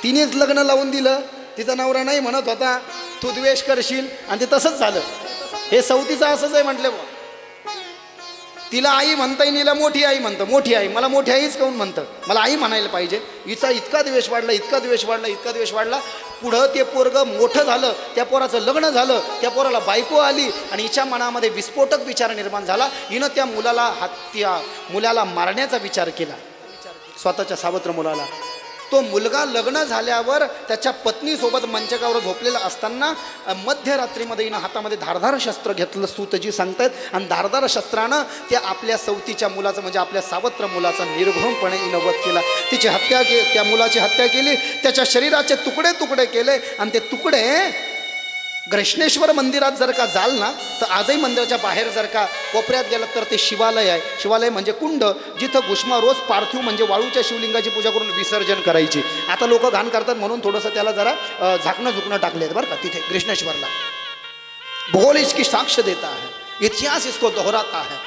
तिनेच लग्न लावून दिलं. तिचा नवरा नाही म्हणत होता, तू द्वेष करशील, आणि ते तसंच झालं. हे सवतीचं असंच आहे म्हटलं. तिला आई म्हणता येईल, हिला मोठी आई म्हणतं. मोठी आई, मला मोठी आईच काऊन म्हणतं? मला आई म्हणायला पाहिजे. हिचा इतका द्वेष वाढला, इतका द्वेष वाढला, इतका द्वेष वाढला. पुढं ते पोरगं मोठं झालं, त्या पोराचं लग्न झालं, त्या पोराला बायको आली, आणि हिच्या मनामध्ये विस्फोटक विचार निर्माण झाला. हिनं त्या मुलाला मारण्याचा विचार केला, स्वतःच्या सावत्र मुलाला. तो मुलगा लग्न झाल्यावर त्याच्या पत्नीसोबत मंचकावर झोपलेला असताना मध्यरात्रीमध्ये हिनं हातामध्ये धारधार शस्त्र घेतलं, सूतजी सांगतायत. आणि धारधार शस्त्रानं त्या आपल्या सवतीच्या मुलाचं म्हणजे आपल्या सावत्र मुलाचा निर्घृणपणे हिनं वध केला. तिची हत्या त्या मुलाची हत्या केली. त्याच्या शरीराचे तुकडे तुकडे केले. आणि ते तुकडे घृष्णेश्वर मंदिरात जर का जाल ना, तर आजही मंदिराच्या बाहेर जर का कोपऱ्यात गेलं तर ते शिवालय आहे. शिवालय म्हणजे कुंड, जिथं घुष्मा रोज पार्थिव म्हणजे वाळूच्या शिवलिंगाची पूजा करून विसर्जन करायची. आता लोक घाण करतात म्हणून थोडंसं त्याला जरा झाकणं झुकणं टाकले बरं का तिथे घृष्णेश्वरला. भूगोल इसकी साक्ष्य देता है, इतिहास इसको दोहराता है,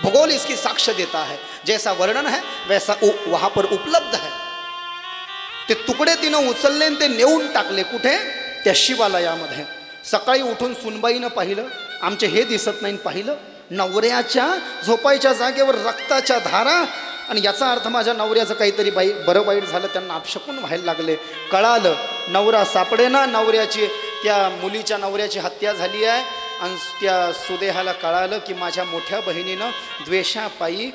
भूगोल इसकी साक्ष्य देता है. जैसा वर्णन है वैसा वहाँ पर उपलब्ध है. ते तुकडे तिनं उचलले ते नेऊन टाकले. कुठे? त्या शिवालयामध्ये. सकाळी उठून सुनबाईनं पाहिलं, आमचे हे दिसत नाही. पाहिलं नवऱ्याच्या झोपायच्या जागेवर रक्ताच्या धारा. आणि याचा अर्थ माझ्या नवऱ्याचं काहीतरी बरं वाईट झालं, त्यांना अपशकून व्हायला लागले. कळालं, नवरा सापडेना. नवऱ्याची त्या मुलीच्या नवऱ्याची हत्या झाली आहे. आणि त्या सुदेहाला कळालं की माझ्या मोठ्या बहिणीनं द्वेषापायी,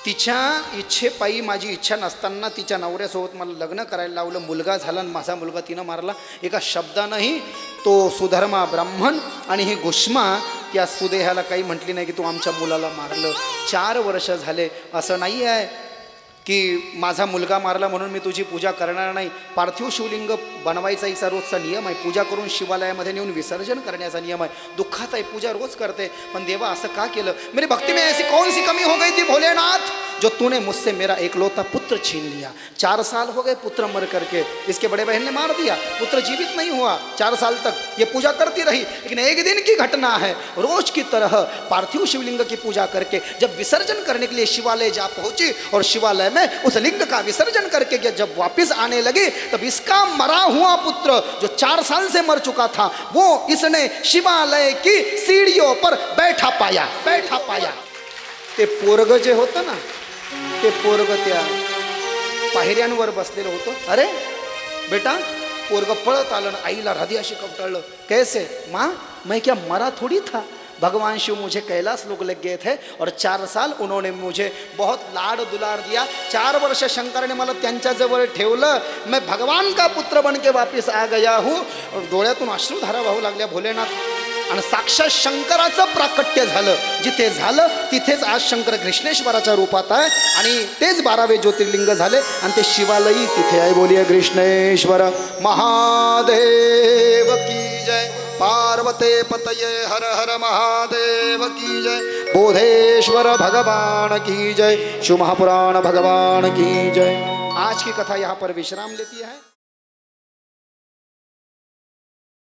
तिच्या इच्छेपायी, माझी इच्छा नसताना तिच्या नवऱ्यासोबत मला लग्न करायला लावलं. मुलगा झाला आणि माझा मुलगा तिनं मारला. एका शब्दानंही तो सुधर्मा ब्राह्मण आणि ही घुष्मा त्या सुदेहाला काही म्हटली नाही की तू आमच्या मुलाला मारलं. 4 वर्ष झाले. असं नाही आहे की माझा मुलगा मारला म्हणून मी तुझी पूजा करणार नाही. पार्थिव शिवलिंग बनवायचा हिचा रोजचा नियम आहे. पूजा करून शिवालयामध्ये नेऊन विसर्जन करण्याचा नियम आहे. दुःखात आहे, पूजा रोज करते. पण देवा असं का केलं? मेरी भक्ति में ऐसी कौन सी कमी हो गई थी भोलेनाथ, जो तूने मुझसे मेरा एकलौता पुत्र छीन लिया? 4 साल हो गए पुत्र मर करके, इसके बड़े बहन ने मार दिया, पुत्र जीवित नहीं हुआ. 4 साल तक ये पूजा करती रही. लेकिन एक दिन की घटना है, रोज की तरह पार्थिव शिवलिंग की पूजा करके जब विसर्जन करने के लिए शिवालय जा पहुंची और शिवालय में उस लिंग का विसर्जन करके जब वापस आने लगी, तब इसका मरा हुआ पुत्र जो 4 साल से मर चुका था, वो इसने शिवालय की सीढ़ियों पर बैठा पाया. ते पोरग जे होतं ना, ते पोरग त्या पायऱ्यांवर बसलेलं होतं. अरे बेटा, पोरग पळत आलं, आईला हृदयाशी कवटाळलं. कैसे माँ, मैं क्या मरा थोड़ी था? भगवान शिव मुझे कैलाश लोक लग गए थे और 4 साल उन्होंने मुझे बहुत लाड दुलार दिया. 4 वर्ष शंकर ने मला त्यांच्याजवळ ठेवलं. मैं भगवान का पुत्र बन के वापस आ गया हूँ. और डोळ्यातून अश्रुधारा वाहू लागल्या. भोलेनाथ आणि साक्षात शंकराचं प्राकट्य झालं. जिथे झालं तिथेच आज शंकर कृष्णेश्वराच्या रूपात आहे आणि तेच 12वे ज्योतिर्लिंग झाले आणि ते शिवालयी तिथे आहे. बोलिये कृष्णेश्वर महादेव की जय. पार्वते पतये हर हर महादेव की जय. बोधेश्वर भगवान की जय. शिव महापुराण भगवान की जय. आज की कथा यहाँ पर विश्राम लेती है.